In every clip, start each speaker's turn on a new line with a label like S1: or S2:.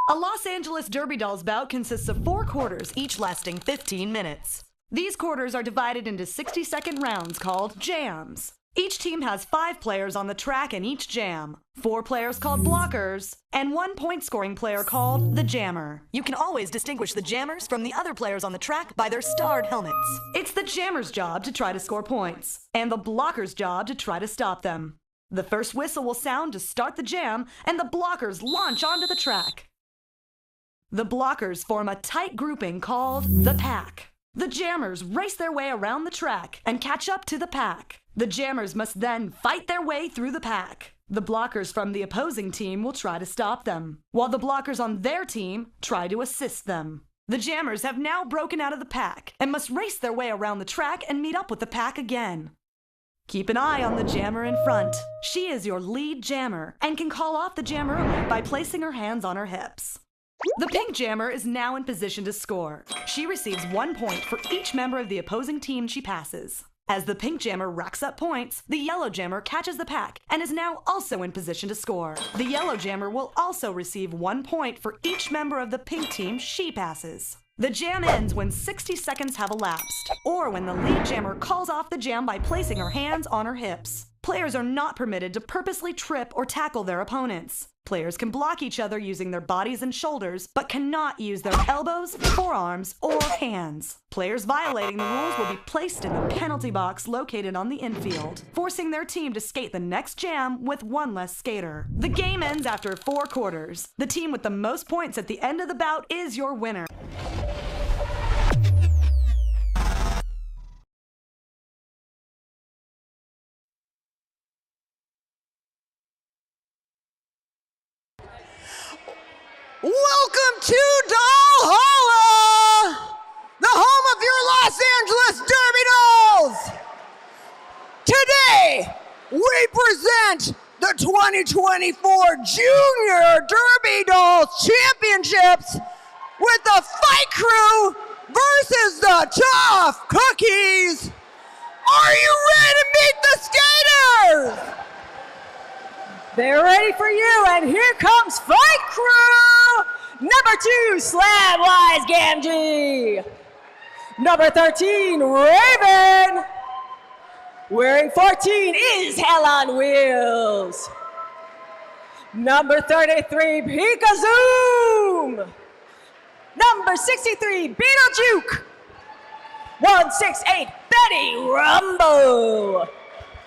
S1: A Los Angeles Derby Dolls bout consists of 4 quarters, each lasting 15 minutes. These quarters are divided into 60-second rounds called jams. Each team has 5 players on the track in each jam, 4 players called blockers, and 1 point-scoring player called the jammer. You can always distinguish the jammers from the other players on the track by their starred helmets. It's the jammer's job to try to score points, and the blocker's job to try to stop them. The first whistle will sound to start the jam, and the blockers launch onto the track. The blockers form a tight grouping called the pack. The jammers race their way around the track and catch up to the pack. The jammers must then fight their way through the pack. The blockers from the opposing team will try to stop them, while the blockers on their team try to assist them. The jammers have now broken out of the pack and must race their way around the track and meet up with the pack again. Keep an eye on the jammer in front. She is your lead jammer and can call off the jammer by placing her hands on her hips. The pink jammer is now in position to score. She receives 1 point for each member of the opposing team she passes. As the pink jammer racks up points, the yellow jammer catches the pack and is now also in position to score. The yellow jammer will also receive 1 point for each member of the pink team she passes. The jam ends when 60 seconds have elapsed, or when the lead jammer calls off the jam by placing her hands on her hips. Players are not permitted to purposely trip or tackle their opponents. Players can block each other using their bodies and shoulders, but cannot use their elbows, forearms, or hands. Players violating the rules will be placed in the penalty box located on the infield, forcing their team to skate the next jam with 1 less skater. The game ends after 4 quarters. The team with the most points at the end of the bout is your winner.
S2: Welcome to Dollhalla, the home of your Los Angeles Derby Dolls. Today, we present the 2024 Junior Derby Dolls Championships with the Fight Crew versus the Tough Cookies. Are you ready to meet the skaters?
S3: They're ready for you, and here comes Fight Crew! Number 2, Slabwise Gamgee. Number 13, Raven. Wearing 14 is Hell on Wheels. Number 33, Pikazoom. Number 63, Beetlejuke. 168, Betty Rumble.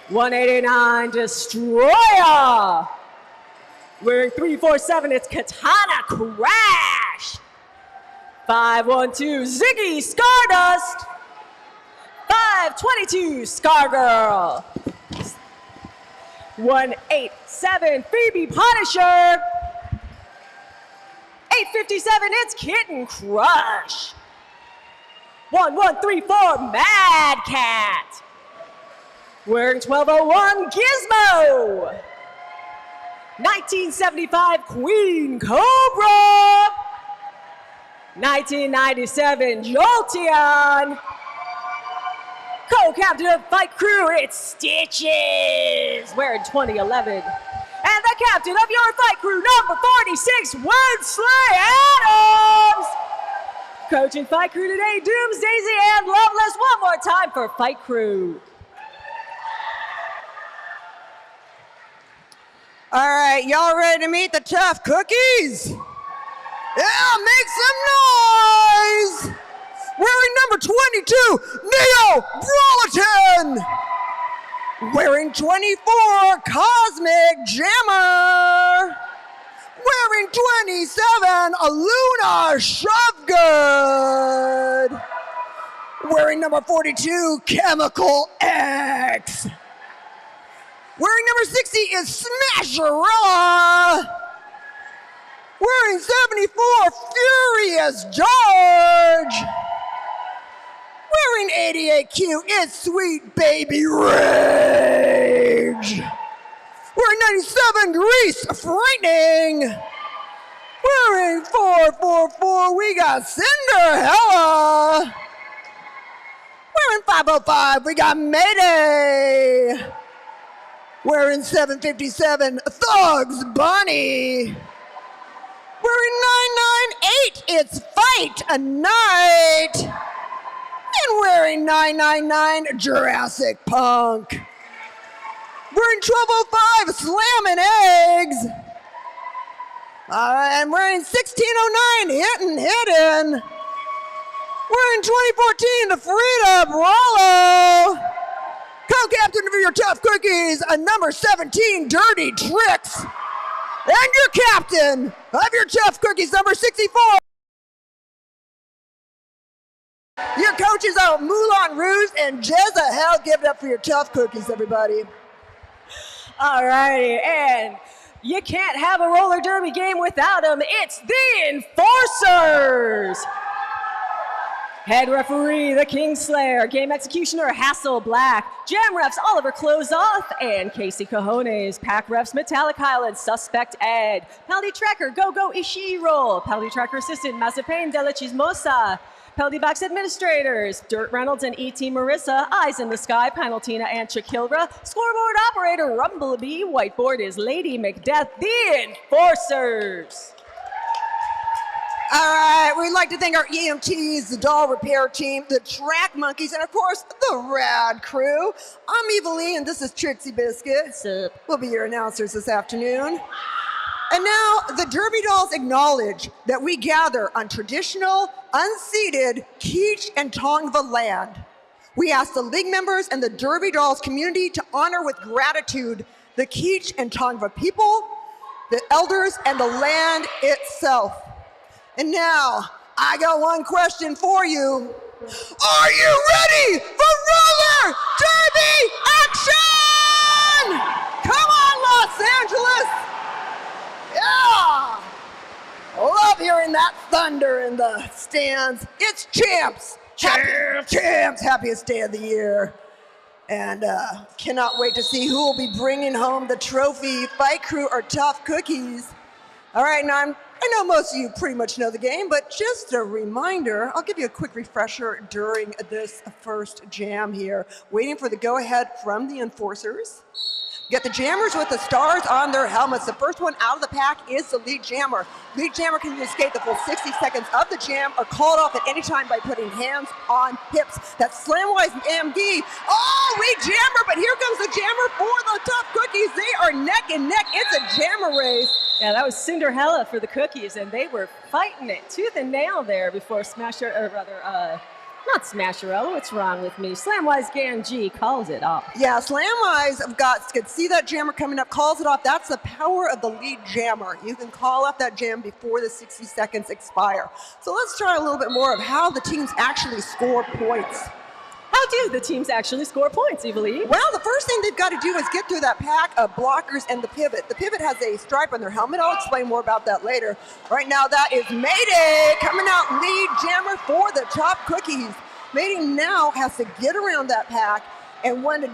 S3: 189, Destroyer. Wearing 347, it's Katana Crash. 512, Ziggy Stardust. 522, Scargirl. 187, Phoebe Punisher. 857, it's Kitten Crush. 1134, Mad Cat. Wearing 1201, Gizmo. 1975, Queen Cobra. 1997, Jolteon. Co-captain of Fight Crew, it's Stitches. Wearing 2011. And the captain of your Fight Crew, number 46, Wednesday Adams. Coaching Fight Crew today, Dooms, Daisy, and Loveless. One more time for Fight Crew.
S2: All right, y'all ready to meet the Tough Cookies? Yeah, make some noise! Wearing number 22, Neo Brolatin! Wearing 24, Cosmic Jammer! Wearing 27, Luna Shovegood! Wearing number 42, Chemical X! Wearing number 60 is Smasherella! Wearing 74, Furious George! Wearing 88Q, it's Sweet Baby Rage! Wearing 97, Grease Frightening! Wearing 444, we got Cinderella! Wearing 505, we got Mayday! Wearing 757, Thugs Bunny. Wearing tonight, it's fight a night. And wearing 999 Jurassic Punk. Wearing 1205 Slamming Eggs. And wearing 1609 Hittin' Hidden. Wearing 2014 the Frida Rollo. Co-captain of your Tough Cookies, a number 17 Dirty Tricks. And your captain of your Tough Cookies, number 64. Your coaches are Moulin Rouge and Jezahel. Give it up for your Tough Cookies, everybody.
S3: All righty, and you can't have a roller derby game without them. It's the Enforcers. Head referee, the Kingslayer. Game executioner, Hassel Black. Jam refs, Oliver Closeoff and Casey Cajones. Pack refs, Metallic Highland, Suspect Ed. Penalty tracker, Go-Go Ishiro. Penalty tracker assistant, Mazepin de la Chismosa. Penalty box administrators, Dirt Reynolds and E.T. Marissa. Eyes in the Sky, Paneltina and Chakilra. Scoreboard operator, Rumblebee. Whiteboard is Lady Macbeth, the Enforcers.
S2: All right, we'd like to thank our EMTs, the doll repair team, the track monkeys, and of course, the rad crew. I'm Eva Lee, and this is Trixie Biscuit.
S3: Sup?
S2: We'll be your announcers this afternoon. And now, the Derby Dolls acknowledge that we gather on traditional, unceded Kizh and Tongva land. We ask the league members and the Derby Dolls community to honor with gratitude the Kizh and Tongva people, the elders, and the land itself. And now, I got one question for you. Are you ready for roller derby action? Come on, Los Angeles! Yeah! Love hearing that thunder in the stands. It's Champs! Champs! Happiest day of the year. And cannot wait to see who will be bringing home the trophy. Fight Crew or Tough Cookies. All right, now I know most of you pretty much know the game, but just a reminder, I'll give you a quick refresher during this first jam here. Waiting for the go-ahead from the Enforcers. Get the jammers with the stars on their helmets. The first one out of the pack is the lead jammer. Lead jammer can escape the full 60 seconds of the jam or call it off at any time by putting hands on hips. That's Slamwise and AMD. Oh, lead jammer, but here comes the jammer for the Tough Cookies. They are neck and neck. It's a jammer race.
S3: Yeah, that was Cinderella for the Cookies, and they were fighting it tooth and nail there before not Smasherella, what's wrong with me? Slamwise Ganji calls it off.
S2: Yeah, Slamwise could see that jammer coming up, calls it off. That's the power of the lead jammer. You can call off that jam before the 60 seconds expire. So let's try a little bit more of how the teams actually score points.
S3: How do the teams actually score points, Eva Lee?
S2: Well, the first thing they've got to do is get through that pack of blockers and the pivot. The pivot has a stripe on their helmet. I'll explain more about that later. Right now, that is Mayday coming out lead jammer for the Tough Cookies. Mayday now has to get around that pack, and when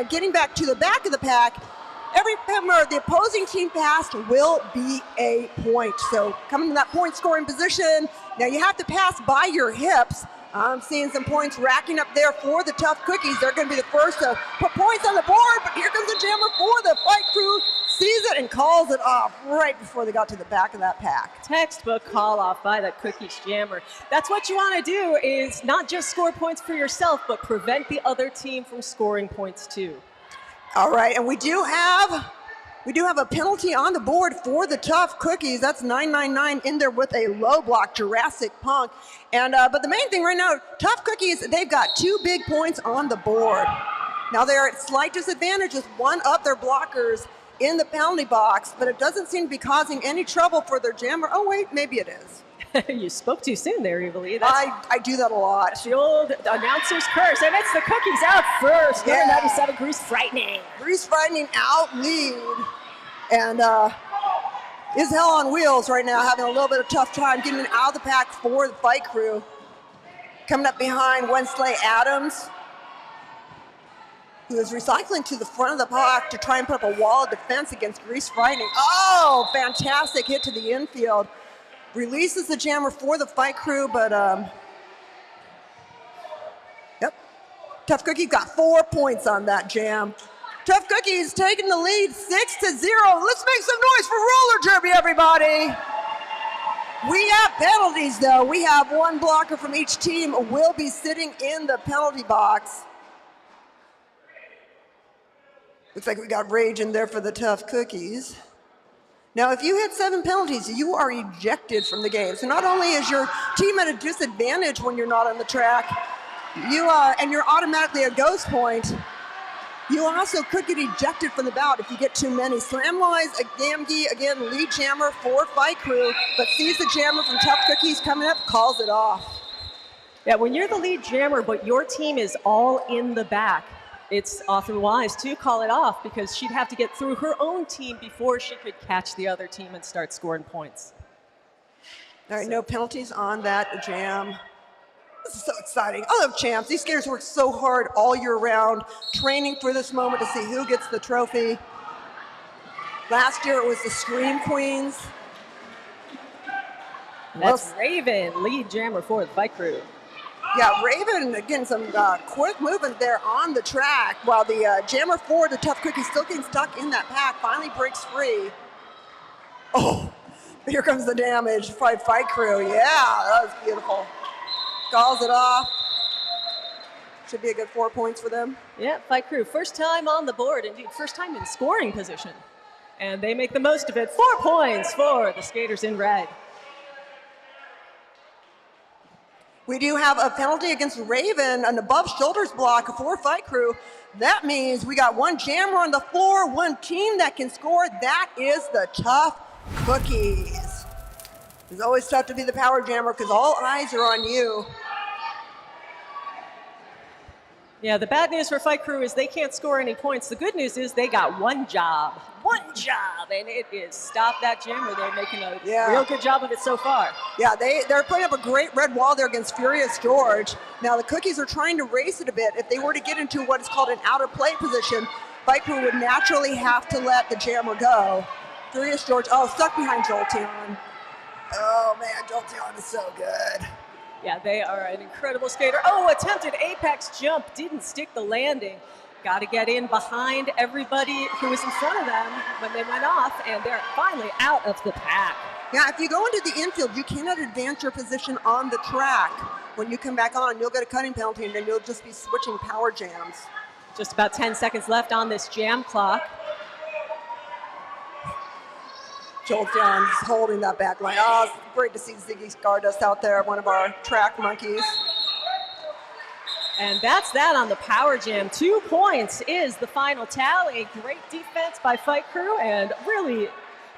S2: getting back to the back of the pack, every member the opposing team passed will be a point. So coming to that point scoring position, now you have to pass by your hips. I'm seeing some points racking up there for the Tough Cookies. They're going to be the first to put points on the board, but here comes the jammer for the Fight Crew. Sees it and calls it off right before they got to the back of that pack.
S3: Textbook call off by the Cookies jammer. That's what you want to do, is not just score points for yourself, but prevent the other team from scoring points too.
S2: All right, and we do have a penalty on the board for the Tough Cookies. That's 999 in there with a low block, Jurassic Punk. And but the main thing right now, Tough Cookies, they've got 2 big points on the board. Now they're at slight disadvantage with one of their blockers in the penalty box, but it doesn't seem to be causing any trouble for their jammer. Oh wait, maybe it is.
S3: You spoke too soon there, Eva Lee.
S2: I do that a lot.
S3: That's the old announcer's curse, and it's the Cookies out first.
S2: Yeah.
S3: 97, Grease Frightening.
S2: Grease Frightening out lead. And is Hell on Wheels right now having a little bit of tough time getting out of the pack for the Fight Crew. Coming up behind Wensley Adams, who is recycling to the front of the pack to try and put up a wall of defense against Grease Frightening. Oh, fantastic hit to the infield. Releases the jammer for the Fight Crew, but yep. Tough Cookie got 4 points on that jam. Tough Cookies taking the lead 6-0. Let's make some noise for roller derby, everybody. We have penalties, though. We have one blocker from each team will be sitting in the penalty box. Looks like we got Rage in there for the Tough Cookies. Now, if you hit 7 penalties, you are ejected from the game. So not only is your team at a disadvantage when you're not on the track, and you're automatically a ghost point, you also could get ejected from the bout if you get too many. Slamwise, Gamgee, again, lead jammer for Fight Crew, but sees the jammer from Tough Cookies coming up, calls it off.
S3: Yeah, when you're the lead jammer, but your team is all in the back, it's often wise to call it off because she'd have to get through her own team before she could catch the other team and start scoring points.
S2: All right, no penalties on that jam. This is so exciting. I love champs. These skaters work so hard all year round, training for this moment to see who gets the trophy. Last year it was the Scream Queens.
S3: That's Raven, lead jammer for the Fight Crew.
S2: Yeah, Raven, again, some quick movement there on the track, while the jammer for the Tough Cookie still getting stuck in that pack, finally breaks free. Oh, here comes the damage. Fight Crew. Yeah, that was beautiful. Calls it off. Should be a good 4 points for them.
S3: Yeah, Fight Crew, first time on the board, indeed, first time in scoring position. And they make the most of it. 4 points for the skaters in red.
S2: We do have a penalty against Raven, an above shoulders block for Fight Crew. That means we got one jammer on the floor, one team that can score. That is the Tough Cookies. It's always tough to be the power jammer because all eyes are on you.
S3: Yeah, the bad news for Fight Crew is they can't score any points. The good news is they got one job, and it is stop that jammer. They're making a real good job of it so far.
S2: Yeah, they're putting up a great red wall there against Furious George. Now the Cookies are trying to race it a bit. If they were to get into what is called an out of play position, Fight Crew would naturally have to let the jammer go. Furious George, stuck behind Jolteon. Oh man, Jolteon is so good.
S3: Yeah, they are an incredible skater. Attempted apex jump, didn't stick the landing. Got to get in behind everybody who was in front of them when they went off, and they're finally out of the pack.
S2: Yeah, if you go into the infield, you cannot advance your position on the track. When you come back on, you'll get a cutting penalty, and then you'll just be switching power jams.
S3: Just about 10 seconds left on this jam clock.
S2: Jolteon's holding that back line. It's great to see Ziggy Stardust out there, one of our track monkeys.
S3: And that's that on the power jam. 2 points is the final tally. Great defense by Fight Crew and really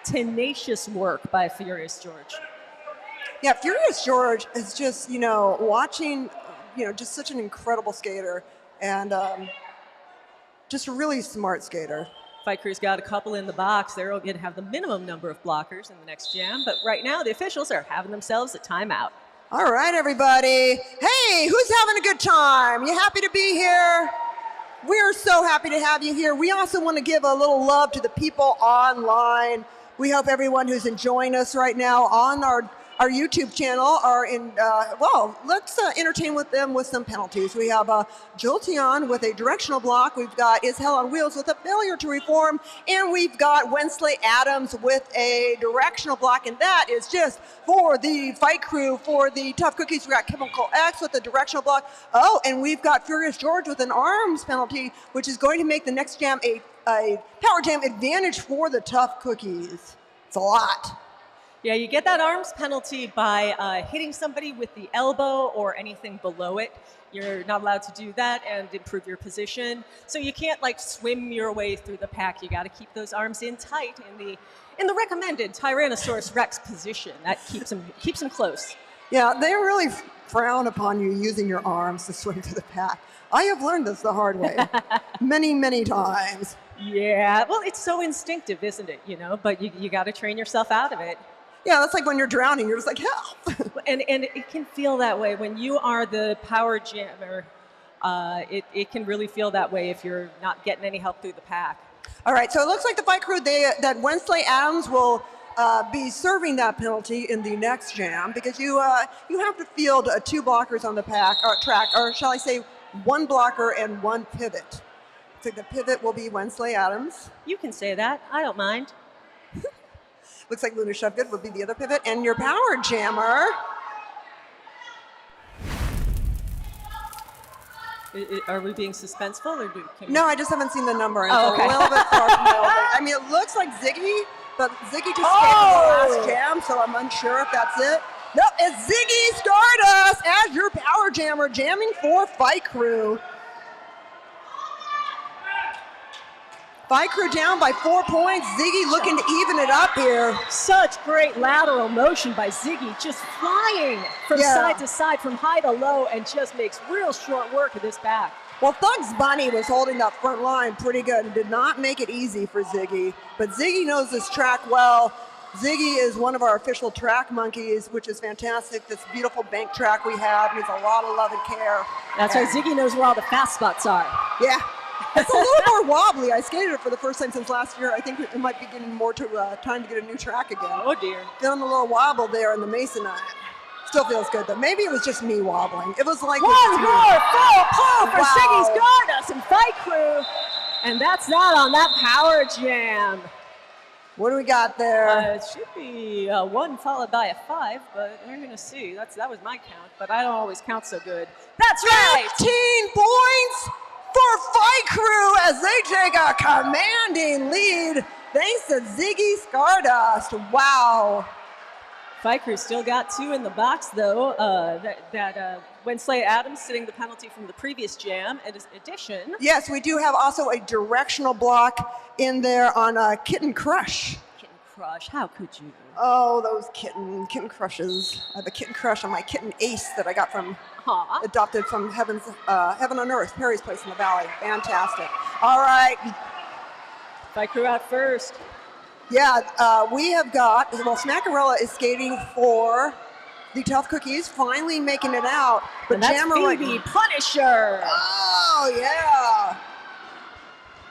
S3: tenacious work by Furious George.
S2: Yeah, Furious George is just, watching, just such an incredible skater and just a really smart skater.
S3: Fight Crew's got a couple in the box. They're all going to have the minimum number of blockers in the next jam, but right now the officials are having themselves a timeout.
S2: All right, everybody. Hey, who's having a good time? You happy to be here? We're so happy to have you here. We also want to give a little love to the people online. We hope everyone who's enjoying us right now on our YouTube channel are in, let's entertain with them with some penalties. We have Jolteon with a directional block. We've got Is Hell on Wheels with a failure to reform. And we've got Wensley Adams with a directional block. And that is just for the Fight Crew. For the Tough Cookies, we got Chemical X with a directional block. And we've got Furious George with an arms penalty, which is going to make the next jam a power jam advantage for the Tough Cookies. It's a lot.
S3: Yeah, you get that arms penalty by hitting somebody with the elbow or anything below it. You're not allowed to do that and improve your position. So you can't swim your way through the pack. You got to keep those arms in tight in the recommended Tyrannosaurus Rex position. That keeps them close.
S2: Yeah, they really frown upon you using your arms to swim through the pack. I have learned this the hard way many, many times.
S3: Yeah, well, it's so instinctive, isn't it? But you got to train yourself out of it.
S2: Yeah, that's like when you're drowning, you're just like, help.
S3: And it can feel that way when you are the power jammer. It can really feel that way if you're not getting any help through the pack.
S2: All right, so it looks like the Fight Crew, that Wensley Adams will be serving that penalty in the next jam because you have to field 2 blockers on the track, or shall I say 1 blocker and 1 pivot. So the pivot will be Wensley Adams.
S3: You can say that. I don't mind.
S2: Looks like Luna Shovegood would be the other pivot. And your power jammer.
S3: Are we being suspenseful? Or
S2: No, I just haven't seen the number.
S3: Oh,
S2: It's
S3: okay.
S2: a little bit far from my old age. I mean, it looks like Ziggy, but Ziggy just skated the last jam, so I'm unsure if that's it. Nope, it's Ziggy Stardust as your power jammer, jamming for Fight Crew. Fight Crew down by 4 points. Ziggy looking to even it up here.
S3: Such great lateral motion by Ziggy, just flying from side to side, from high to low, and just makes real short work of this back.
S2: Well, Thugs Bunny was holding that front line pretty good and did not make it easy for Ziggy. But Ziggy knows this track well. Ziggy is one of our official track monkeys, which is fantastic. This beautiful bank track we have needs a lot of love and care.
S3: That's right, Ziggy knows where all the fast spots are.
S2: Yeah. It's a little more wobbly. I skated it for the first time since last year. I think it might be getting more to time to get a new track again.
S3: Oh, dear.
S2: Feeling a little wobble there in the Masonite. Still feels good, though. Maybe it was just me wobbling. It was like...
S3: One more full pull for
S2: Wow.
S3: Ziggy Stardust and Fight Crew. And that's that on that power jam.
S2: What do we got there?
S3: It should be a 1 followed by a 5, but we're going to see. That was my count, but I don't always count so good. That's right!
S2: 15 points for Fight Crew as they take a commanding lead thanks to Ziggy Stardust. Wow.
S3: Fight Crew still got 2 in the box, though. Wensley Adams sitting the penalty from the previous jam. In addition,
S2: Yes, we do have also a directional block in there on Kitten Crush.
S3: Kitten Crush, how could you?
S2: Oh, those kitten crushes. I have a kitten crush on my kitten Ace that I got from,
S3: Aw.
S2: adopted from Heaven on Earth, Perry's Place in the Valley. Fantastic. All right.
S3: Fight Crew out first.
S2: Yeah, we have got, well, Smackarella is skating for the Tough Cookies, finally making it out. But
S3: And that's
S2: Jammer
S3: Phoebe Punisher.
S2: Oh, yeah.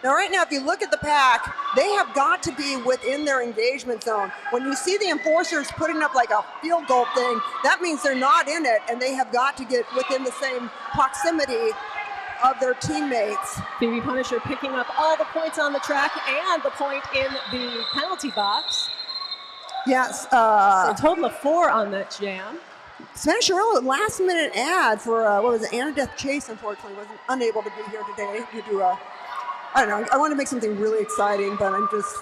S2: Now, right now, if you look at the pack, they have got to be within their engagement zone. When you see the enforcers putting up like a field goal thing, that means they're not in it, and they have got to get within the same proximity of their teammates.
S3: Phoebe Punisher picking up all the points on the track and the point in the penalty box.
S2: Yes,
S3: So a total of 4 on that jam.
S2: Spanish Arrow, last minute ad for, what was it, Anna Death Chase, unfortunately, wasn't unable to be here today due to, I don't know, I want to make something really exciting, but I'm just,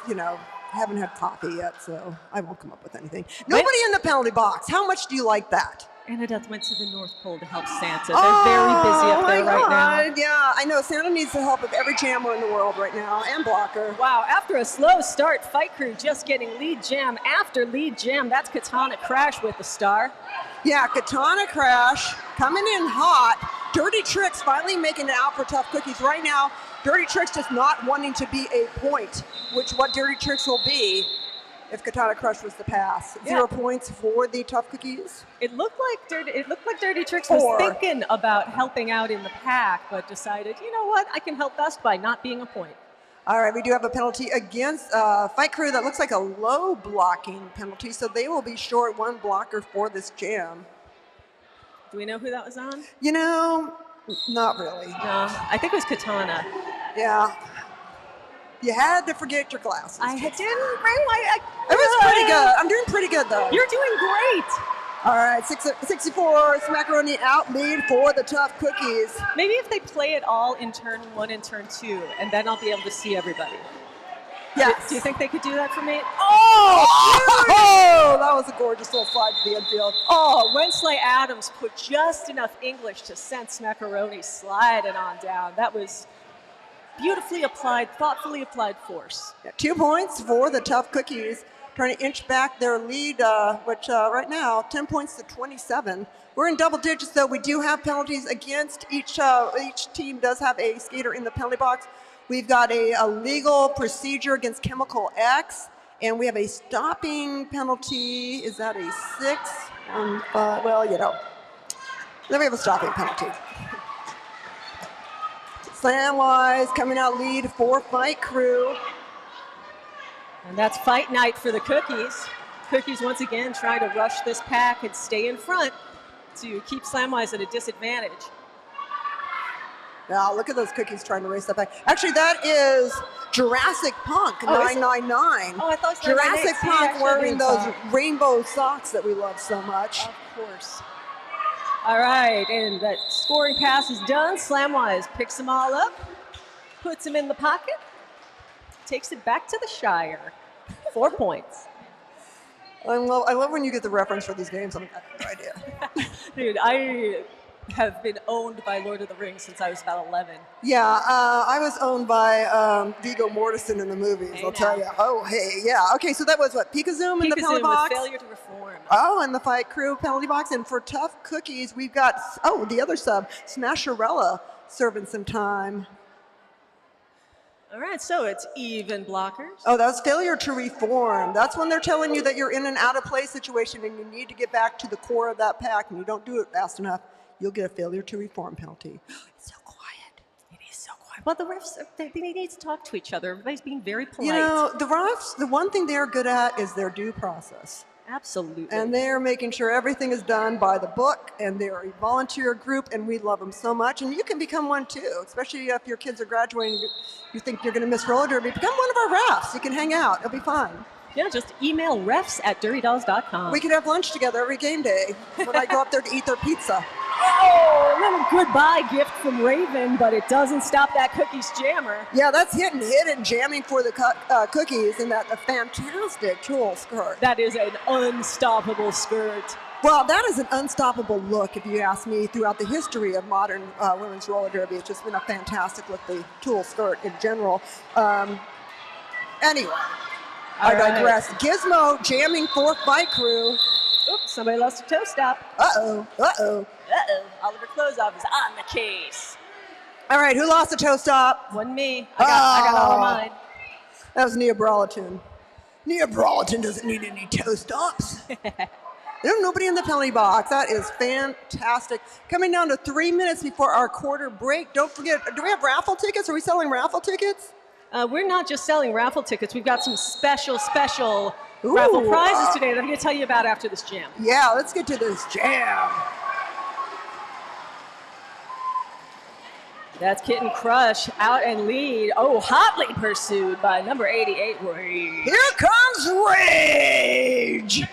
S2: haven't had coffee yet, so I won't come up with anything. Nobody in the penalty box. How much do you like that?
S3: Anna Death went to the North Pole to help Santa. They're very busy up there right now.
S2: Yeah, I know. Santa needs the help of every jammer in the world right now, and blocker.
S3: Wow, after a slow start, Fight Crew just getting lead jam after lead jam. That's Katana Crash with the star.
S2: Yeah, Katana Crash coming in hot. Dirty Tricks finally making it out for Tough Cookies. Right now, Dirty Tricks just not wanting to be a point, which what Dirty Tricks will be if Katana Crush was the pass.
S3: Yeah.
S2: 0 points for the Tough Cookies.
S3: It looked like Dirty Tricks was
S2: 4.
S3: thinking about helping out in the pack, but decided, you know what, I can help best by not being a point.
S2: All right, we do have a penalty against Fight Crew that looks like a low blocking penalty, so they will be short 1 blocker for this jam.
S3: Do we know who that was on?
S2: Not really.
S3: No, I think it was Katana.
S2: Yeah. You had to forget your glasses.
S3: I didn't realize.
S2: It was pretty good. I'm doing pretty good, though.
S3: You're doing great.
S2: All right, 64, Smackaroni out lead for the Tough Cookies.
S3: Maybe if they play it all in turn 1 and turn 2, and then I'll be able to see everybody.
S2: Yes.
S3: Do you think they could do that for me?
S2: Oh, that was a gorgeous little slide to the infield.
S3: Oh, Wensley Adams put just enough English to send Smackaroni sliding on down. That was beautifully applied, thoughtfully applied force.
S2: Yeah, 2 points for the Tough Cookies, trying to inch back their lead, which right now, 10 points to 27. We're in double digits, though. We do have penalties against each team does have a skater in the penalty box. We've got a legal procedure against Chemical X, and we have a stopping penalty. Is that a 6? Then we have a stopping penalty. Slamwise coming out lead for Fight Crew.
S3: And that's fight night for the Cookies. Cookies once again trying to rush this pack and stay in front to keep Slamwise at a disadvantage.
S2: Yeah, look at those cookies trying to race that back. Actually, that is Jurassic Punk 999.
S3: Oh, I thought it was
S2: Jurassic
S3: 998. See, I
S2: Punk
S3: should
S2: wearing
S3: be
S2: those
S3: fine.
S2: rainbow socks that we love so much.
S3: Of course. All right, and that scoring pass is done. Slamwise picks them all up, puts them in the pocket, takes it back to the Shire. 4 points.
S2: I love when you get the reference for these games. I have no idea.
S3: Dude, I have been owned by Lord of the Rings since I was about 11.
S2: Yeah, I was owned by Viggo Mortensen in the movies,
S3: Hey,
S2: I'll
S3: now.
S2: tell you. Oh, hey, yeah. Okay, so that was what, Peek-a-Zoom in the penalty
S3: Peek-a-Zoom
S2: box?
S3: with failure to reform.
S2: Oh, and the Fight Crew penalty box. And for tough cookies, we've got, the other sub, Smasherella, serving some time.
S3: All right, so it's even blockers.
S2: Oh, that was failure to reform. That's when they're telling you that you're in an out-of-play situation and you need to get back to the core of that pack, and you don't do it fast enough, you'll get a failure to reform penalty. It's so quiet.
S3: It is so quiet. Well, the refs, they need to talk to each other. Everybody's being very polite.
S2: You know, the refs, the one thing they're good at is their due process.
S3: Absolutely.
S2: And they're making sure everything is done by the book, and they're a volunteer group, and we love them so much. And you can become one too, especially if your kids are graduating, you think you're going to miss roller derby. Become one of our refs. You can hang out. It'll be fun.
S3: Yeah, just email refs@dirtydolls.com.
S2: We could have lunch together every game day when I go up there to eat their pizza.
S3: Oh, a little goodbye gift from Raven, but it doesn't stop that cookies jammer.
S2: Yeah, that's hitting hit and jamming for the cookies in that fantastic tulle skirt.
S3: That is an unstoppable skirt.
S2: Well, that is an unstoppable look, if you ask me, throughout the history of modern women's roller derby. It's just been a fantastic look, the tulle skirt in general. Anyway, I digress. Gizmo jamming for Fight Crew.
S3: Oops, somebody lost a toe stop.
S2: Uh-oh, uh-oh.
S3: Uh-oh, Oliver Closeoff is on the case.
S2: All right, who lost the toe stop?
S3: Wasn't me. I got all of mine.
S2: That was Nia Brawleton. Nia Brawleton doesn't need any toe stops. There's nobody in the penalty box. That is fantastic. Coming down to 3 minutes before our quarter break. Don't forget, do we have raffle tickets? Are we selling raffle tickets?
S3: We're not just selling raffle tickets. We've got some special raffle prizes today that I'm going to tell you about after this jam.
S2: Yeah, let's get to this jam.
S3: That's Kitten Crush out and lead. Oh, hotly pursued by number 88, Rage.
S2: Here comes Rage.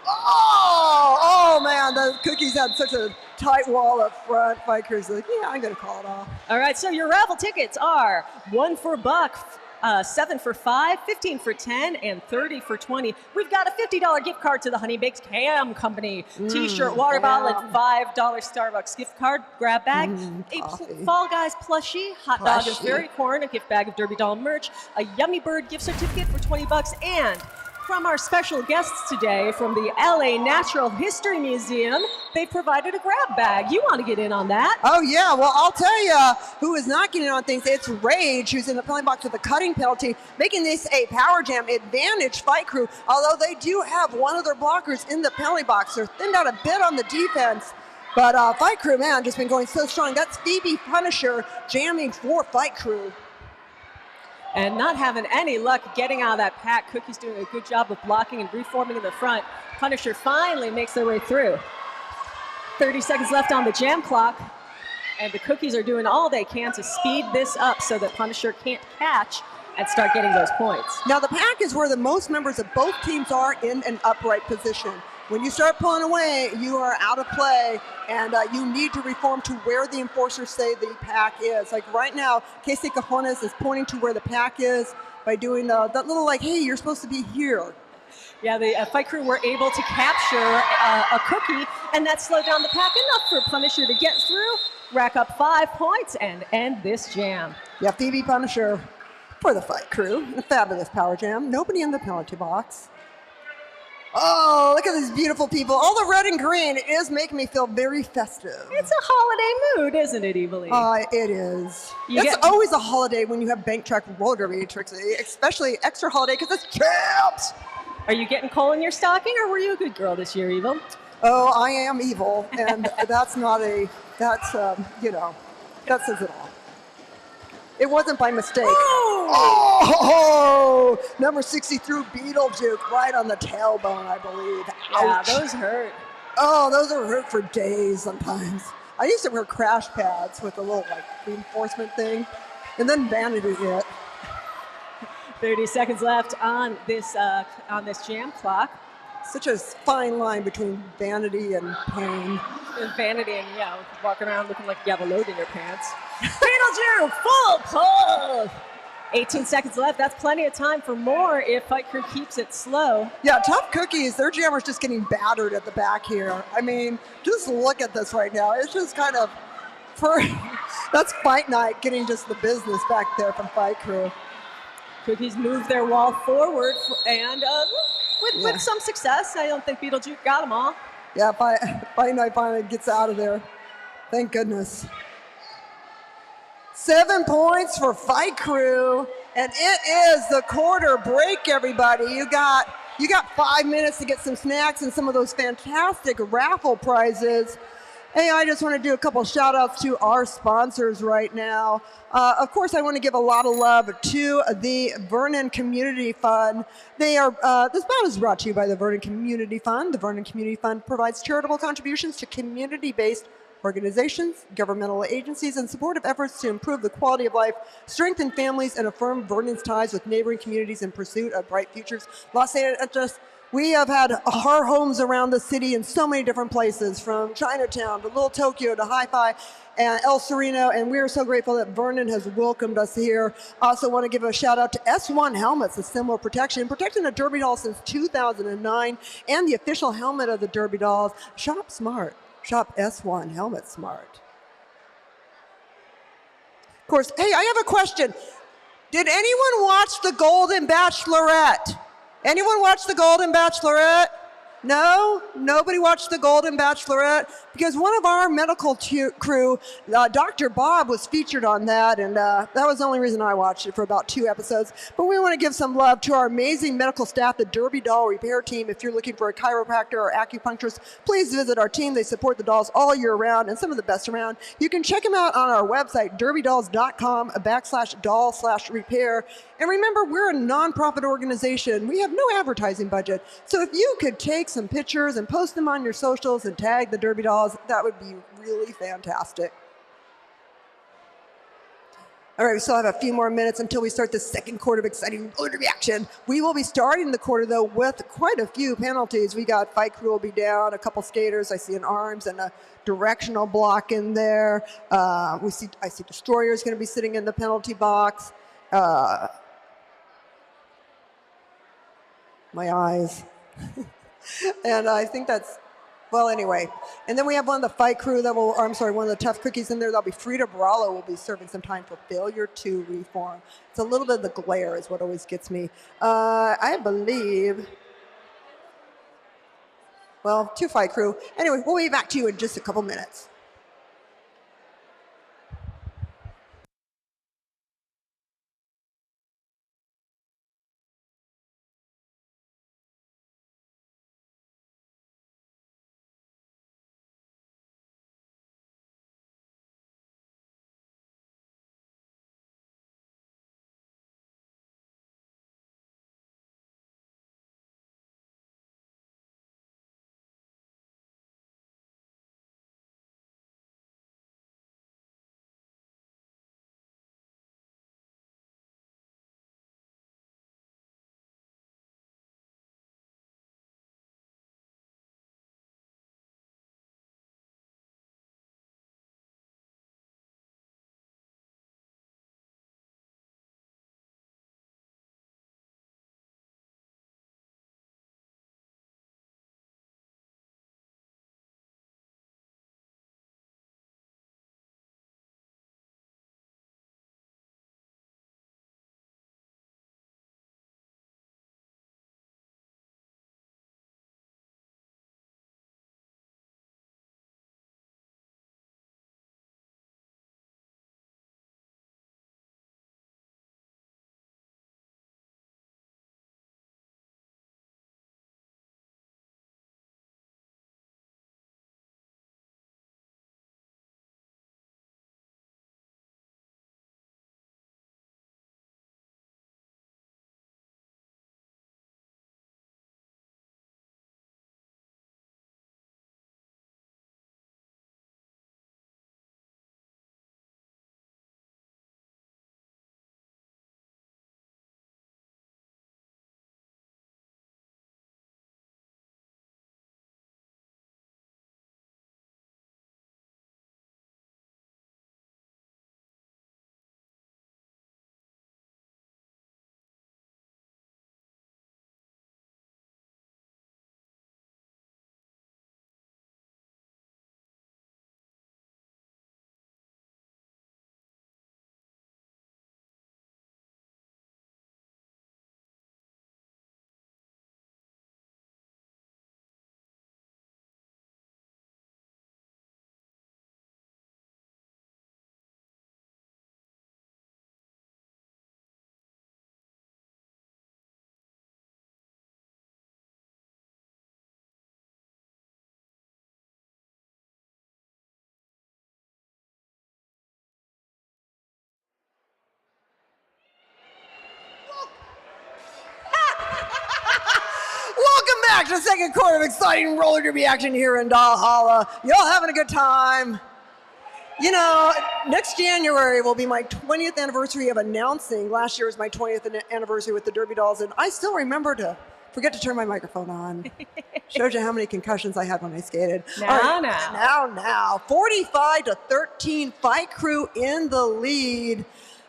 S2: Oh man, the cookies had such a tight wall up front. Fight Crew's like, yeah, I'm going to call it off.
S3: All right, so your raffle tickets are 1 for $1, 7 for $5, 15 for $10, and 30 for $20. We've got a $50 gift card to the Honey Baked Ham Company. T-shirt, water bottle, and $5 Starbucks gift card, grab bag, a Fall Guys plushie, hot dog and fairy corn, a gift bag of Derby Doll merch, a Yummy Bird gift certificate for $20, and from our special guests today from the LA Natural History Museum, they provided a grab bag. You want to get in on that?
S2: Oh, yeah. Well, I'll tell you who is not getting on things. It's Rage, who's in the penalty box with a cutting penalty, making this a power jam advantage Fight Crew, although they do have one of their blockers in the penalty box. They're thinned out a bit on the defense. But Fight Crew, man, just been going so strong. That's Phoebe Punisher jamming for Fight Crew.
S3: And not having any luck getting out of that pack. Cookie's doing a good job of blocking and reforming in the front. Punisher finally makes their way through. 30 seconds left on the jam clock. And the Cookies are doing all they can to speed this up so that Punisher can't catch and start getting those points.
S2: Now, the pack is where the most members of both teams are in an upright position. When you start pulling away, you are out of play, and you need to reform to where the enforcers say the pack is. Like right now, Casey Cajones is pointing to where the pack is by doing that little like, hey, you're supposed to be here.
S3: Yeah, the Fight Crew were able to capture a Cookie, and that slowed down the pack enough for Punisher to get through, rack up 5 points, and end this jam.
S2: Yeah, Phoebe Punisher for the Fight Crew. A fabulous power jam. Nobody in the penalty box. Oh, look at these beautiful people. All the red and green. It is making me feel very festive.
S3: It's a holiday mood, isn't it, Evilly?
S2: It is. It's always a holiday when you have bank track roller derby, Trixie. Especially extra holiday because it's champs.
S3: Are you getting coal in your stocking, or were you a good girl this year, Evil?
S2: Oh, I am evil, and that's that says it all. It wasn't by mistake. Oh, number 60 threw Beetlejuice right on the tailbone, I believe. Ouch.
S3: Yeah, those hurt.
S2: Oh, those are hurt for days sometimes. I used to wear crash pads with a little like reinforcement thing, and then vanity hit.
S3: 30 seconds left on this jam clock.
S2: Such a fine line between vanity and pain.
S3: And vanity and, walking around looking like you have a load in your pants. Beetlejuice, full pull! 18 seconds left. That's plenty of time for more if Fight Crew keeps it slow.
S2: Yeah, Tough Cookies, their jammer's just getting battered at the back here. I mean, just look at this right now. It's just kind of, that's Fight Night getting just the business back there from Fight Crew.
S3: Cookies move their wall forward and with some success. I don't think Beetlejuice got them all.
S2: Yeah, Fight Night finally gets out of there. Thank goodness. 7 points for Fight Crew, and it is the quarter break, everybody. You got 5 minutes to get some snacks and some of those fantastic raffle prizes. Hey, I just want to do a couple shout outs to our sponsors right now. Of course, I want to give a lot of love to the Vernon Community Fund. This bout is brought to you by the Vernon Community Fund. The Vernon Community Fund provides charitable contributions to community-based organizations, governmental agencies, and supportive efforts to improve the quality of life, strengthen families, and affirm Vernon's ties with neighboring communities in pursuit of bright futures. Los Angeles, we have had our homes around the city in so many different places, from Chinatown to Little Tokyo to Hi-Fi and El Sereno, and we are so grateful that Vernon has welcomed us here. Also want to give a shout out to S1 Helmets, the symbol of protection, protecting the Derby Dolls since 2009, and the official helmet of the Derby Dolls. Shop smart. Shop S1 Helmet Smart. Of course, hey, I have a question. Did anyone watch The Golden Bachelorette? Anyone watch The Golden Bachelorette? No? Nobody watched The Golden Bachelorette? Because one of our medical crew, Dr. Bob, was featured on that, and that was the only reason I watched it for about 2 episodes. But we want to give some love to our amazing medical staff, the Derby Doll Repair Team. If you're looking for a chiropractor or acupuncturist, please visit our team. They support the dolls all year round, and some of the best around. You can check them out on our website, derbydolls.com/doll/repair. And remember, we're a nonprofit organization. We have no advertising budget. So if you could take some pictures and post them on your socials and tag the Derby Dolls, that would be really fantastic. All right, we still have a few more minutes until we start the second quarter of exciting roller reaction. We will be starting the quarter, though, with quite a few penalties. We got Fight Crew will be down, a couple skaters. I see an arms and a directional block in there. I see Destroyer's going to be sitting in the penalty box. My eyes. And I think that's, well, anyway. And then we have one of the Fight Crew that will, one of the Tough Cookies in there. That'll be Frida Baralo will be serving some time for failure to reform. It's a little bit of the glare is what always gets me. I believe, well, 2 Fight Crew. Anyway, we'll be back to you in just a couple minutes. to the second quarter of exciting roller derby action here in Dollhalla. Y'all having a good time? You know, next January will be my 20th anniversary of announcing. Last year was my 20th anniversary with the Derby Dolls, and I still remember to forget to turn my microphone on. Shows you how many concussions I had when I skated. Now. 45-13, Fight Crew in the lead.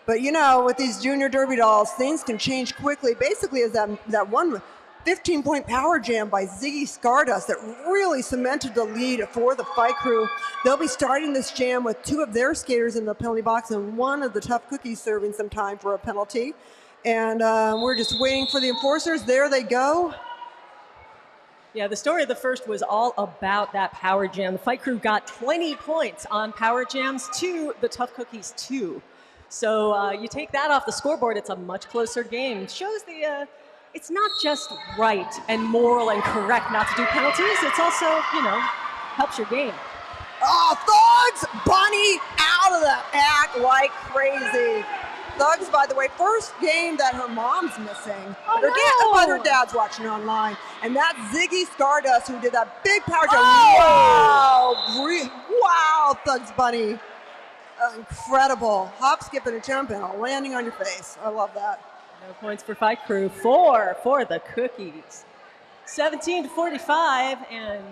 S2: But you know, with these junior Derby Dolls, things can change quickly. Basically, is that one 15-point power jam by Ziggy Stardust that really cemented the lead for the Fight Crew. They'll be starting this jam with 2 of their skaters in the penalty box and 1 of the Tough Cookies serving some time for a penalty. And we're just waiting for the enforcers. There they go.
S3: Yeah, the story of the first was all about that power jam. The Fight Crew got 20 points on power jams to the Tough Cookies 2. So you take that off the scoreboard, it's a much closer game. It shows it's not just right and moral and correct not to do penalties. It's also, helps your game.
S2: Oh, Thugs Bunny out of the pack like crazy. Thugs, by the way, first game that her mom's missing. But her dad's watching online. And that's Ziggy Stardust who did that big power jump. Wow, Thugs Bunny. Incredible. Hop, skip, and a jump, and a landing on your face. I love that.
S3: No points for Fight Crew. 4 for the Cookies. 17-45, and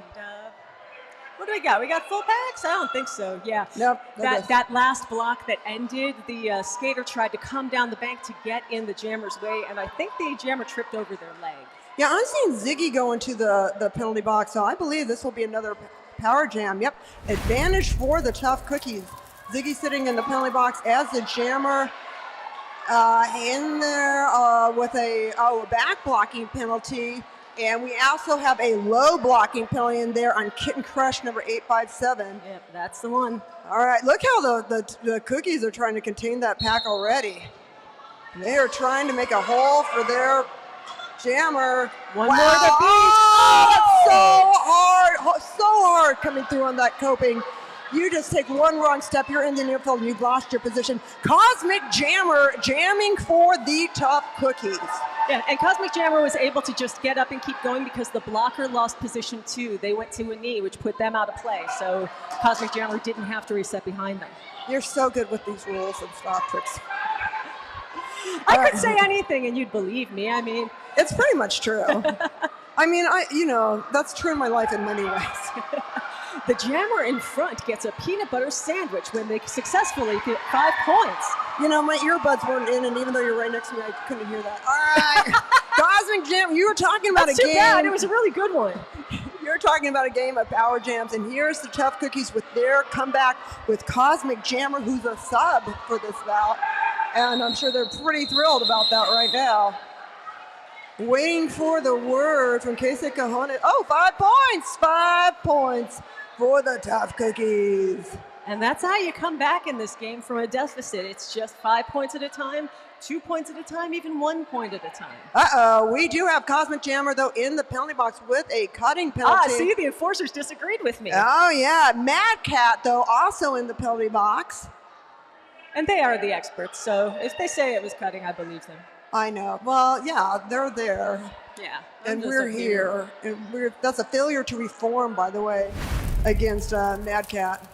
S3: what do we got? We got full packs? I don't think so. Yeah.
S2: Nope.
S3: That last block that ended, the skater tried to come down the bank to get in the jammer's way, and I think the jammer tripped over their leg.
S2: Yeah, I'm seeing Ziggy go into the penalty box, so I believe this will be another power jam. Yep. Advantage for the Tough Cookies. Ziggy sitting in the penalty box as the jammer in there with a back blocking penalty. And we also have a low blocking penalty in there on Kitten Crush number 857.
S3: Yep, that's the one.
S2: All right, look how the Cookies are trying to contain that pack already. They are trying to make a hole for their jammer.
S3: One more to beat.
S2: Oh, that's so hard coming through on that coping. You just take one wrong step, you're in the near field and you've lost your position. Cosmic Jammer jamming for the Tough Cookies.
S3: Yeah, and Cosmic Jammer was able to just get up and keep going because the blocker lost position too. They went to a knee, which put them out of play. So Cosmic Jammer didn't have to reset behind them.
S2: You're so good with these rules and stop tricks.
S3: I could say anything and you'd believe me. I mean,
S2: it's pretty much true. I mean, that's true in my life in many ways.
S3: The jammer in front gets a peanut butter sandwich when they successfully get 5 points.
S2: You know, my earbuds weren't in, and even though you're right next to me, I couldn't hear that. All right. Cosmic Jam, you were talking about
S3: That's
S2: a
S3: too
S2: game.
S3: Bad. It was a really good one.
S2: You're talking about a game of power jams, and here's the Tough Cookies with their comeback with Cosmic Jammer, who's a sub for this bout. And I'm sure they're pretty thrilled about that right now. Waiting for the word from Casey Cajones. Oh, 5 points! 5 points for the Tough Cookies.
S3: And that's how you come back in this game from a deficit. It's just 5 points at a time, 2 points at a time, even 1 point at a time.
S2: Uh-oh, we do have Cosmic Jammer, though, in the penalty box with a cutting penalty.
S3: See, the enforcers disagreed with me.
S2: Oh, yeah. Mad Cat, though, also in the penalty box.
S3: And they are the experts, so if they say it was cutting, I believe them.
S2: I know. Well, yeah, they're there.
S3: Yeah.
S2: And we're here. And that's a failure to reform, by the way, against Mad Cat.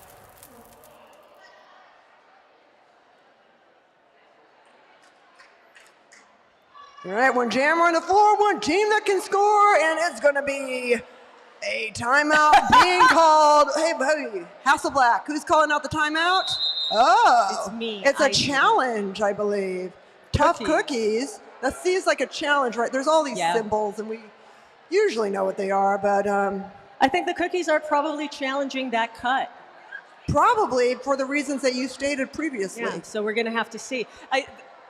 S2: All right, one jammer on the floor, one team that can score, and it's going to be a timeout being called. Hey, buddy, Hasselblack, who's calling out the timeout? Oh,
S3: it's me.
S2: It's a challenge, I believe. Tough Cookies. That seems like a challenge, right? There's all these symbols, and we usually know what they are, but...
S3: I think the Cookies are probably challenging that cut.
S2: Probably for the reasons that you stated previously.
S3: Yeah, so we're going to have to see.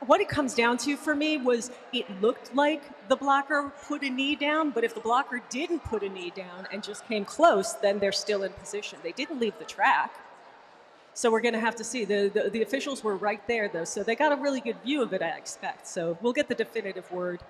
S3: What it comes down to for me was it looked like the blocker put a knee down, but if the blocker didn't put a knee down and just came close, then they're still in position. They didn't leave the track. So we're going to have to see. The officials were right there, though, so they got a really good view of it, I expect. So we'll get the definitive word.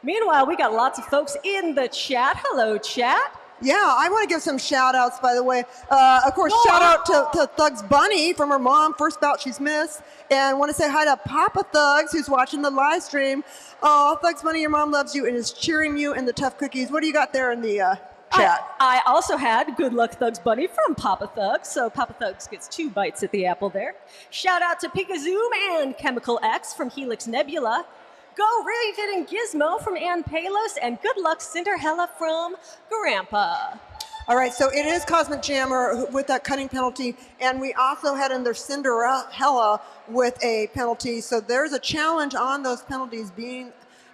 S3: Meanwhile, we got lots of folks in the chat. Hello, chat.
S2: Yeah, I want to give some shout outs, by the way. Of course, shout out to Thugs Bunny from her mom, first bout she's missed. And want to say hi to Papa Thugs, who's watching the live stream. Oh, Thugs Bunny, your mom loves you and is cheering you in the tough cookies. What do you got there in the chat?
S3: I also had Good Luck Thugs Bunny from Papa Thugs, so Papa Thugs gets 2 bites at the apple there. Shout out to Pikazoom and Chemical X from Helix Nebula. Go Raven and Gizmo from Ann Palos, and good luck Cinderella from Grandpa.
S2: All right, so it is Cosmic Jammer with that cutting penalty, and we also had in there Cinderella with a penalty. So there's a challenge on those penalties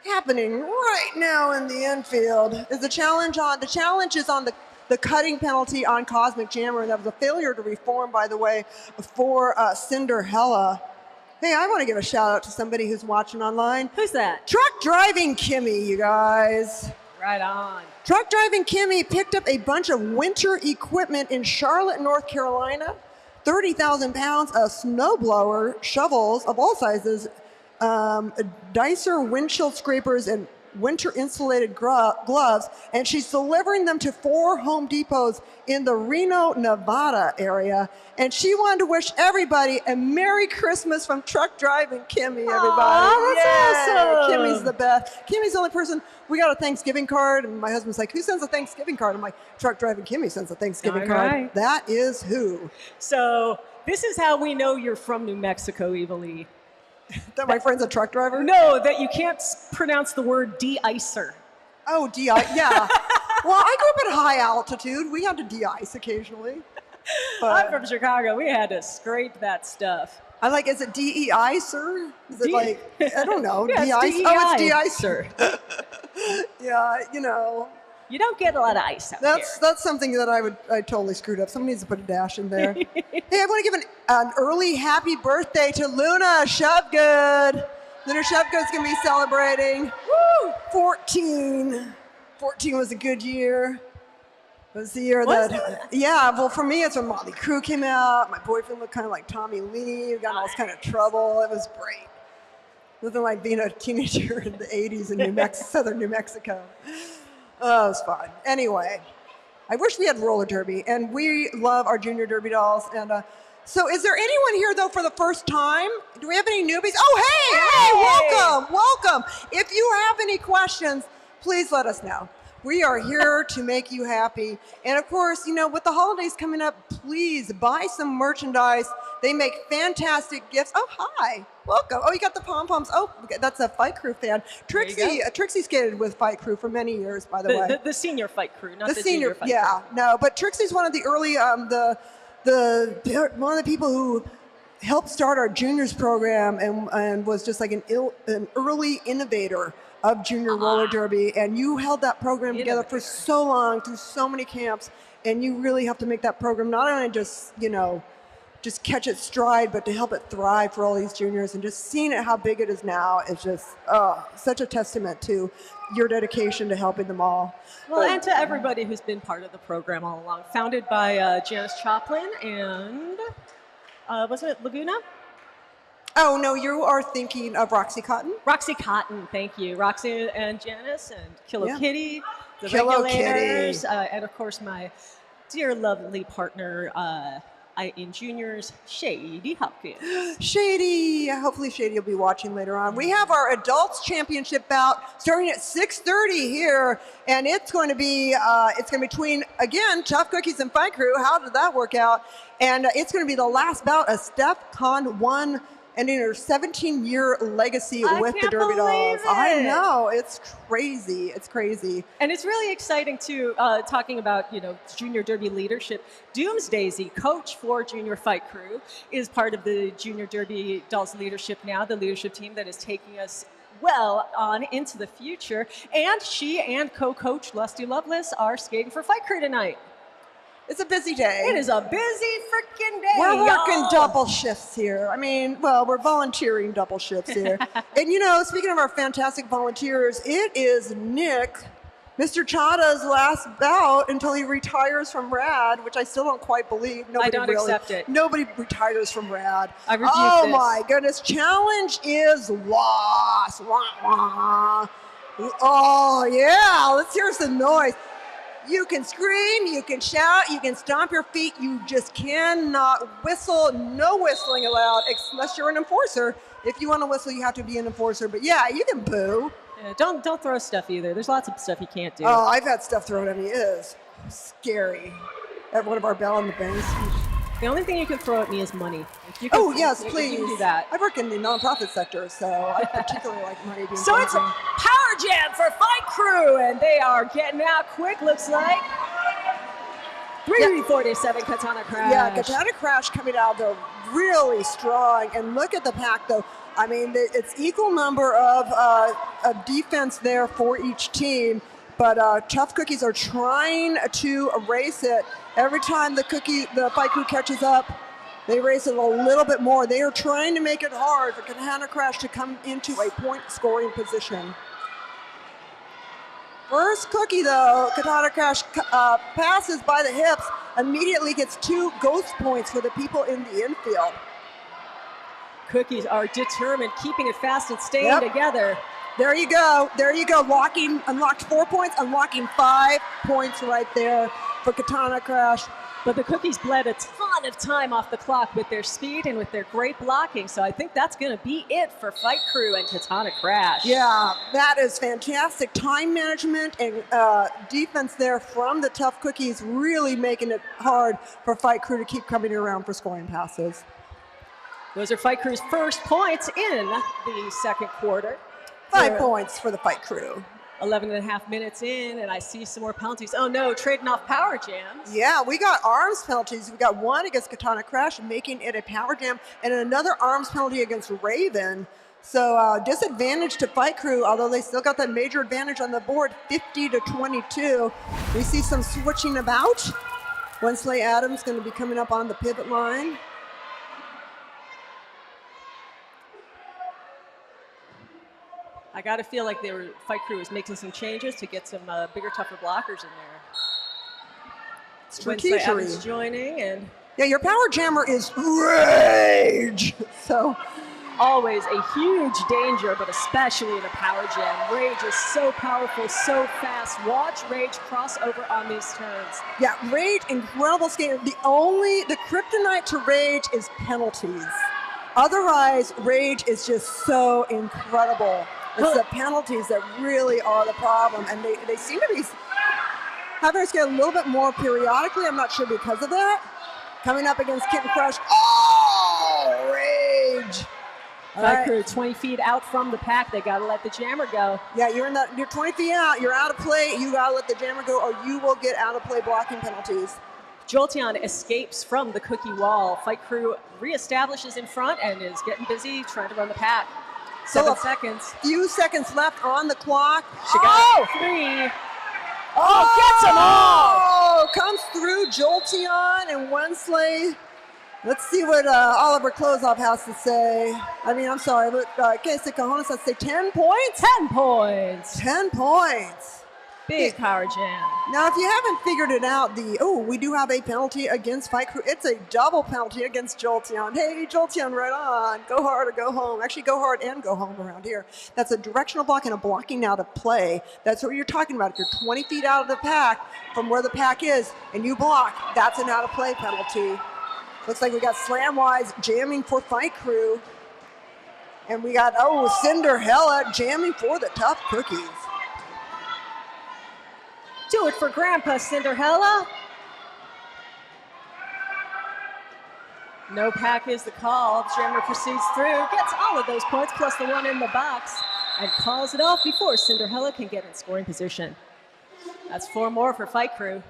S2: happening right now in the infield. The challenge is on the cutting penalty on Cosmic Jammer, and that was a failure to reform, by the way, for Cinderella. Hey, I want to give a shout out to somebody who's watching online.
S3: Who's that?
S2: Truck Driving Kimmy, you guys.
S3: Right on.
S2: Truck Driving Kimmy picked up a bunch of winter equipment in Charlotte, North Carolina. 30,000 pounds of snowblower, shovels of all sizes, dicer windshield scrapers, and winter insulated gloves, and she's delivering them to 4 Home Depots in the Reno, Nevada area. And she wanted to wish everybody a Merry Christmas from Truck Driving Kimmy, everybody.
S3: Aw, that's awesome.
S2: Kimmy's the best. Kimmy's the only person. We got a Thanksgiving card, and my husband's like, who sends a Thanksgiving card? I'm like, Truck Driving Kimmy sends a Thanksgiving card.
S3: Right.
S2: That is who.
S3: So this is how we know you're from New Mexico, Evilly.
S2: That my friend's a truck driver?
S3: No, that you can't pronounce the word de-icer.
S2: Oh, yeah. Well, I grew up at high altitude. We had to de-ice occasionally.
S3: I'm from Chicago. We had to scrape that stuff.
S2: I'm like, is it DEI, sir? Is it like, I don't know,
S3: Yeah,
S2: de-ice?
S3: it's
S2: Oh, it's
S3: DEI,
S2: de-ice.
S3: sir.
S2: Yeah, you know.
S3: You don't get a lot of ice out here.
S2: That's something that I totally screwed up. Somebody needs to put a dash in there. Hey, I want to give an early happy birthday to Luna Shovegood. Luna Shovegood's going to be celebrating. Woo! 14. 14 was a good year. It was the year yeah, well, for me, it's when Motley Crue came out. My boyfriend looked kind of like Tommy Lee. We got in all this kind of trouble. It was great. Nothing like being a teenager in the 80s in southern New Mexico. Oh, it was fun. Anyway, I wish we had roller derby, and we love our junior derby dolls. And so is there anyone here, though, for the first time? Do we have any newbies? Oh, hey, welcome. If you have any questions, please let us know. We are here to make you happy. And of course, you know, with the holidays coming up, please buy some merchandise. They make fantastic gifts. Oh, hi. Welcome. Oh, you got the pom-poms. Oh, that's a Fight Crew fan. Trixie skated with Fight Crew for many years, by the way.
S3: The senior Fight Crew, not the junior Fight Crew.
S2: Yeah, no, but Trixie's one of the early, one of the people who helped start our juniors program and was just like an early innovator of junior roller derby. And you held that program together for so long, through so many camps, and you really have to make that program not only just, you know, just catch its stride, but to help it thrive for all these juniors. And just seeing it how big it is now is just such a testament to your dedication to helping them all.
S3: Well, and to everybody who's been part of the program all along. Founded by Janice Choplin and, wasn't it Laguna?
S2: Oh, no, you are thinking of Roxy Cotton?
S3: Roxy Cotton, thank you. Roxy and Janice and Kilo Kitty, the
S2: Kilo
S3: Regulators,
S2: Kitty.
S3: And of course my dear lovely partner in juniors, Shady Hopkins.
S2: Shady, hopefully Shady will be watching later on. We have our adults championship bout starting at 6:30 here, and it's going to be between, again, Tough Cookies and Fight Crew. How did that work out? And it's going to be the last bout of Steph Con 1, ending her 17-year legacy with the Derby Dolls. I know, it's crazy. It's crazy.
S3: And it's really exciting too, talking about, you know, junior derby leadership. Doomsdaisy, coach for Junior Fight Crew, is part of the Junior Derby Dolls leadership now, the leadership team that is taking us well on into the future. And she and co-coach Lusty Lovelace are skating for Fight Crew tonight.
S2: It's a busy day.
S3: It is a busy freaking day.
S2: We're working double shifts here. I mean, well, we're volunteering double shifts here. And you know, speaking of our fantastic volunteers, it is Nick, Mr. Chada's last bout until he retires from RAD, which I still don't quite believe.
S3: I don't accept it.
S2: Nobody retires from RAD.
S3: I rebuke
S2: this.
S3: this.
S2: My goodness. Challenge is lost. Wah, wah. Oh, yeah. Let's hear some noise. You can scream, you can shout, you can stomp your feet. You just cannot whistle. No whistling allowed unless you're an enforcer. If you want to whistle, you have to be an enforcer. But yeah, you can boo.
S3: Yeah, don't throw stuff either. There's lots of stuff you can't do.
S2: Oh, I've had stuff thrown at me. It is scary. At one of our Bell in the Banks.
S3: The only thing you can throw at me is money. You can,
S2: Oh, yes,
S3: you
S2: please.
S3: can do that.
S2: I work in the nonprofit sector, so I particularly like money being
S3: So it's a
S2: thrown.
S3: power jam for Fight Crew, and they are getting out quick, looks like. 347 Katana Crash.
S2: Yeah, Katana Crash coming out, though, really strong. And look at the pack, though. I mean, it's equal number of defense there for each team. But Tough Cookies are trying to erase it. Every time the Fight Crew catches up, they erase it a little bit more. They are trying to make it hard for Katana Crash to come into a point-scoring position. First cookie, though, Katana Crash passes by the hips, immediately gets 2 ghost points for the people in the infield.
S3: Cookies are determined, keeping it fast and staying together.
S2: There you go. There you go. Unlocked 4 points, unlocking 5 points right there for Katana Crash.
S3: But the Cookies bled a ton of time off the clock with their speed and with their great blocking. So I think that's going to be it for Fight Crew and Katana Crash.
S2: Yeah, that is fantastic. Time management and defense there from the Tough Cookies, really making it hard for Fight Crew to keep coming around for scoring passes.
S3: Those are Fight Crew's first points in the second quarter.
S2: 5 points for the Fight Crew.
S3: 11 and a half minutes in, and I see some more penalties. Oh no, trading off power jams.
S2: Yeah, we got arms penalties. We got one against Katana Crash, making it a power jam, and another arms penalty against Raven. So disadvantage to Fight Crew, although they still got that major advantage on the board, 50-22. We see some switching about. Wensley Adams going to be coming up on the pivot line.
S3: I got to feel like Fight Crew was making some changes to get some bigger, tougher blockers in there. Wednesday Adams joining, and
S2: yeah, your power jammer is Rage. So
S3: always a huge danger, but especially in a power jam. Rage is so powerful, so fast. Watch Rage cross over on these turns.
S2: Yeah, Rage, incredible skater. The kryptonite to Rage is penalties. Otherwise, Rage is just so incredible. It's the penalties that really are the problem, and they seem to be having us get a little bit more periodically. I'm not sure because of that. Coming up against Kitten Crush. Oh, Rage!
S3: Fight Crew 20 feet out from the pack. They got to let the jammer go.
S2: Yeah, you're 20 feet out. You're out of play. You got to let the jammer go, or you will get out of play blocking penalties.
S3: Jolteon escapes from the cookie wall. Fight Crew reestablishes in front and is getting busy trying to run the pack. 7 seconds.
S2: Few seconds left on the clock.
S3: She got 3. Oh, gets them all!
S2: Oh, comes through Jolteon and Wensley. Let's see what Oliver Closeoff has to say. I mean, I'm sorry, but Casey Cajones has to say 10 points?
S3: 10 points.
S2: 10 points.
S3: Big power jam.
S2: Now, if you haven't figured it out, we do have a penalty against Fight Crew. It's a double penalty against Jolteon. Hey, Jolteon, right on. Go hard or go home. Actually, go hard and go home around here. That's a directional block and a blocking out of play. That's what you're talking about. If you're 20 feet out of the pack from where the pack is and you block, that's an out of play penalty. Looks like we got Slamwise jamming for Fight Crew. And we got, Cinderella jamming for the Tough Cookies.
S3: Do it for Grandpa, Cinderella. No pack is the call. Jammer proceeds through, gets all of those points plus the one in the box, and calls it off before Cinderella can get in scoring position. That's 4 more for Fight Crew.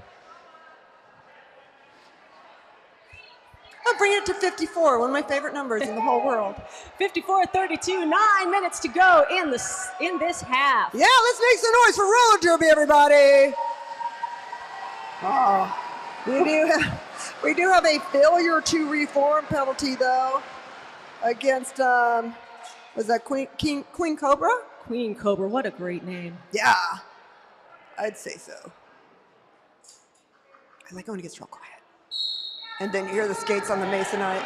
S2: I'll bring it to 54, one of my favorite numbers in the whole world.
S3: 54-32, 9 minutes to go in this half.
S2: Yeah, let's make some noise for roller derby, everybody. Oh, we do have a failure to reform penalty though against was that Queen Cobra?
S3: Queen Cobra, what a great name.
S2: Yeah, I'd say so. I like it when it gets real quiet. And then you hear the skates on the Masonite.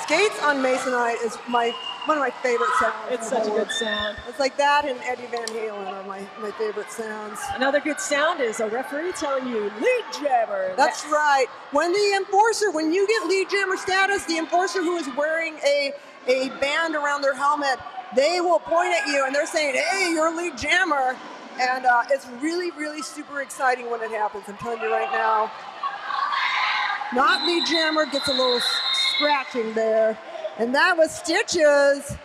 S2: Skates on Masonite is one of my favorite sounds.
S3: It's such a good sound.
S2: It's like that and Eddie Van Halen are my favorite sounds.
S3: Another good sound is a referee telling you lead jammer.
S2: That's right. When you get lead jammer status, the enforcer who is wearing a band around their helmet, they will point at you and they're saying, hey, you're a lead jammer. And it's really, really super exciting when it happens. I'm telling you right now. Not lead jammer, gets a little scratching there. And that was Stitches.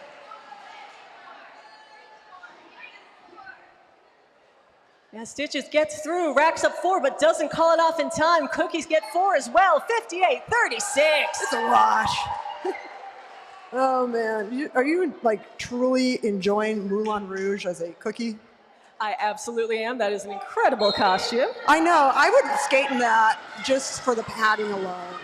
S3: Yeah, Stitches gets through, racks up 4, but doesn't call it off in time. Cookies get 4 as well, 58-36.
S2: It's a wash. Oh man, are you like truly enjoying Moulin Rouge as a cookie?
S3: I absolutely am. That is an incredible costume.
S2: I know. I would skate in that just for the padding alone.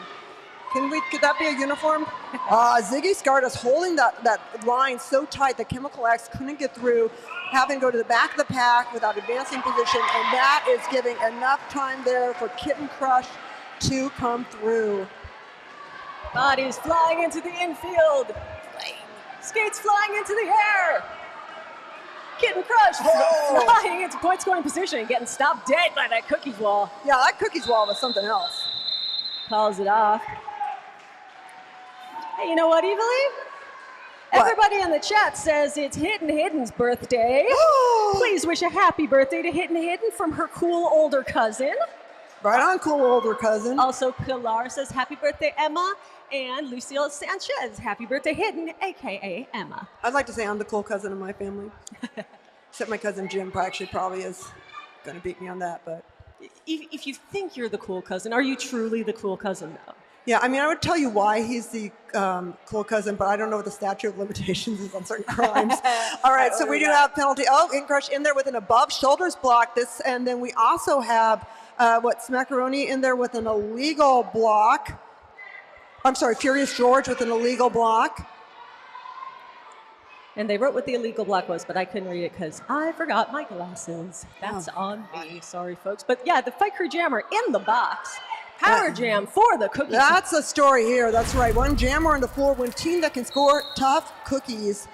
S2: Could that be a uniform? Ziggy Stardust holding that line so tight that Chemical X couldn't get through, having to go to the back of the pack without advancing position, and that is giving enough time there for Kitten Crush to come through.
S3: Bodies flying into the infield. Skates flying into the air. Kitten Crush flying into point scoring position and getting stopped dead by that cookies wall.
S2: Yeah, that cookies wall was something else.
S3: Calls it off. Hey, you know what, Evilly?
S2: What?
S3: Everybody in the chat says it's Hidden's birthday. Please wish a happy birthday to Hidden from her cool older cousin.
S2: Right on, cool older cousin.
S3: Also, Pilar says happy birthday, Emma. And Lucille Sanchez, happy birthday, Hidden, a.k.a. Emma.
S2: I'd like to say I'm the cool cousin of my family. Except my cousin Jim probably is going to beat me on that. But
S3: if you think you're the cool cousin, are you truly the cool cousin, though?
S2: yeah, I mean, I would tell you why he's the cool cousin, but I don't know what the statute of limitations is on certain crimes. All right, so we do have penalty. Kitten Crush in there with an above shoulders block. And then we also have Smackaroni in there with an illegal block. I'm sorry, Furious George with an illegal block.
S3: And they wrote what the illegal block was, but I couldn't read it because I forgot my glasses. That's on me. Sorry, folks. But yeah, the Fight Crew Jammer in the box. Power jam for the cookies.
S2: That's the story here. That's right. One jammer on the floor. One team that can score tough cookies.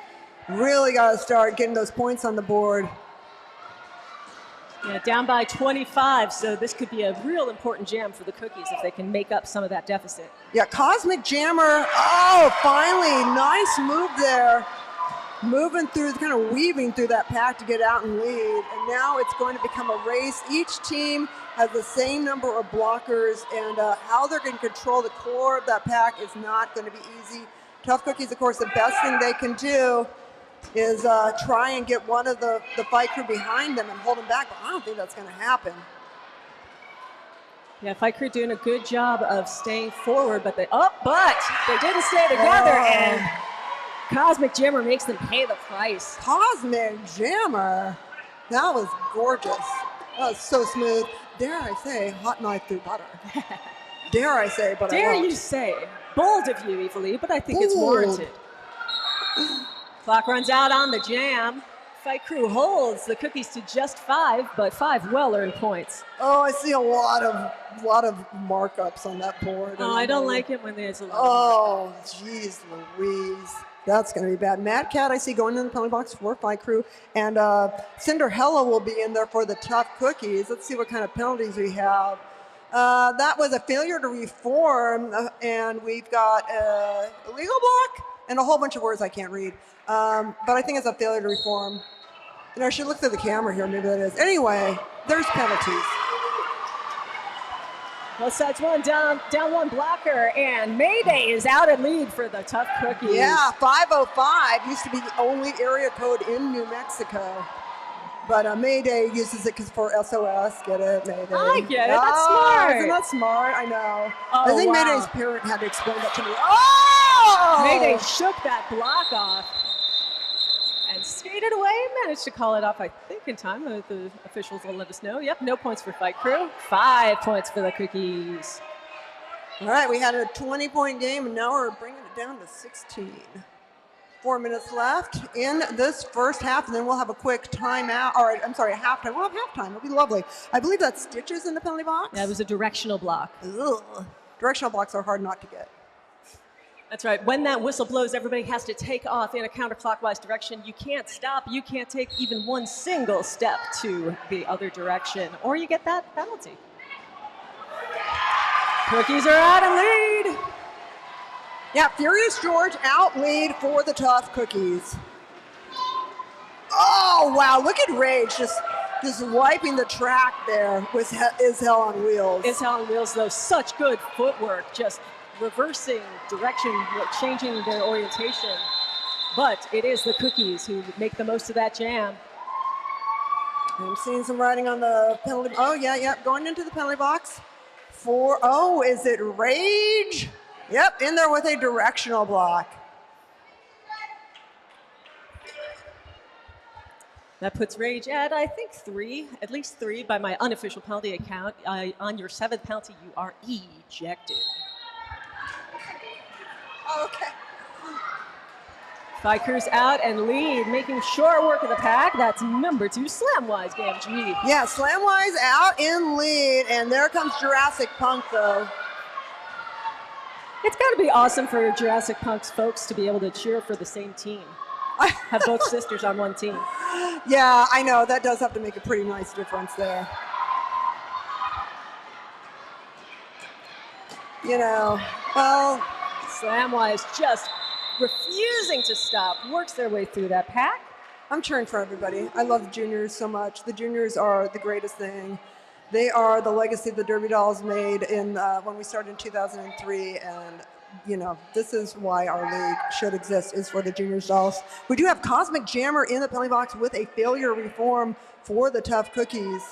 S2: Really got to start getting those points on the board.
S3: Yeah, down by 25, so this could be a real important jam for the cookies if they can make up some of that deficit.
S2: Yeah, Cosmic Jammer. Oh, finally, nice move there. Moving through, kind of weaving through that pack to get out and lead. And now it's going to become a race. Each team has the same number of blockers, and how they're going to control the core of that pack is not going to be easy. Tough Cookies, of course, the best thing they can do is try and get one of the Fight Crew behind them and hold them back, but I don't think that's going to happen.
S3: Yeah, Fight Crew doing a good job of staying forward, but they didn't stay together, and Cosmic Jammer makes them pay the price.
S2: Cosmic Jammer, that was gorgeous. That was so smooth. Dare I say, hot knife through butter. Dare I say, but I won't.
S3: Dare you say, bold of you, Evilly, but I think it's warranted. Clock runs out on the jam. Fight Crew holds the cookies to just 5, but 5 well-earned points.
S2: Oh, I see a lot of markups on that board.
S3: Oh, I don't like it when there's a lot.
S2: Oh, jeez Louise. That's going to be bad. Mad Cat, I see going in the penalty box for Fight Crew. And Cinderella will be in there for the tough cookies. Let's see what kind of penalties we have. That was a failure to reform, and we've got illegal block and a whole bunch of words I can't read. But I think it's a failure to reform. You know, I should look through the camera here. Maybe that is. Anyway, there's penalties.
S3: Both sides down one blocker, and Mayday is out in lead for the tough cookies.
S2: Yeah, 505 used to be the only area code in New Mexico. But Mayday uses it for SOS. Get it, Mayday?
S3: I get it. That's smart.
S2: Isn't that smart? I know.
S3: Oh,
S2: I think
S3: wow.
S2: Mayday's parent had to explain that to me. Oh!
S3: Mayday shook that block off and skated away. Managed to call it off, I think, in time. The officials will let us know. Yep, no points for Fight Crew. 5 points for the cookies.
S2: All right, we had a 20-point game, and now we're bringing it down to 16. 4 minutes left in this first half, and then we'll have a quick timeout. Or, I'm sorry, a halftime. We'll have halftime. It'll be lovely. I believe that's Stitches in the penalty box.
S3: That was a directional block.
S2: Ugh. Directional blocks are hard not to get.
S3: That's right. When that whistle blows, everybody has to take off in a counterclockwise direction. You can't stop. You can't take even one single step to the other direction, or you get that penalty. Cookies are out and lead.
S2: Yeah, Furious George out lead for the Tough Cookies. Oh, wow, look at Rage just wiping the track there with Is Hell on Wheels.
S3: Is Hell on Wheels, though, such good footwork, just reversing direction, changing their orientation. But it is the Cookies who make the most of that jam.
S2: I'm seeing some riding on the penalty. Oh, yeah, going into the penalty box. Is it Rage? Yep, in there with a directional block.
S3: That puts Rage at, I think, at least three by my unofficial penalty account. On your 7th penalty, you are ejected.
S2: Okay.
S3: Fight Crew's out and lead, making short work of the pack. That's number 2, Slamwise GMG.
S2: Yeah, Slamwise out in lead, and there comes Jurassic Punk, though.
S3: It's got to be awesome for Jurassic Punk's folks to be able to cheer for the same team. Have both sisters on one team.
S2: Yeah, I know. That does have to make a pretty nice difference there. You know, well,
S3: Slamwise just refusing to stop, works their way through that pack.
S2: I'm cheering for everybody. I love the juniors so much. The juniors are the greatest thing. They are the legacy the Derby Dolls made when we started in 2003, and you know, this is why our league should exist, is for the juniors dolls. We do have Cosmic Jammer in the penalty box with a failure reform for the Tough Cookies.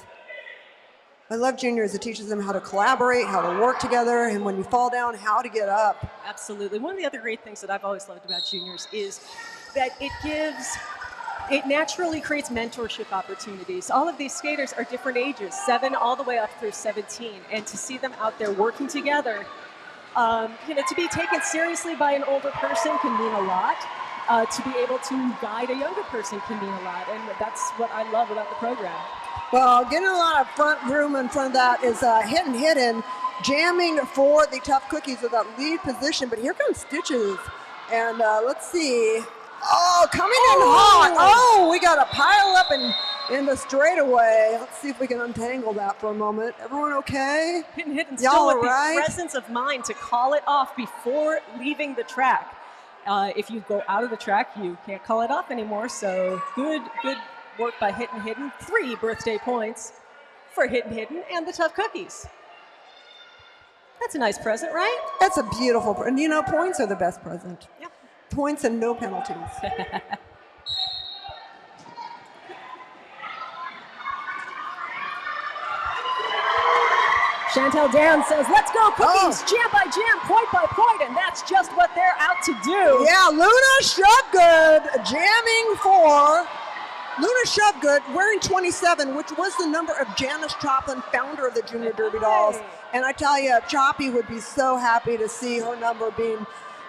S2: I love juniors. It teaches them how to collaborate, how to work together, and when you fall down, how to get up.
S3: Absolutely. One of the other great things that I've always loved about juniors is that it naturally creates mentorship opportunities. All of these skaters are different ages, 7 all the way up through 17, and to see them out there working together, to be taken seriously by an older person can mean a lot. To be able to guide a younger person can mean a lot, and that's what I love about the program.
S2: Well, getting a lot of front room in front of that is Hidden, jamming for the Tough Cookies with that lead position. But here comes Stitches, and let's see. Oh, coming in hot. Oh, we got a pile up in the straightaway. Let's see if we can untangle that for a moment. Everyone okay?
S3: Hidden still with the presence of mind to call it off before leaving the track. If you go out of the track, you can't call it off anymore. So good work by Hidden. 3 birthday points for Hidden and the Tough Cookies. That's a nice present, right?
S2: That's a beautiful present. You know, points are the best present.
S3: Yep.
S2: Points and no penalties.
S3: Chantel Dan says, let's go Cookies, jam by jam, point by point, and that's just what they're out to do.
S2: Yeah, Luna Shovegood jamming for Luna Shovegood, wearing 27, which was the number of Janice Choplin, founder of the Junior Derby Dolls. And I tell you, Choppy would be so happy to see her number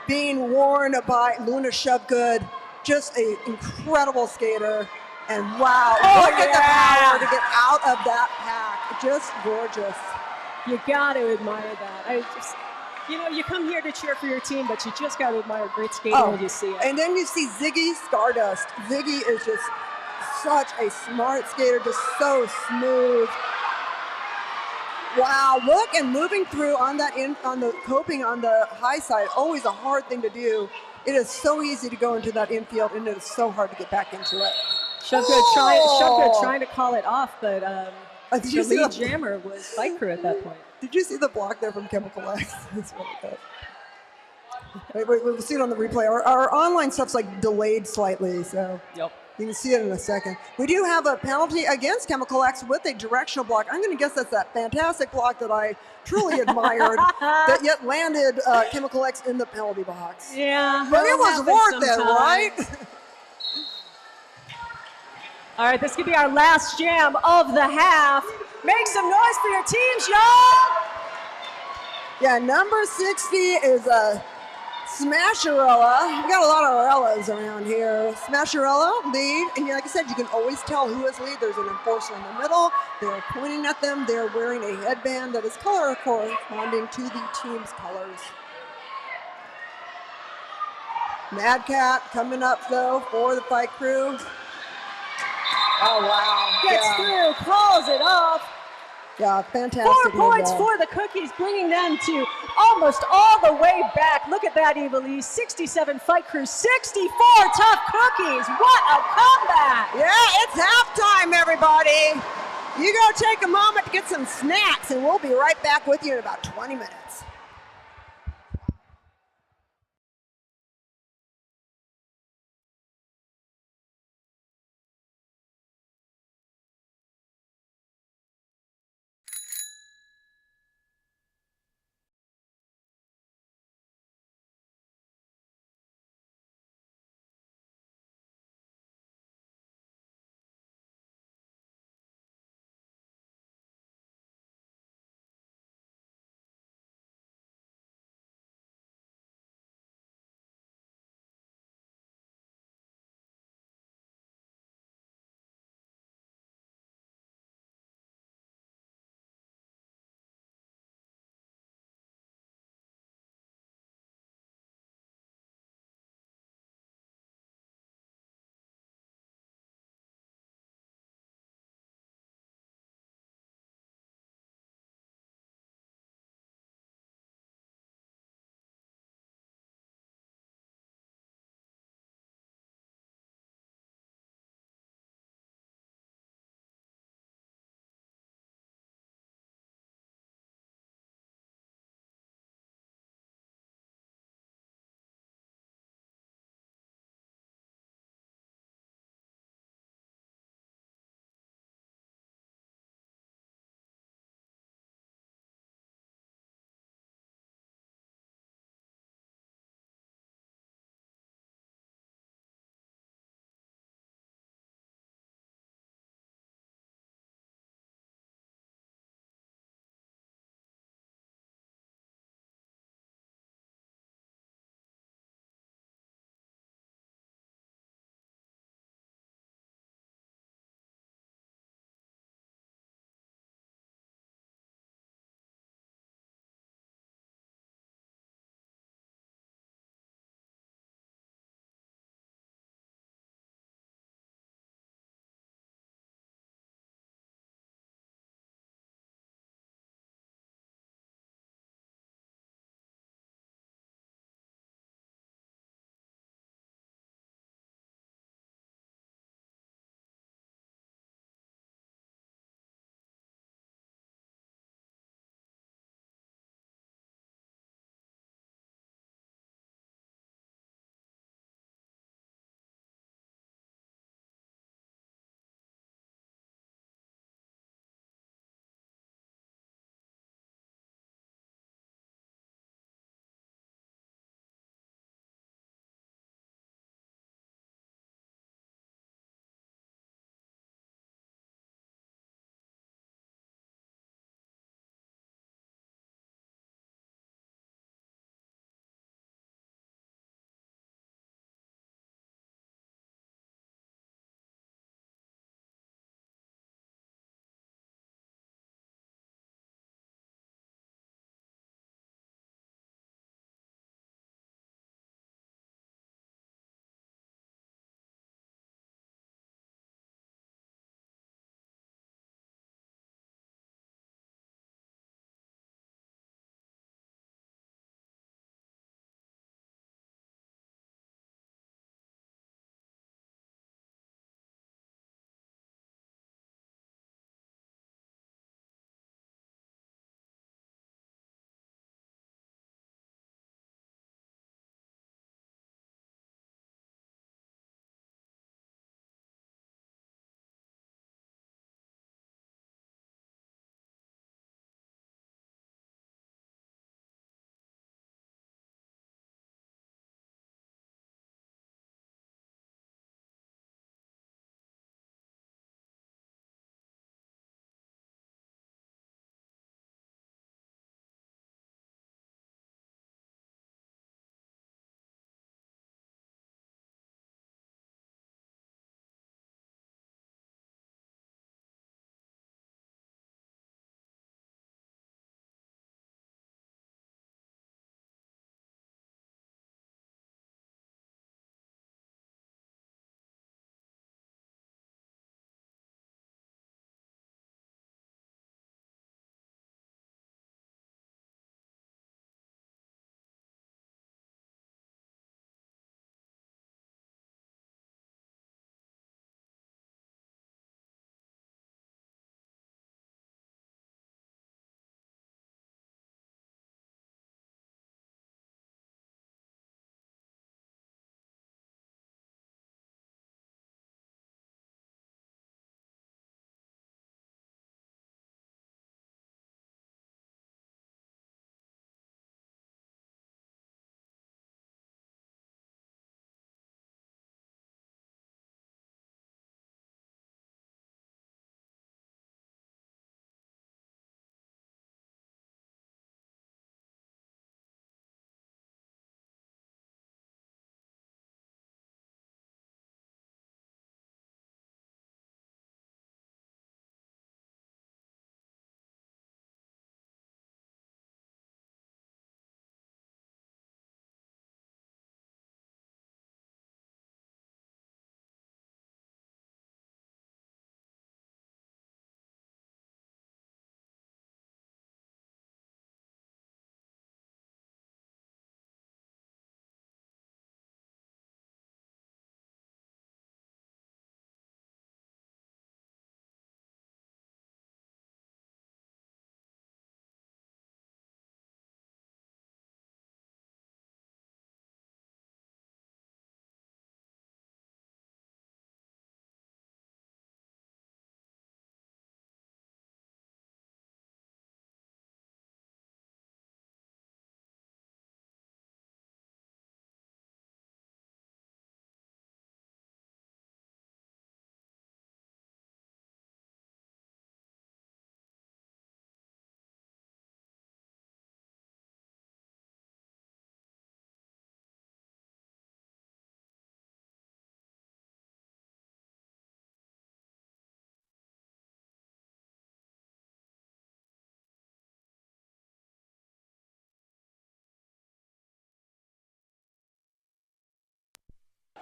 S2: being worn by Luna Shovegood. Just an incredible skater. And wow, look at the power to get out of that pack. Just gorgeous.
S3: You got to admire that. You come here to cheer for your team, but you just got to admire great skating when you see it.
S2: And then you see Ziggy Stardust. Ziggy is just such a smart skater, just so smooth. Wow, look, and moving through on the coping on the high side, always a hard thing to do. It is so easy to go into that infield, and it is so hard to get back into it.
S3: Shovegood trying to call it off, but the lead jammer was Fight Crew at that point.
S2: Did you see the block there from Chemical X? That's really good. Wait, we'll see it on the replay. Our online stuff's like delayed slightly, so
S3: yep.
S2: You can see it in a second. We do have a penalty against Chemical X with a directional block. I'm going to guess that's that fantastic block that I truly admired that yet landed Chemical X in the penalty box.
S3: Yeah.
S2: But it was worth it, right?
S3: All right, this could be our last jam of the half. Make some noise for your teams, y'all.
S2: Yeah, number 60 is Smasherella. We got a lot of Rellas around here. Smasherella, lead. And like I said, you can always tell who is lead. There's an enforcer in the middle. They're pointing at them. They're wearing a headband that is color corresponding to the team's colors. Mad Cat coming up, though, for the fight crew. Oh, wow.
S3: Gets through, calls it off.
S2: Yeah, fantastic.
S3: 4 points for the Cookies, bringing them to almost all the way back. Look at that, Evilise. 67 Fight Crew, 64 Tough Cookies. What a comeback.
S2: Yeah, it's halftime, everybody. You go take a moment to get some snacks, and we'll be right back with you in about 20 minutes.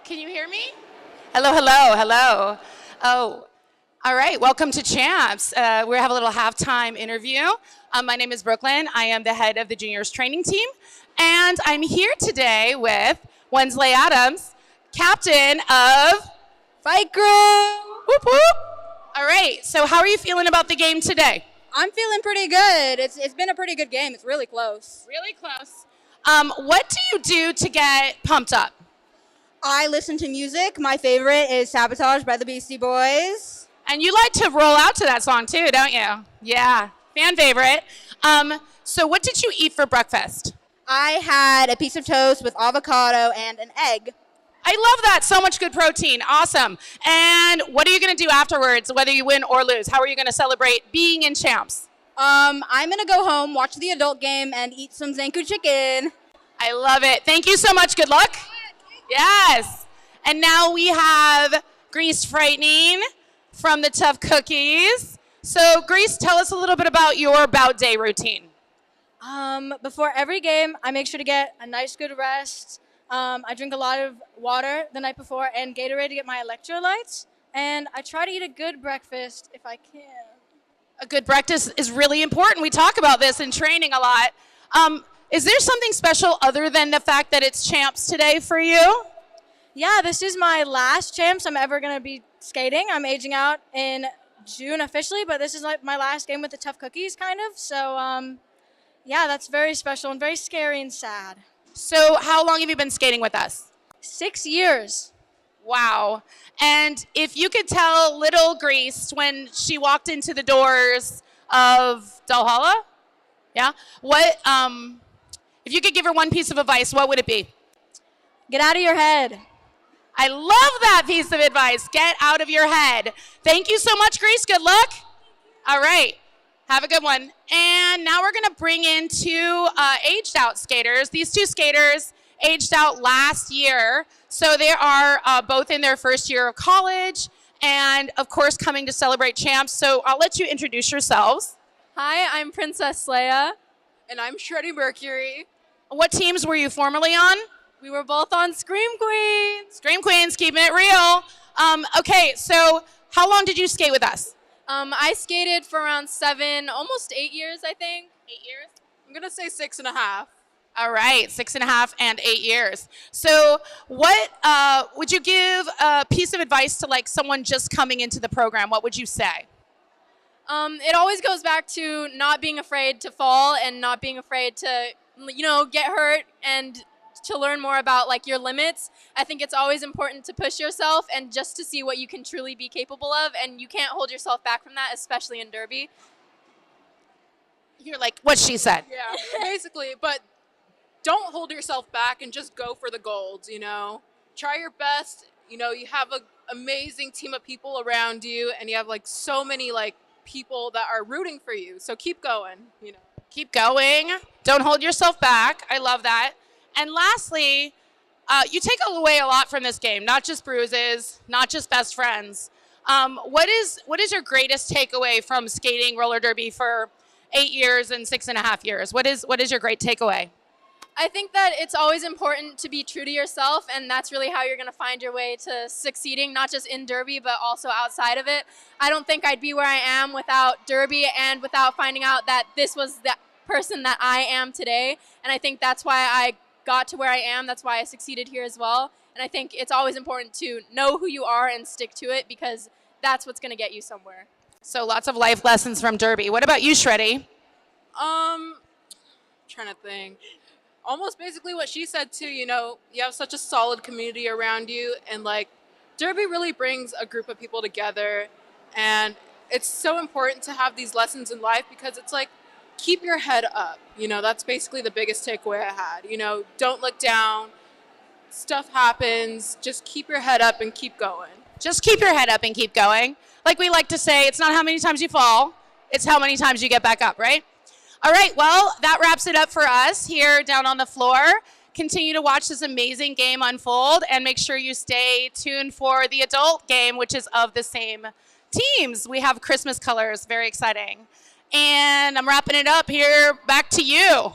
S4: Can you hear me? Hello, hello, hello. Oh, all right. Welcome to CHAMPS. We have a little halftime interview. My name is Brooklyn. I am the head of the juniors training team. And I'm here today with Wensley Adams, captain of
S5: Fight Crew!
S4: Whoop Whoop. All right. So how are you feeling about the game today?
S5: I'm feeling pretty good. It's been a pretty good game. It's really close.
S4: Really close. What do you do to get pumped up?
S5: I listen to music. My favorite is Sabotage by the Beastie Boys.
S4: And you like to roll out to that song too, don't you? Yeah, fan favorite. So what did you eat for breakfast?
S5: I had a piece of toast with avocado and an egg.
S4: I love that. So much good protein. Awesome. And what are you going to do afterwards, whether you win or lose? How are you going to celebrate being in CHAMPS?
S5: I'm going to go home, watch the adult game, and eat some Zanku chicken.
S4: I love it. Thank you so much. Good luck. Yes. And now we have Grease Frightening from the Tough Cookies. So Grease, tell us a little bit about your bout day routine.
S6: Before every game, I make sure to get a nice good rest. I drink a lot of water the night before and Gatorade to get my electrolytes. And I try to eat a good breakfast if I can.
S4: A good breakfast is really important. We talk about this in training a lot. Is there something special other than the fact that it's CHAMPS today for you?
S6: Yeah, this is my last CHAMPS I'm ever going to be skating. I'm aging out in June officially, but this is like my last game with the Tough Cookies, kind of. So, yeah, that's very special and very scary and sad.
S4: So how long have you been skating with us?
S6: 6 years.
S4: Wow. And if you could tell little Grease when she walked into the doors of Dollhalla, yeah, what, if you could give her one piece of advice, what would it be?
S6: Get out of your head.
S4: I love that piece of advice. Get out of your head. Thank you so much, Grease. Good luck. All right. Have a good one. And now we're going to bring in two aged out skaters. These two skaters aged out last year. So they are both in their first year of college and, of course, coming to celebrate CHAMPS. So I'll let you introduce yourselves.
S7: Hi, I'm Princess Leia. And I'm Shreddy Mercury.
S4: What teams were you formerly on?
S7: We were both on Scream Queens.
S4: Scream Queens, keeping it real. Okay, so how long did you skate with us?
S7: I skated for around 7, almost 8 years, I think.
S4: 8 years?
S7: I'm going to say 6.5.
S4: All right, 6.5 and 8 years. So what would you give a piece of advice to like someone just coming into the program? What would you say?
S7: It always goes back to not being afraid to fall and not being afraid to, get hurt and to learn more about like your limits. I think it's always important to push yourself and just to see what you can truly be capable of, and you can't hold yourself back from that, especially in derby.
S4: You're like what she said.
S8: Yeah, basically, but don't hold yourself back and just go for the golds, Try your best. You have an amazing team of people around you, and you have like so many like people that are rooting for you. So keep going,
S4: Keep going. Don't hold yourself back. I love that. And lastly, you take away a lot from this game, not just bruises, not just best friends. What is your greatest takeaway from skating roller derby for 8 years and 6.5 years? What is your great takeaway?
S7: I think that it's always important to be true to yourself, and that's really how you're going to find your way to succeeding, not just in derby, but also outside of it. I don't think I'd be where I am without derby and without finding out that this was the person that I am today. And I think that's why I got to where I am. That's why I succeeded here as well. And I think it's always important to know who you are and stick to it, because that's what's going to get you somewhere.
S4: So lots of life lessons from derby. What about you, Shreddy?
S8: Trying to think. Almost basically what she said too, you have such a solid community around you, and like derby really brings a group of people together, and it's so important to have these lessons in life because it's like, keep your head up. That's basically the biggest takeaway I had. Don't look down. Stuff happens. Just keep your head up and keep going.
S4: Just keep your head up and keep going. Like we like to say, it's not how many times you fall, it's how many times you get back up, right? All right, well, that wraps it up for us here down on the floor. Continue to watch this amazing game unfold, and make sure you stay tuned for the adult game, which is of the same teams. We have Christmas colors, very exciting. And I'm wrapping it up here. Back to you.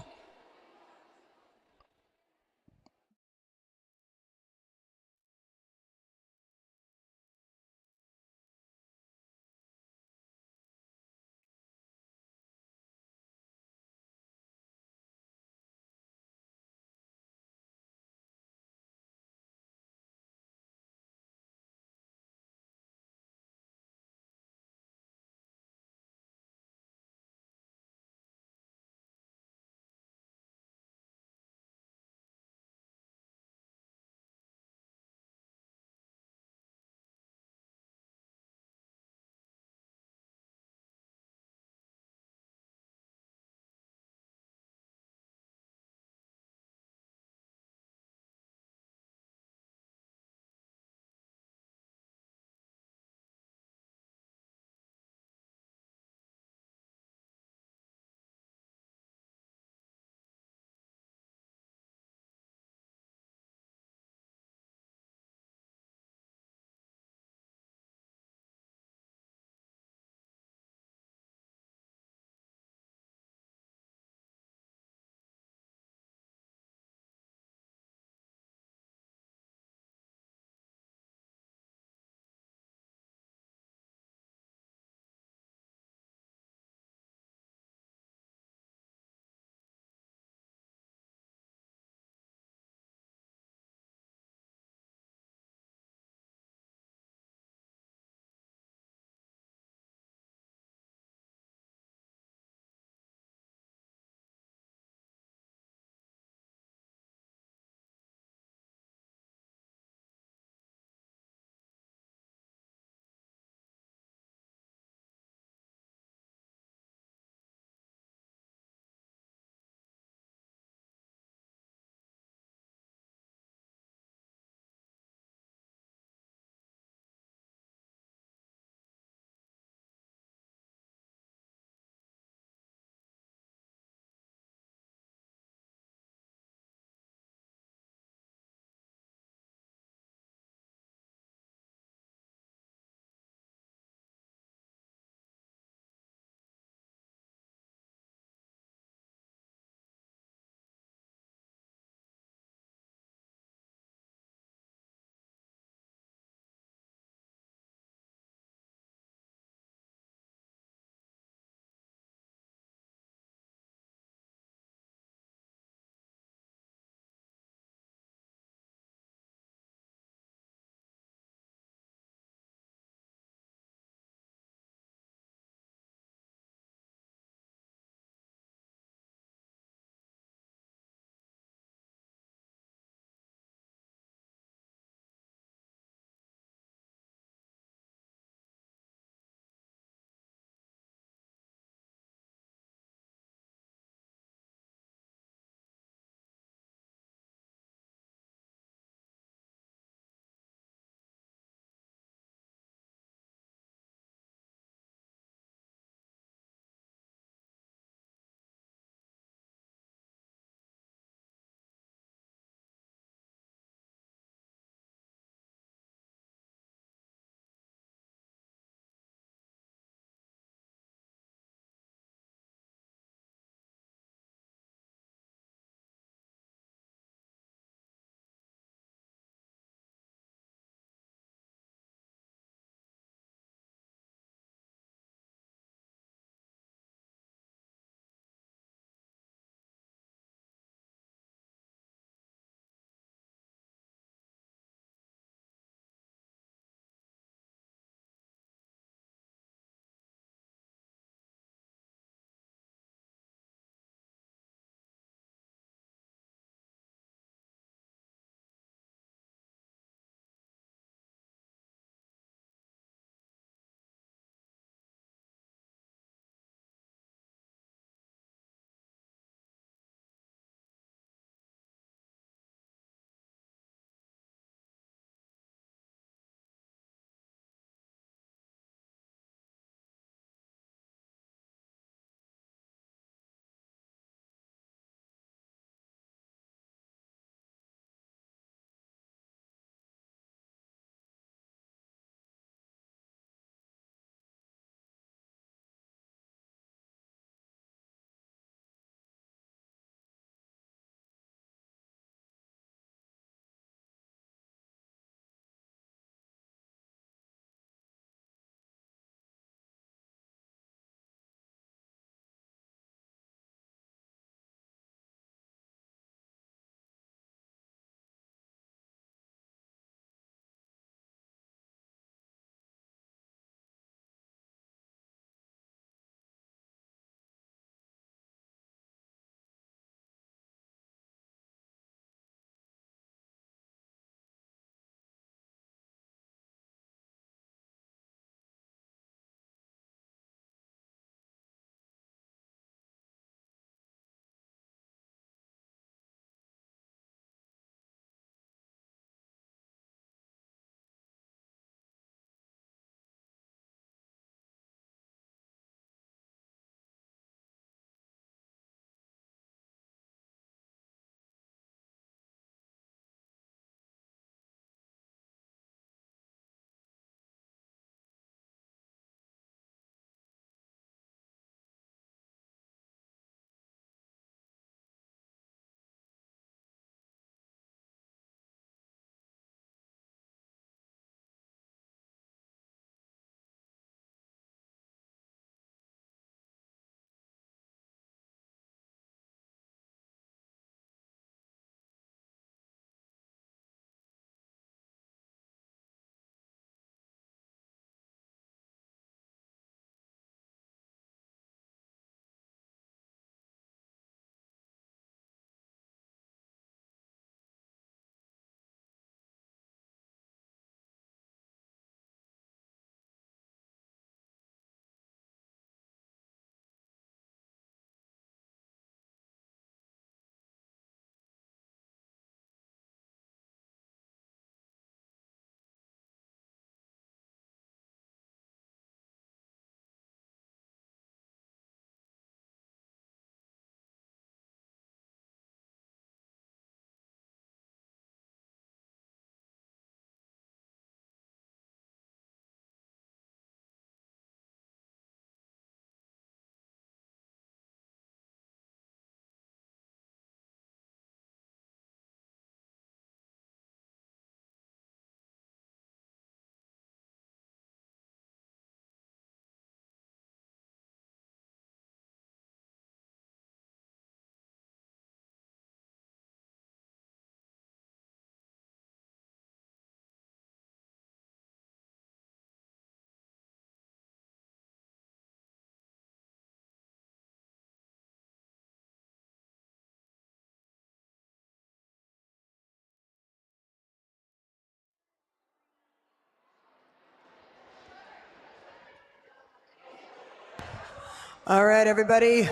S2: All right, everybody.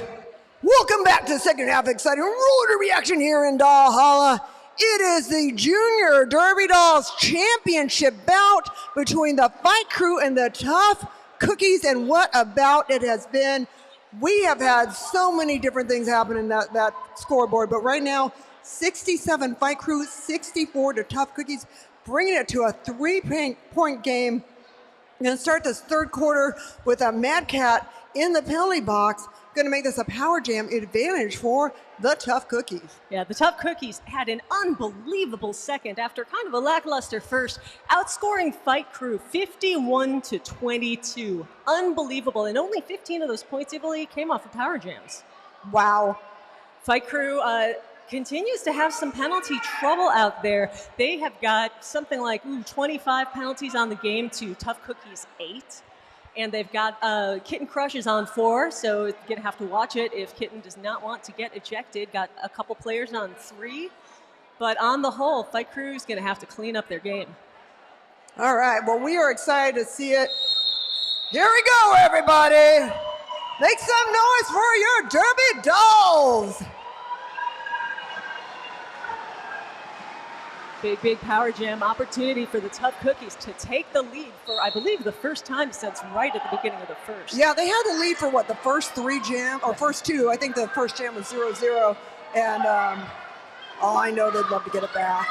S2: Welcome back to the second half of exciting roller reaction here in Dollhalla. It is the Junior Derby Dolls Championship bout between the Fight Crew and the Tough Cookies, and what a bout it has been. We have had so many different things happen in that scoreboard, but right now, 67 Fight Crew, 64 to Tough Cookies, bringing it to a 3-point game. We're going to start this third quarter with a Mad Cat in the penalty box. Going to make this a power jam advantage for the Tough Cookies.
S3: Yeah, the Tough Cookies had an unbelievable second after kind of a lackluster first, outscoring Fight Crew 51-22. Unbelievable, and only 15 of those points, I believe, came off of power jams.
S2: Wow.
S3: Fight Crew continues to have some penalty trouble out there. They have got something like 25 penalties on the game to Tough Cookies 8. And they've got Kitten Crushes on 4, so you're going to have to watch it if Kitten does not want to get ejected. Got a couple players on 3. But on the whole, Fight Crew is going to have to clean up their game.
S2: All right, well, we are excited to see it. Here we go, everybody. Make some noise for your Derby Dolls.
S3: Big power jam opportunity for the Tough Cookies to take the lead for, I believe, the first time since right at the beginning of the first.
S2: Yeah, they had the lead for what, the first 3 jam, or first 2. I think the first jam was 0-0, and I know they'd love to get it back.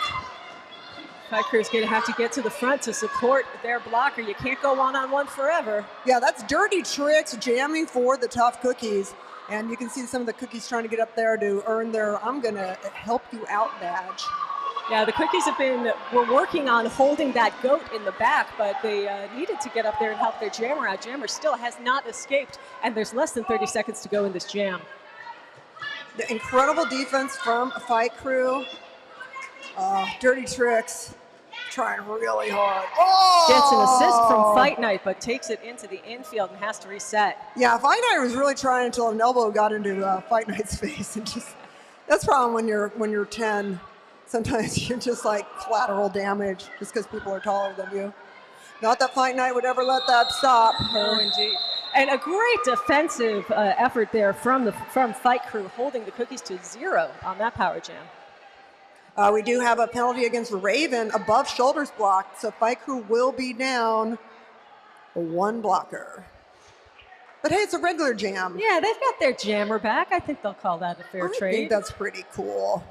S3: Fight Crew's going to have to get to the front to support their blocker. You can't go one-on-one forever.
S2: Yeah, that's Dirty Tricks jamming for the Tough Cookies, and you can see some of the cookies trying to get up there to earn their I'm going to help you out badge.
S3: Yeah, the Cookies were working on holding that goat in the back, but they needed to get up there and help their jammer out. Jammer still has not escaped, and there's less than 30 seconds to go in this jam.
S2: The incredible defense from Fight Crew. Dirty Tricks trying really hard. Oh!
S3: Gets an assist from Fight Night, but takes it into the infield and has to reset.
S2: Yeah, Fight Night was really trying until an elbow got into Fight Night's face, and that's the problem when you're 10. Sometimes you're just like collateral damage just because people are taller than you. Not that Fight Night would ever let that stop.
S3: Oh, indeed. And a great defensive effort there from Fight Crew, holding the Cookies to 0 on that power jam.
S2: We do have a penalty against Raven, above shoulders blocked, so Fight Crew will be down 1 blocker. But hey, it's a regular jam.
S3: Yeah, they've got their jammer back. I think they'll call that a fair trade.
S2: I think that's pretty cool.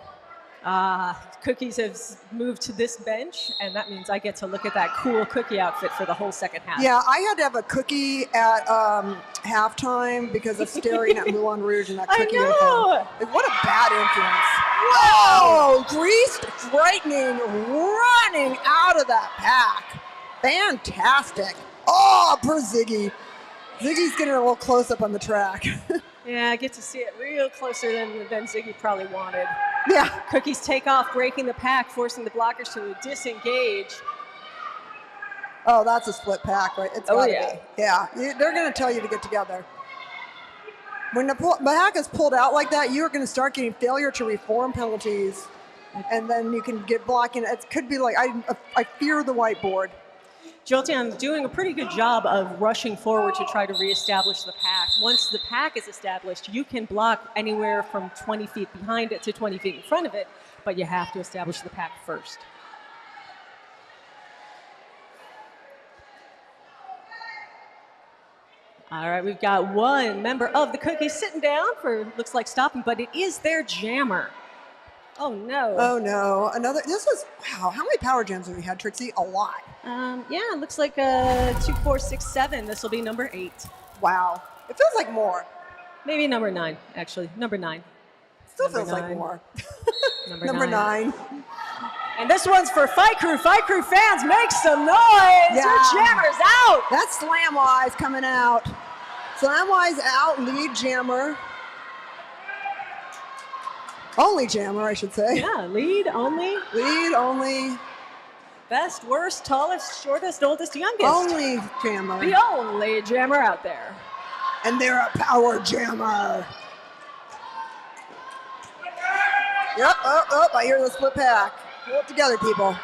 S3: Cookies have moved to this bench, and that means I get to look at that cool cookie outfit for the whole second half.
S2: Yeah, I had to have a cookie at halftime because of staring at Moulin Rouge and that cookie.
S3: I know!
S2: What a bad influence. Whoa! Greased, frightening, running out of that pack. Fantastic. Oh, poor Ziggy. Ziggy's getting a little close-up on the track.
S3: Yeah, I get to see it real closer than Ziggy probably wanted.
S2: Yeah.
S3: Cookies take off, breaking the pack, forcing the blockers to disengage.
S2: Oh, that's a split pack, right? It's gotta be. Yeah, they're going to tell you to get together. When the pack is pulled out like that, you're going to start getting failure to reform penalties, and then you can get blocking. It could be like, I fear the whiteboard.
S3: Jolteon doing a pretty good job of rushing forward to try to reestablish the pack. Once the pack is established, you can block anywhere from 20 feet behind it to 20 feet in front of it, but you have to establish the pack first. All right, we've got 1 member of the Cookies sitting down for, looks like stopping, but it is their jammer. Oh, no.
S2: Oh, no. This is, wow, how many power jams have we had, Trixie? A lot.
S3: Yeah, it looks like 2, 4, 6, 7. This will be number 8.
S2: Wow. It feels like more.
S3: Maybe number 9, actually. Number 9.
S2: Still feels like more.
S3: Number
S2: 9.
S3: And this one's for Fight Crew. Fight Crew fans, make some noise.
S2: Yeah.
S3: Your jammer's out.
S2: That's Slamwise coming out. Slamwise out, lead jammer. Only jammer, I should say.
S3: Yeah, lead only.
S2: Lead only.
S3: Best, worst, tallest, shortest, oldest, youngest.
S2: Only jammer.
S3: The only jammer out there.
S2: And they're a power jammer. Yep, I hear the split pack. Pull it together, people.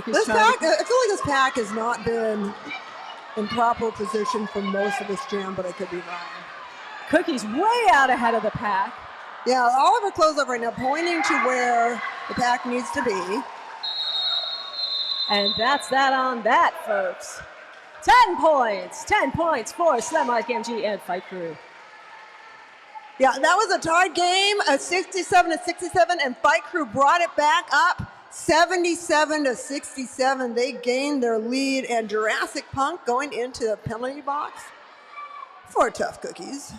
S2: This pack, I feel like this pack has not been in proper position for most of this jam, but I could be wrong.
S3: Cookies way out ahead of the pack.
S2: Yeah, all of her clothes up right now, pointing to where the pack needs to be.
S3: And that's that on that, folks. 10 points. 10 points for Slam Like MG and Fight Crew.
S2: Yeah, that was a tied game, a 67-67, and Fight Crew brought it back up 77-67. They gained their lead, and Jurassic Punk going into the penalty box for Tough Cookies.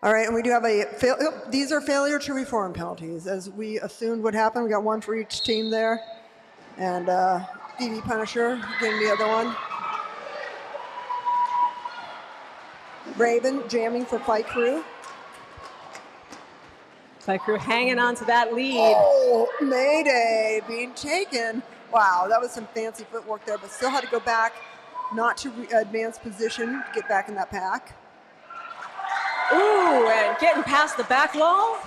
S2: All right, and we do have these are failure to reform penalties, as we assumed would happen. We got one for each team there. And DD Punisher getting the other one. Raven jamming for Fight Crew.
S3: Fight Crew hanging on to that lead.
S2: Oh, Mayday being taken. Wow, that was some fancy footwork there, but still had to go back, not to advance position, to get back in that pack.
S3: Ooh, and getting past the back wall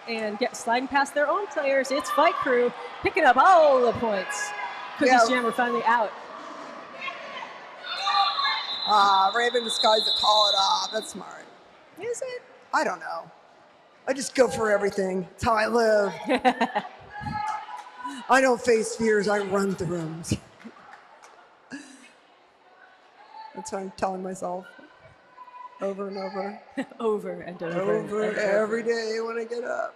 S3: and sliding past their own players. It's Fight Crew picking up all the points. Cookies Jammer finally out.
S2: Raven decides to call it off. That's smart. Is it? I don't know. I just go for everything. It's how I live. I don't face fears, I run through them. That's what I'm telling myself. Over and over.
S3: Over and over.
S2: Over every day when I get up.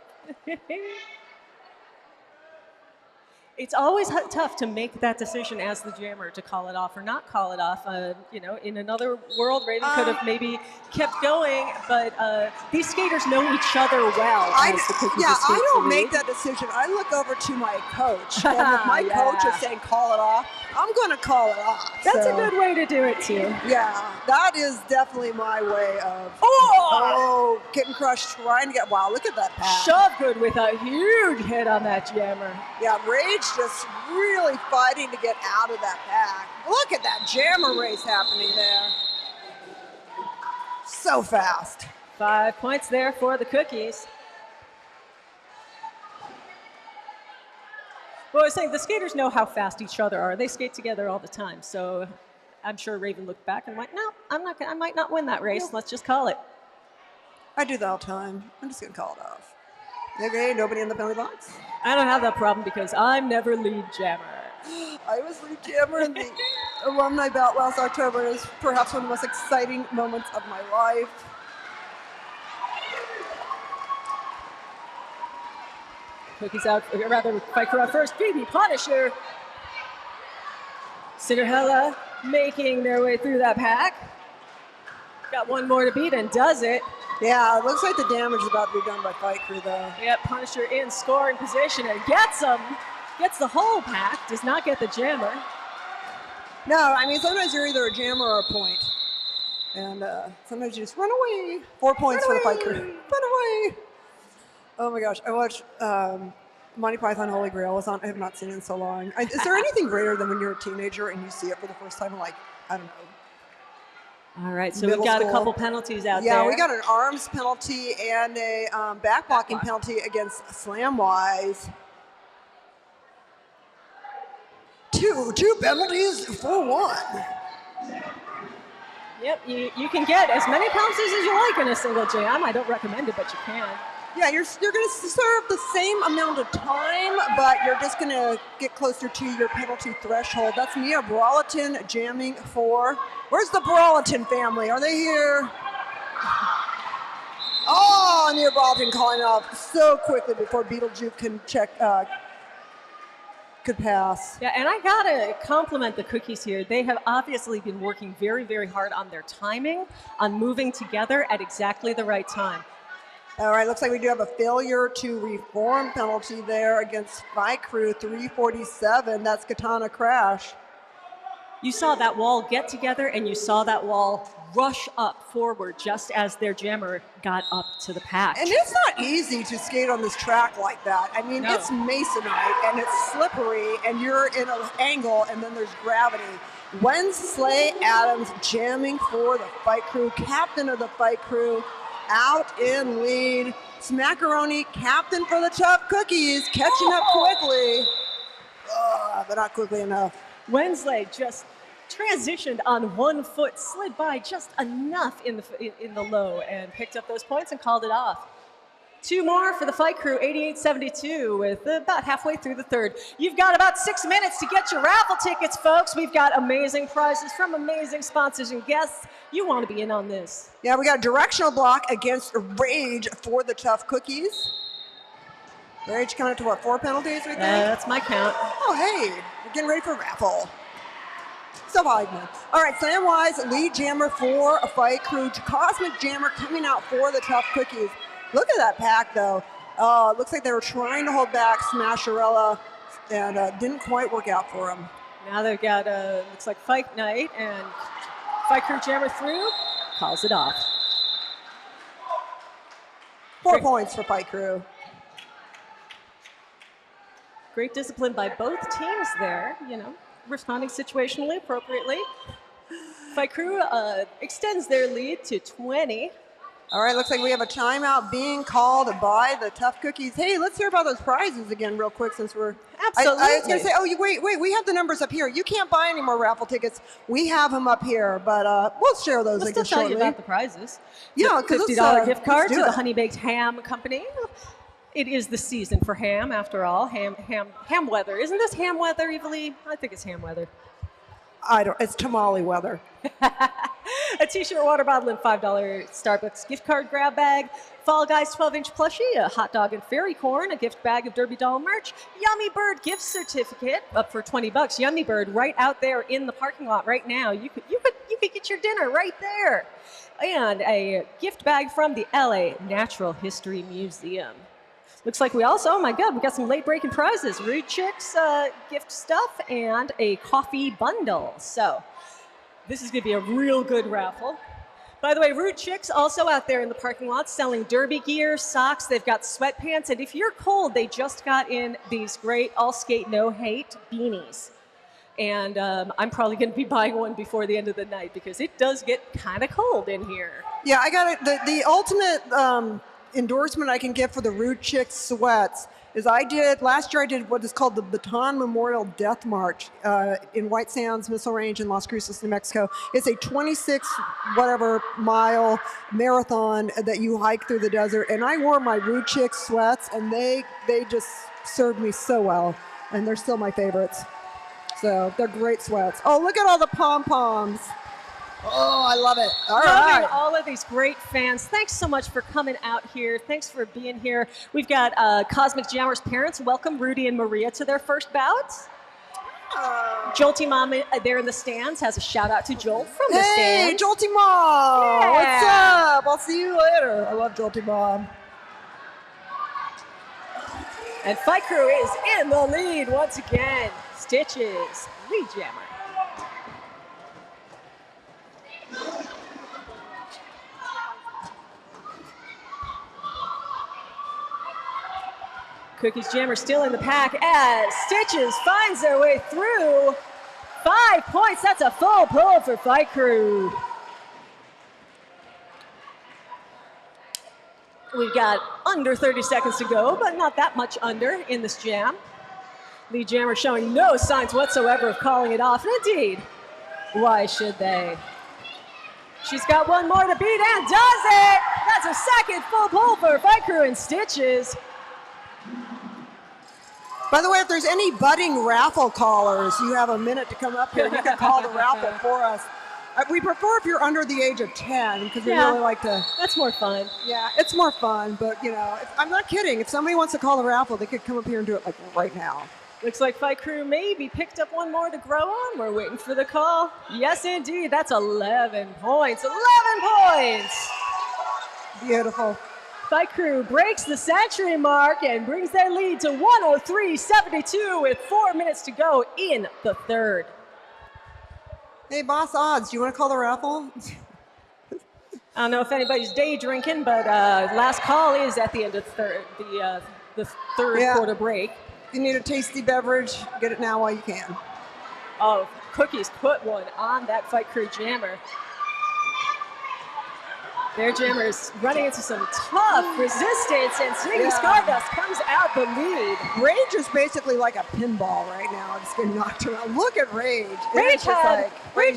S3: It's always tough to make that decision as the jammer to call it off or not call it off. You know, in another world, Raven could have maybe kept going, but these skaters know each other well.
S2: I don't make that decision. I look over to my coach, and if my coach is saying call it off, I'm going to call it off.
S3: That's a good way to do it too.
S2: Yeah, that is definitely my way of getting crushed, trying to get. Wow, look at that pass.
S3: Shove good with a huge hit on that jammer.
S2: Yeah, Rage just really fighting to get out of that pack. Look at that jammer race happening there. So fast.
S3: 5 points there for the Cookies. Well, I was saying the skaters know how fast each other are. They skate together all the time. So I'm sure Raven looked back and went, no, I'm not. I might not win that race. Let's just call it.
S2: I do that all the time. I'm just going to call it off. Okay, nobody in the penalty box?
S3: I don't have that problem because I'm never lead jammer.
S2: I was lead jammer in the alumni bout last October. It was perhaps one of the most exciting moments of my life.
S3: Cookies out, or rather, Fight Crew out first. Phoebe Punisher. Cinderella making their way through that pack. Got one more to beat and does it.
S2: Yeah, it looks like the damage is about to be done by Fight Crew, though.
S3: Yep, Punisher in scoring position and gets him. Gets the whole pack, does not get the jammer.
S2: No, I mean, sometimes you're either a jammer or a point. And sometimes you just run away. 4 points for the Fight Crew. Run away. Oh my gosh, I watched Monty Python Holy Grail. I have not seen it in so long. Is there anything greater than when you're a teenager and you see it for the first time? Like, I don't know.
S3: All right, so we've got a couple penalties out there.
S2: Yeah, we got an arms penalty and a back blocking penalty against Slamwise. Two penalties for one.
S3: Yep, you can get as many penalties as you like in a single jam. I don't recommend it, but you can.
S2: Yeah, you're going to serve the same amount of time, but you're just going to get closer to your penalty threshold. That's Mia Brawleton jamming for... Where's the Brawleton family? Are they here? Oh, Mia Brawleton calling off so quickly before Beetlejuice can could pass.
S3: Yeah, and I gotta compliment the Cookies here. They have obviously been working very, very hard on their timing, on moving together at exactly the right time.
S2: All right, looks like we do have a failure to reform penalty there against Fight Crew, 347. That's Katana Crash.
S3: You saw that wall get together and you saw that wall rush up forward just as their jammer got up to the patch.
S2: And it's not easy to skate on this track like that. I mean,
S3: No.
S2: it's masonite and it's slippery and you're in an angle and then there's gravity. Wensley Adams jamming for the fight crew, captain of the fight crew, out in lead. Smackaroni, captain for the Tough Cookies, catching up quickly. But not quickly enough.
S3: Wensley just transitioned on 1 foot, slid by just enough in the low, and picked up those points and called it off. 2 more for the fight crew, 88-72, with about halfway through the third. You've got about 6 minutes to get your raffle tickets, folks. We've got amazing prizes from amazing sponsors and guests. You want to be in on this.
S2: Yeah, we got a directional block against Rage for the Tough Cookies. Rage coming up to what, 4 penalties, I think?
S3: That's my count.
S2: Oh, hey, we're getting ready for a raffle. Still behind me. All right, Samwise, lead jammer for a fight crew. Cosmic Jammer coming out for the Tough Cookies. Look at that pack, though. It looks like they were trying to hold back Smasherella and didn't quite work out for them.
S3: Now they've got, looks like Fight Night, and Fight Crew Jammer through, calls it off.
S2: 4 points for Fight Crew.
S3: Great discipline by both teams there, responding situationally, appropriately. Fight Crew extends their lead to 20.
S2: All right, looks like we have a timeout being called by the Tough Cookies. Hey, let's hear about those prizes again real quick since we're...
S3: Absolutely.
S2: I was going to say, wait, we have the numbers up here. You can't buy any more raffle tickets. We have them up here, but we'll share those
S3: Let's
S2: again
S3: tell
S2: shortly.
S3: you about the prizes.
S2: Yeah,
S3: $50
S2: because
S3: gift card to
S2: do
S3: the
S2: it.
S3: Honey Baked Ham Company. It is the season for ham, after all. Ham weather. Isn't this ham weather, Evalie? I think it's ham weather.
S2: It's tamale weather.
S3: A t-shirt, water bottle, and $5 Starbucks gift card grab bag. Fall Guys 12-inch plushie, a hot dog and fairy corn, a gift bag of Derby Doll merch, Yummy Bird gift certificate up for $20. Yummy Bird right out there in the parking lot right now. You could get your dinner right there. And a gift bag from the LA Natural History Museum. Looks like we also, oh my God, we got some late-breaking prizes. Rude Chicks gift stuff and a coffee bundle. So this is going to be a real good raffle. By the way, Rude Chicks also out there in the parking lot selling derby gear, socks. They've got sweatpants. And if you're cold, they just got in these great All Skate No Hate beanies. And I'm probably going to be buying one before the end of the night because it does get kind of cold in here.
S2: Yeah, I got it. The ultimate endorsement I can get for the Rude Chicks sweats is last year I did what is called the Baton Memorial Death March in White Sands Missile Range in Las Cruces, New Mexico. It's a 26-mile marathon that you hike through the desert, and I wore my Rude Chicks sweats, and they just served me so well, and they're still my favorites. So they're great sweats. Oh, look at all the pom-poms. Oh, I love it. All right.
S3: All of these great fans. Thanks so much for coming out here. Thanks for being here. We've got Cosmic Jammer's parents. Welcome Rudy and Maria to their first bout. Jolty Mom there in the stands has a shout out to Joel from the stands.
S2: Hey, Jolty Mom.
S3: Yeah.
S2: What's up? I'll see you later. I love Jolty Mom.
S3: And Fight Crew is in the lead once again. Stitches, lead jammer. Cookies Jammer still in the pack as Stitches finds their way through. 5 points, that's a full pull for Fight Crew. We've got under 30 seconds to go, but not that much under in this jam. Lead Jammer showing no signs whatsoever of calling it off. And indeed, why should they? She's got one more to beat and does it! That's a second full pull for Fight Crew and Stitches.
S2: By the way, if there's any budding raffle callers, you have a minute to come up here. You can call the raffle for us. We prefer if you're under the age of 10 because we really like to.
S3: That's more fun.
S2: Yeah, it's more fun, but I'm not kidding. If somebody wants to call the raffle, they could come up here and do it like right now.
S3: Looks like Fight Crew maybe picked up one more to grow on. We're waiting for the call. Yes, indeed. That's 11 points. 11 points!
S2: Beautiful.
S3: Fight Crew breaks the century mark and brings their lead to 103-72 with 4 minutes to go in the third.
S2: Hey, Boss Odds, do you want to call the raffle?
S3: I don't know if anybody's day drinking, but last call is at the end of the third quarter break.
S2: If you need a tasty beverage, get it now while you can.
S3: Oh, Cookies put one on that Fight Crew jammer. Their jammer is running into some tough resistance, and Ziggy Stardust comes out the lead.
S2: Rage is basically like a pinball right now. It's getting knocked around. Look at Rage.
S3: Rage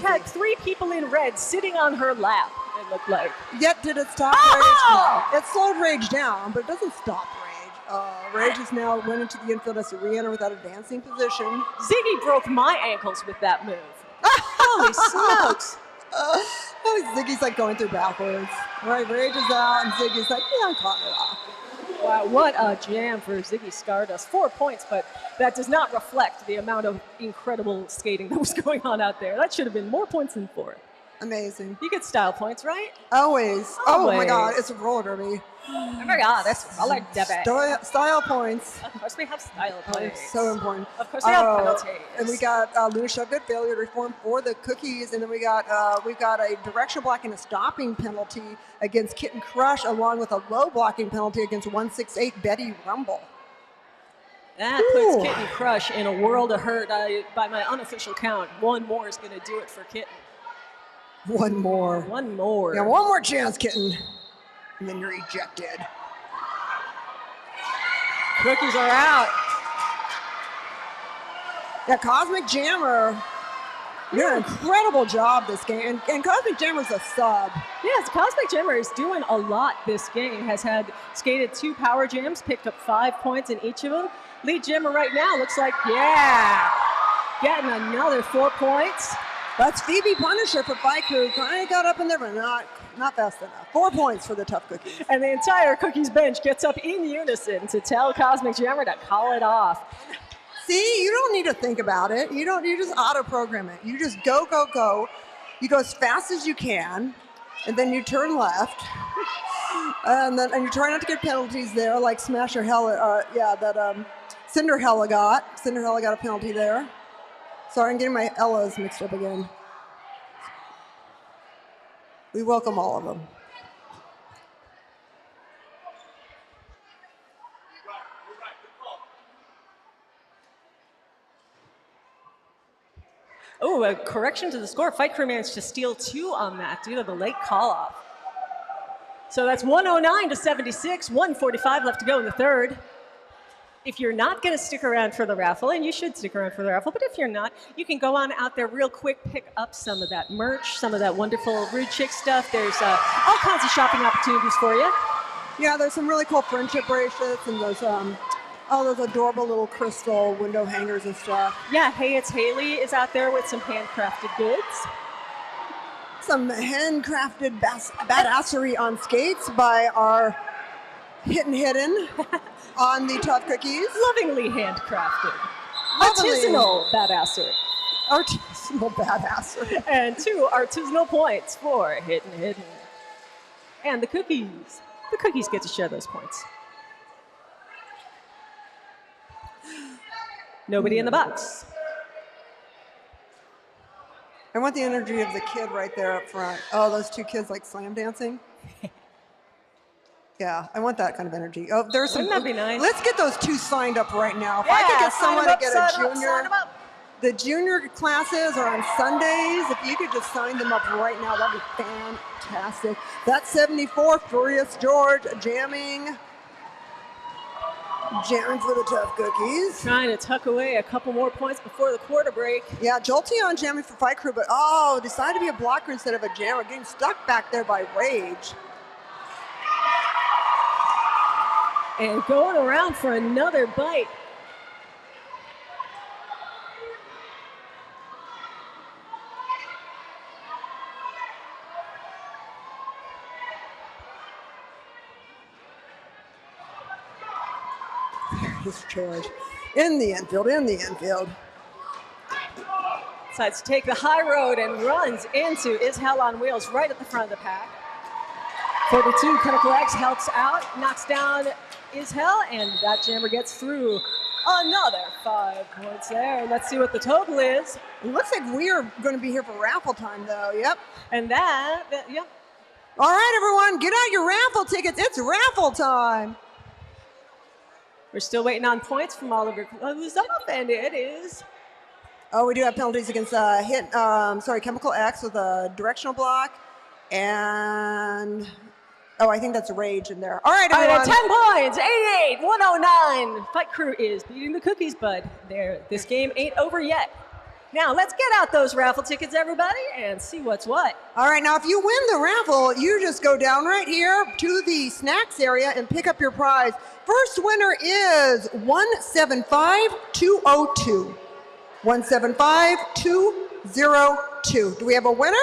S3: had 3 people in red sitting on her lap, it looked like.
S2: Yet did it stop Rage? No. It slowed Rage down, but it doesn't stop Rage. Rage is now went into the infield as a re-enter without advancing position.
S3: Ziggy broke my ankles with that move. Holy smokes.
S2: Ziggy's like going through backwards. Right, Rage is out, and Ziggy's like, yeah, I'm caught it off.
S3: Wow, what a jam for Ziggy Stardust. 4 points, but that does not reflect the amount of incredible skating that was going on out there. That should have been more points than 4.
S2: Amazing.
S3: You get style points, right?
S2: Always. Oh my God, it's a roller derby.
S3: Oh my God, that's roller derby.
S2: Style points.
S3: Of course we have style points.
S2: So important.
S3: Of course we have penalties.
S2: And we got Luna Shove failure to reform for the Cookies, and then we've got a directional block and a stopping penalty against Kitten Crush, along with a low blocking penalty against 168 Betty Rumble.
S3: That puts Kitten Crush in a world of hurt. By my unofficial count, 1 more is going to do it for Kitten.
S2: One more.
S3: One more.
S2: Yeah, one more chance, Kitten. And then you're ejected.
S3: Cookies are out.
S2: Yeah, Cosmic Jammer, you did an incredible job this game. And Cosmic Jammer's a sub.
S3: Yes, Cosmic Jammer is doing a lot this game. Has skated 2 power jams, picked up 5 points in each of them. Lead jammer right now looks like, getting another 4 points.
S2: That's Phoebe Punisher for Fight Crew. Kind of got up in there, but not fast enough. 4 points for the Tough Cookies.
S3: And the entire Cookies bench gets up in unison to tell Cosmic Jammer to call it off.
S2: See, you don't need to think about it. You just auto-program it. You just go, go, go. You go as fast as you can, and then you turn left. and you try not to get penalties there, like Smasher Hella, Cinderhella got. Cinderhella got a penalty there. Sorry, I'm getting my Ellas mixed up again. We welcome all of them.
S3: Oh, a correction to the score. Fight Crew managed to steal 2 on that due to the late call-off. So that's 109 to 76, 145 left to go in the third. If you're not going to stick around for the raffle, and you should stick around for the raffle, but if you're not, you can go on out there real quick, pick up some of that merch, some of that wonderful Rude Chick stuff. There's all kinds of shopping opportunities for you.
S2: Yeah, there's some really cool friendship bracelets and those adorable little crystal window hangers and stuff.
S3: Yeah, Hey It's Haley is out there with some handcrafted goods.
S2: Some handcrafted badassery on skates by our Hidden on the Tough Cookies.
S3: Lovingly handcrafted. Artisanal badassery.
S2: Artisanal badassery.
S3: And 2 artisanal points for Hidden. And the Cookies. The Cookies get to share those points. Nobody in the box.
S2: I want the energy of the kid right there up front. Oh, those 2 kids like slam dancing. Yeah, I want that kind of energy. Oh, there's some.
S3: Wouldn't that be nice?
S2: Let's get those 2 signed up right now. If I could get someone to get a junior.
S3: Sign them up.
S2: The junior classes are on Sundays. If you could just sign them up right now, that'd be fantastic. That's 74, Furious George jamming for the Tough Cookies.
S3: Trying to tuck away a couple more points before the quarter break.
S2: Yeah, Jolteon jamming for Fight Crew, but decided to be a blocker instead of a jammer, getting stuck back there by Rage.
S3: And going around for another bite.
S2: There's George. In the infield.
S3: Decides to take the high road and runs into Is Hell on Wheels right at the front of the pack. 42, Critical X helps out, knocks down Is Hell, and that jammer gets through. Another 5 points there. Let's see what the total is.
S2: It looks like we are going to be here for raffle time, though. Yep.
S3: And yep.
S2: All right, everyone, get out your raffle tickets. It's raffle time.
S3: We're still waiting on points from Oliver Close up, and it is.
S2: Oh, we do have penalties against Chemical X with a directional block. And, oh, I think that's Rage in there. All right,
S3: All
S2: everyone.
S3: right, 10 points, 88, 109. Fight Crew is beating the Cookies, but this game ain't over yet. Now, let's get out those raffle tickets, everybody, and see what's what.
S2: All right, now if you win the raffle, you just go down right here to the snacks area and pick up your prize. First winner is 175202. 175202. Do we have a winner?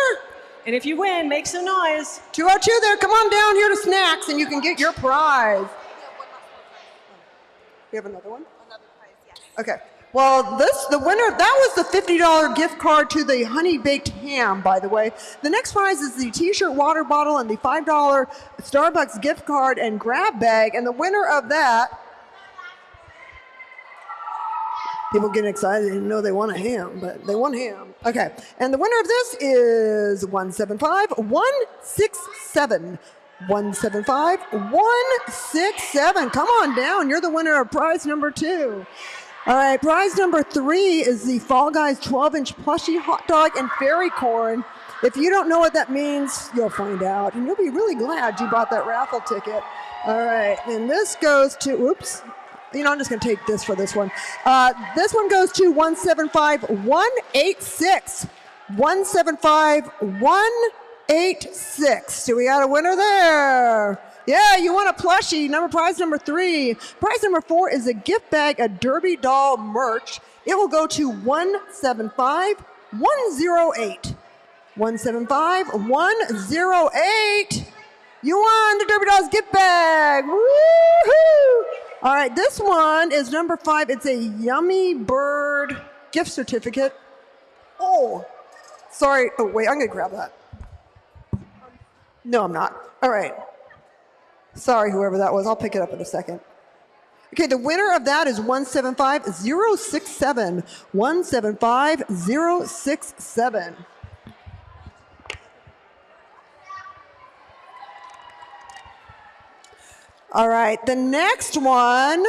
S3: And if you win, make some noise.
S2: 202 there. Come on down here to snacks and you can get your prize. We have another one? Another prize, yes. Okay. Well, the winner, that was the $50 gift card to the Honey Baked Ham, by the way. The next prize is the t-shirt, water bottle, and the $5 Starbucks gift card and grab bag. And the winner of that, people getting excited and know they want a ham, but they want ham. Okay, and the winner of this is 175167. 175167. Come on down. You're the winner of prize number 2. All right, prize number 3 is the Fall Guys 12-inch plushie hot dog and fairy corn. If you don't know what that means, you'll find out, and you'll be really glad you bought that raffle ticket. All right, and this goes to, oops. You know, I'm just going to take this for this one. This one goes to 175186. 175186. Do we got a winner there? Yeah, you want a plushie. Prize number 3. Prize number 4 is a gift bag of Derby Doll merch. It will go to 175108. 175108. You won the Derby Dolls gift bag. Woo-hoo! All right, this one is number 5. It's a Yummy Bird gift certificate. Oh, sorry. Oh, wait, I'm going to grab that. No, I'm not. All right. Sorry, whoever that was. I'll pick it up in a second. Okay, the winner of that is 175067. 175067. All right, the next one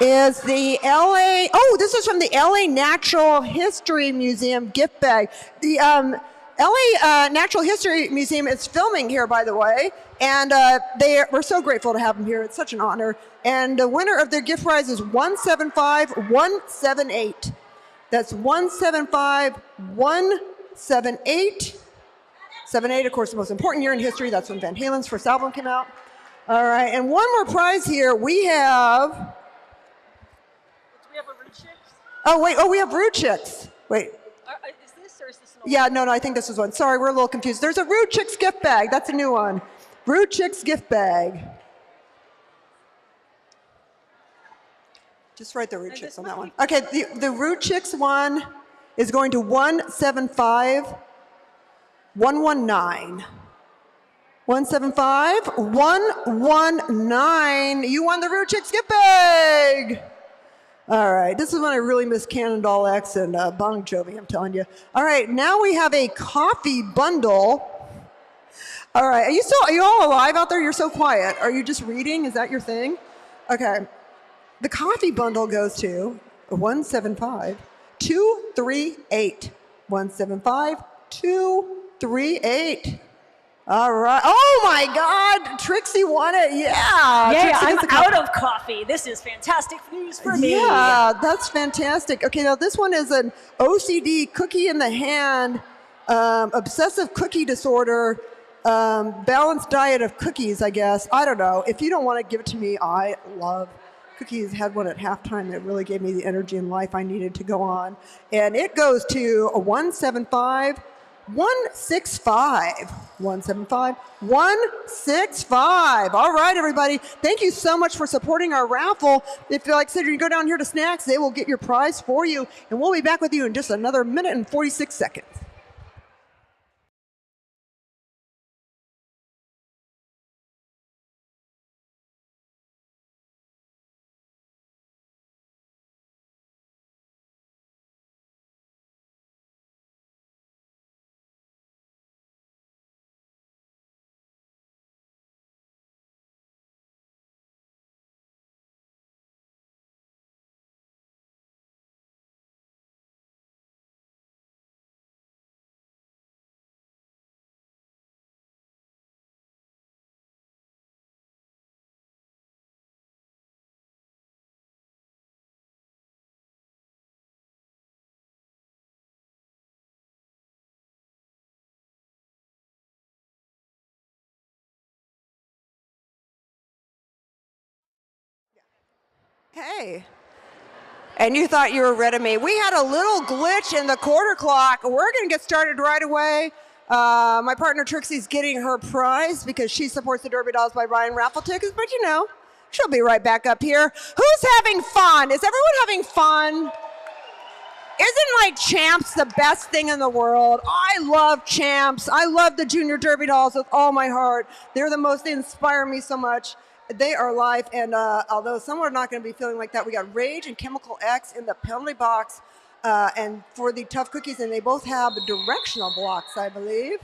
S2: is the LA, oh, this is from the LA Natural History Museum gift bag. The LA Natural History Museum is filming here, by the way, and we're so grateful to have them here. It's such an honor. And the winner of their gift prize is 175178. That's 175178. 78, of course, the most important year in history. That's when Van Halen's first album came out. All right, and one more prize here. We have... Do we have a Root Chicks? Oh, wait. Oh, we have Root Chicks. Wait.
S3: Is this or is this an old
S2: Yeah, no, I think this is one. Sorry, we're a little confused. There's a Root Chicks gift bag. That's a new one. Root Chicks gift bag. Just write the Root Chicks on that one. Okay, the Root Chicks one is going to 175119. 175119. You won the Root Chicks gift bag. All right, this is when I really miss Cannonball X and Bon Jovi, I'm telling you. All right, now we have a coffee bundle. All right, are you all alive out there? You're so quiet. Are you just reading? Is that your thing? Okay, the coffee bundle goes to 175238. 175238. All right. Oh my God, Trixie won it. Yeah.
S3: Yeah,
S2: Trixie
S3: I'm
S2: gets a
S3: out of coffee. This is fantastic news for me.
S2: Yeah, that's fantastic. Okay, now this one is an OCD cookie in the hand, obsessive cookie disorder, balanced diet of cookies, I guess. I don't know. If you don't want to give it to me, I love cookies. Had one at halftime that really gave me the energy and life I needed to go on. And it goes to 175165. 175165. All right, everybody. Thank you so much for supporting our raffle. If, like I said, you go down here to Snacks, they will get your prize for you. And we'll be back with you in just another minute and 46 seconds. Hey. And you thought you were rid of me. We had a little glitch in the quarter clock. We're going to get started right away. My partner Trixie's getting her prize because she supports the Derby Dolls by buying raffle tickets, but you know, she'll be right back up here. Who's having fun? Is everyone having fun? Isn't like Champs the best thing in the world? I love Champs. I love the Junior Derby Dolls with all my heart. They're the most, they inspire me so much. They are life, and although some are not going to be feeling like that, we got Rage and Chemical X in the penalty box, and for the Tough Cookies, and they both have directional blocks, I believe.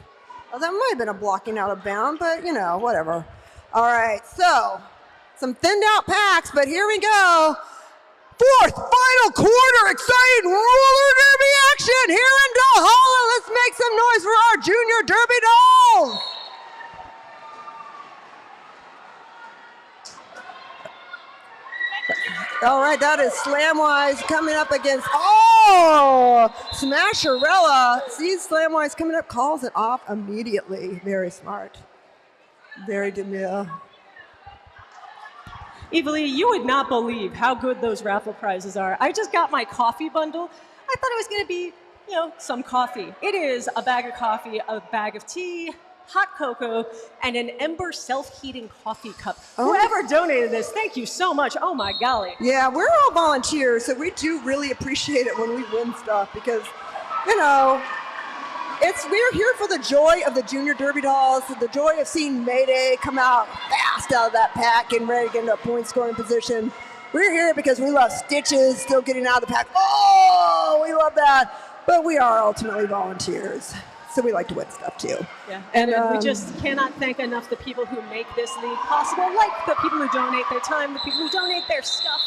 S2: Well, that might have been a blocking out of bound, but you know, whatever. All right, so some thinned out packs, but here we go. Fourth, final quarter, exciting roller derby action here in Dollhalla. Let's make some noise for our Junior Derby Dolls. All right, that is Slamwise coming up against, Smasherella. Sees Slamwise coming up, calls it off immediately. Very smart. Very demure.
S3: Evalie, you would not believe how good those raffle prizes are. I just got my coffee bundle. I thought it was going to be, you know, some coffee. It is a bag of coffee, a bag of tea, hot cocoa, and an Ember self-heating coffee cup. Whoever donated this, thank you so much. Oh my golly.
S2: Yeah, we're all volunteers, so we do really appreciate it when we win stuff because, you know, we're here for the joy of the Junior Derby Dolls, the joy of seeing Mayday come out fast out of that pack and ready to get into a point scoring position. We're here because we love Stitches still getting out of the pack. Oh, we love that. But we are ultimately volunteers, so we like to win stuff too.
S3: Yeah, and we just cannot thank enough the people who make this league possible, like the people who donate their time, the people who donate their stuff.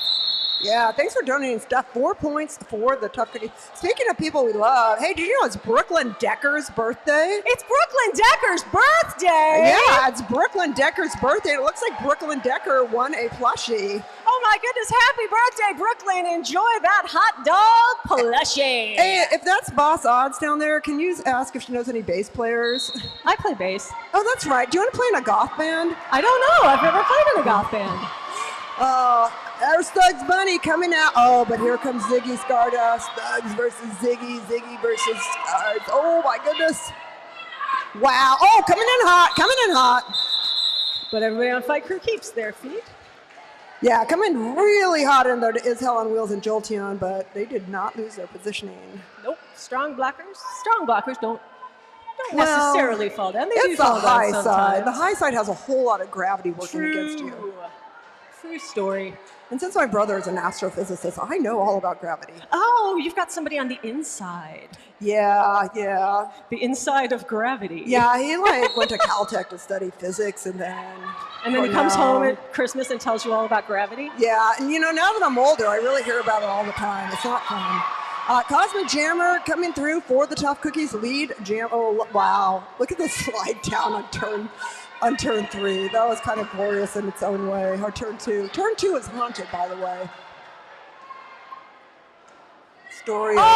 S2: Yeah, thanks for donating stuff. 4 points for the Tough Cookie. Speaking of people we love, hey, did you know it's Brooklyn Decker's birthday?
S3: It's Brooklyn Decker's birthday!
S2: Yeah, it's Brooklyn Decker's birthday. It looks like Brooklyn Decker won a plushie.
S3: Oh my goodness, happy birthday, Brooklyn. Enjoy that hot dog plushie.
S2: Hey, if that's Boss Odds down there, can you ask if she knows any bass players?
S3: I play bass.
S2: Oh, that's right. Do you want to play in a goth band?
S3: I don't know. I've never played in a goth band.
S2: There's Thugs Bunny coming out. Oh, but here comes Ziggy Stardust. Thugs versus Ziggy. Ziggy versus Stardust. Oh, my goodness. Wow. Oh, coming in hot.
S3: But everybody on Fight Crew keeps their feet.
S2: Yeah, coming really hot in there is Hell on Wheels and Jolteon, but they did not lose their positioning.
S3: Nope. Strong blockers don't necessarily fall down. They do
S2: It's the
S3: fall
S2: high
S3: down
S2: side.
S3: sometimes.
S2: The high side has a whole lot of gravity working against you.
S3: True story.
S2: And since my brother is an astrophysicist, I know all about gravity.
S3: Oh, you've got somebody on the inside.
S2: Yeah.
S3: The inside of gravity.
S2: Yeah, he went to Caltech to study physics and then
S3: he comes home at Christmas and tells you all about gravity.
S2: Yeah, and now that I'm older, I really hear about it all the time. It's not fun. Cosmic Jammer coming through for the Tough Cookies lead. Oh, wow. Look at the slide down on turn 3. That was kind of glorious in its own way. Or turn 2. Turn 2 is haunted, by the way. Story.
S3: That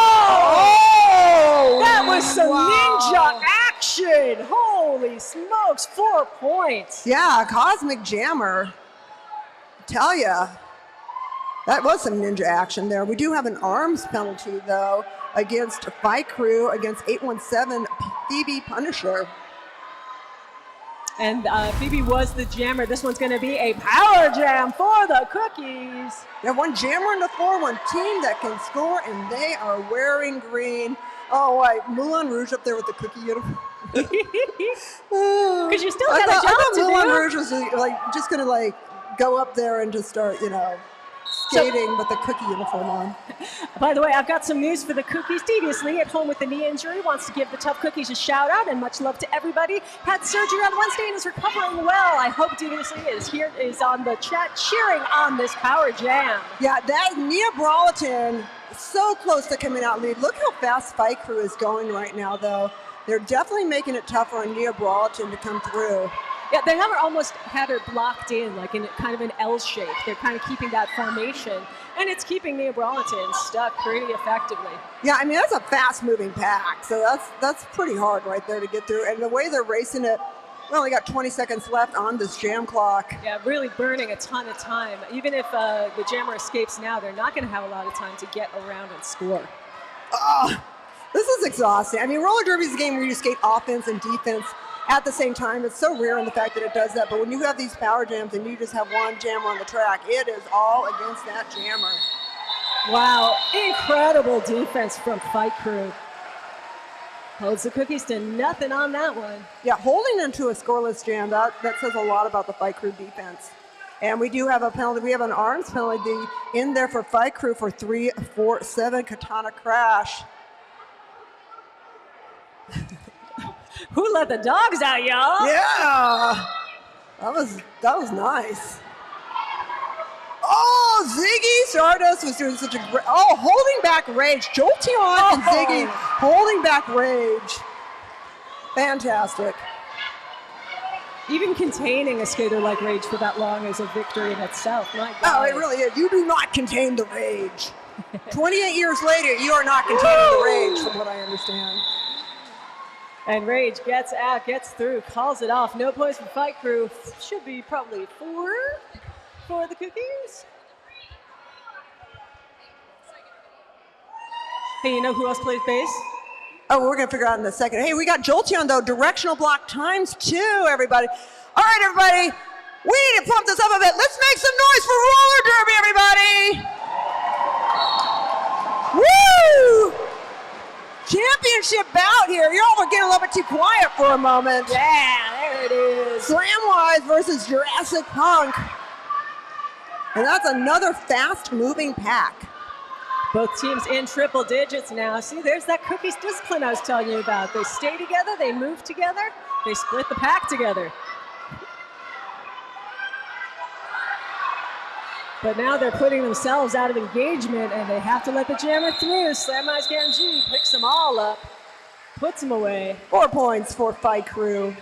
S3: was some ninja action. Holy smokes, 4 points.
S2: Yeah, Cosmic Jammer. Tell ya. That was some ninja action there. We do have an arms penalty, though, against Fight Crew, against 817 Phoebe Punisher.
S3: And Phoebe was the jammer. This one's going to be a power jam for the Cookies.
S2: We have one jammer in the floor, one team that can score, and they are wearing green. Oh, wait, Moulin Rouge up there with the cookie uniform.
S3: Because you still got a job
S2: I thought
S3: to
S2: Moulin
S3: do.
S2: Rouge was just going to go up there and just start, skating with the cookie uniform on.
S3: By the way, I've got some news for the Cookies. Deviously at home with a knee injury, wants to give the Tough Cookies a shout out and much love to everybody. Had surgery on Wednesday and is recovering well. I hope Deviously is on the chat cheering on this power jam.
S2: Yeah, that Nia Brawleton so close to coming out lead. Look how fast Fight Crew is going right now, though. They're definitely making it tougher on Nia Brawleton to come through.
S3: Yeah, they have almost had her blocked in, like in kind of an L shape. They're kind of keeping that formation, and it's keeping Nia Brawleton stuck pretty effectively.
S2: Yeah, I mean, that's a fast-moving pack, so that's pretty hard right there to get through. And the way they're racing it, We only got 20 seconds left on this jam clock.
S3: Yeah, really burning a ton of time. Even if the jammer escapes now, they're not going to have a lot of time to get around and score.
S2: This is exhausting. I mean, roller derby is a game where you skate offense and defense at the same time. It's so rare in the fact that it does that. But when you have these power jams and you just have one jammer on the track, it is all against that jammer.
S3: Wow, incredible defense from Fight Crew. Holds the cookies to nothing on that one.
S2: Yeah, holding them to a scoreless jam, that says a lot about the Fight Crew defense. And we do have a penalty. We have an arms penalty in there for Fight Crew for 3-4-7 katana crash.
S3: Who let the dogs out, y'all?
S2: Yeah, that was nice. Oh, Ziggy Stardust was doing such a great, holding back rage. Jolteon and Ziggy holding back rage. Fantastic.
S3: Even containing a skater like Rage for that long is a victory in itself. My God.
S2: Oh, it really is. You do not contain the rage. 28 years later, you are not containing the rage, from what I understand.
S3: And Rage gets out, gets through, calls it off. No points for Fight Crew. Should be probably 4 for the cookies. Hey, you know who else plays bass?
S2: Oh, we're going to figure out in a second. Hey, we got Jolteon, though. Directional block times 2, everybody. All right, everybody. We need to pump this up a bit. Let's make some noise for roller derby, everybody. Woo! Championship bout here. Y'all were getting a little bit too quiet for a moment.
S3: Yeah, there it is.
S2: Slamwise versus Jurassic Punk. And that's another fast-moving pack.
S3: Both teams in triple digits now. See, there's that cookies discipline I was telling you about. They stay together, they move together, they split the pack together. But now they're putting themselves out of engagement and they have to let the jammer through. Slamwise Ganji picks them all up, puts them away.
S2: 4 points for Fight Crew.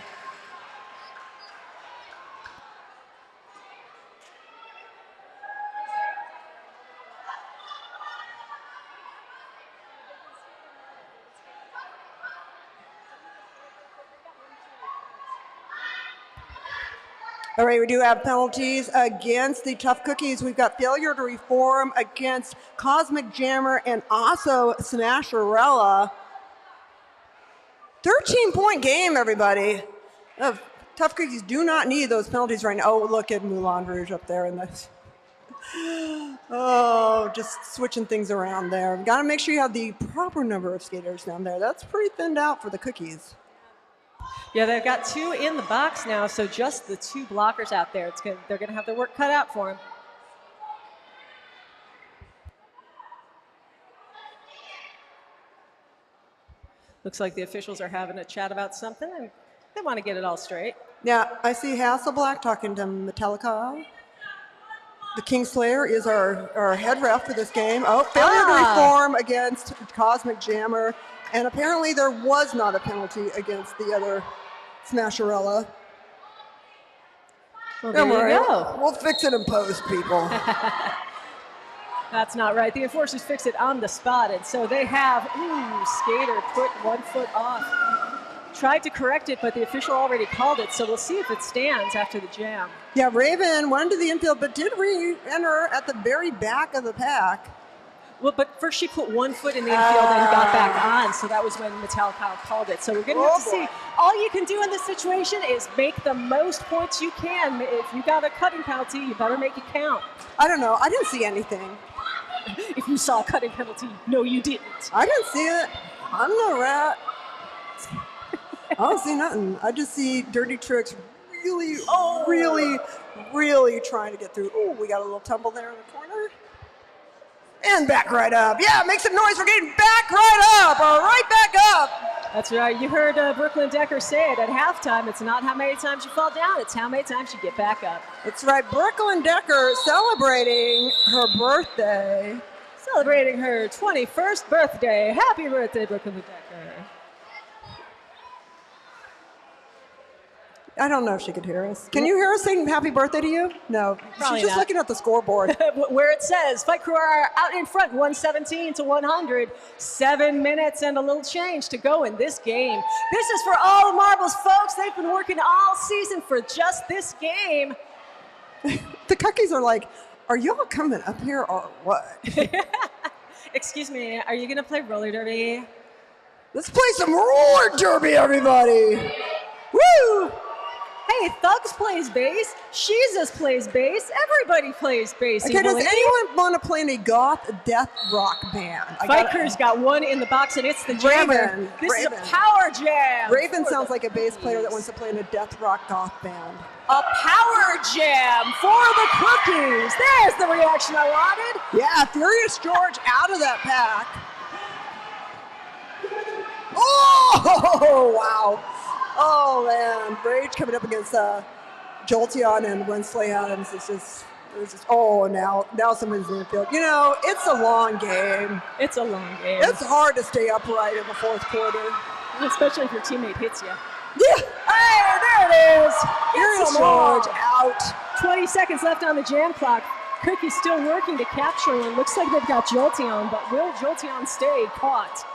S2: All right, we do have penalties against the Tough Cookies. We've got failure to reform against Cosmic Jammer and also Smasherella. 13-point game, everybody. Tough Cookies do not need those penalties right now. Oh, look at Moulin Rouge up there in this. Oh, just switching things around there. Got to make sure you have the proper number of skaters down there. That's pretty thinned out for the Cookies.
S3: Yeah, they've got 2 in the box now, so just the 2 blockers out there. They're going to have their work cut out for them. Looks like the officials are having a chat about something, and they want to get it all straight.
S2: Yeah, I see Hasselblack talking to Metallica. The Kingslayer is our head ref for this game. Oh, failure to reform against Cosmic Jammer. And apparently there was not a penalty against the other Smasherella.
S3: Well, there you go.
S2: We'll fix it in post, people.
S3: That's not right. The enforcers fix it on the spot, and so they have, skater put 1 foot off. Tried to correct it, but the official already called it, so we'll see if it stands after the jam.
S2: Yeah, Raven went into the infield, but did re-enter at the very back of the pack.
S3: Well, but first she put 1 foot in the infield and got back on, so that was when Metallica called it. So we're going to have to see. All you can do in this situation is make the most points you can. If you got a cutting penalty, you better make it count.
S2: I don't know. I didn't see anything.
S3: If you saw a cutting penalty, no, you didn't.
S2: I didn't see it. I'm no rat. I don't see nothing. I just see Dirty Tricks really trying to get through. Oh, we got a little tumble there in the corner. And back right up. Yeah, make some noise for getting back right up, or right back up.
S3: That's right. You heard Brooklyn Decker say it at halftime. It's not how many times you fall down, it's how many times you get back up.
S2: That's right. Brooklyn Decker celebrating her birthday.
S3: Celebrating her 21st birthday. Happy birthday, Brooklyn Decker.
S2: I don't know if she could hear us. Can you hear us saying happy birthday to you? No.
S3: Probably
S2: She's just
S3: not.
S2: looking at the scoreboard.
S3: Where it says Fight Crew are out in front, 117 to 100. 7 minutes and a little change to go in this game. This is for all the marbles, folks. They've been working all season for just this game.
S2: The cookies are like, are y'all coming up here or what?
S3: Excuse me, are you gonna play roller derby?
S2: Let's play some roller derby, everybody. Woo!
S3: Hey, Thugs plays bass, Jesus plays bass, everybody plays bass.
S2: Okay, does anyone want to play in a goth death rock band?
S3: Fight Crew's got one in the box, and it's the Jammer.
S2: Raven.
S3: This
S2: Raven.
S3: is a power jam.
S2: Raven sounds like a bass player that wants to play in a death rock goth band.
S3: A power jam for the cookies. There's the reaction I wanted.
S2: Yeah, Furious George out of that pack. Oh, wow. Oh, man. Rage coming up against Jolteon and Winsley Adams. It's just, oh, now somebody's in the field. You know, it's a long game.
S3: It's a long game.
S2: It's hard to stay upright in the fourth quarter.
S3: Especially if your teammate hits you.
S2: Yeah.
S3: Hey, there it is.
S2: Furious George out.
S3: 20 seconds left on the jam clock. Cookie's still working to capture one. Looks like they've got Jolteon, but will Jolteon stay caught?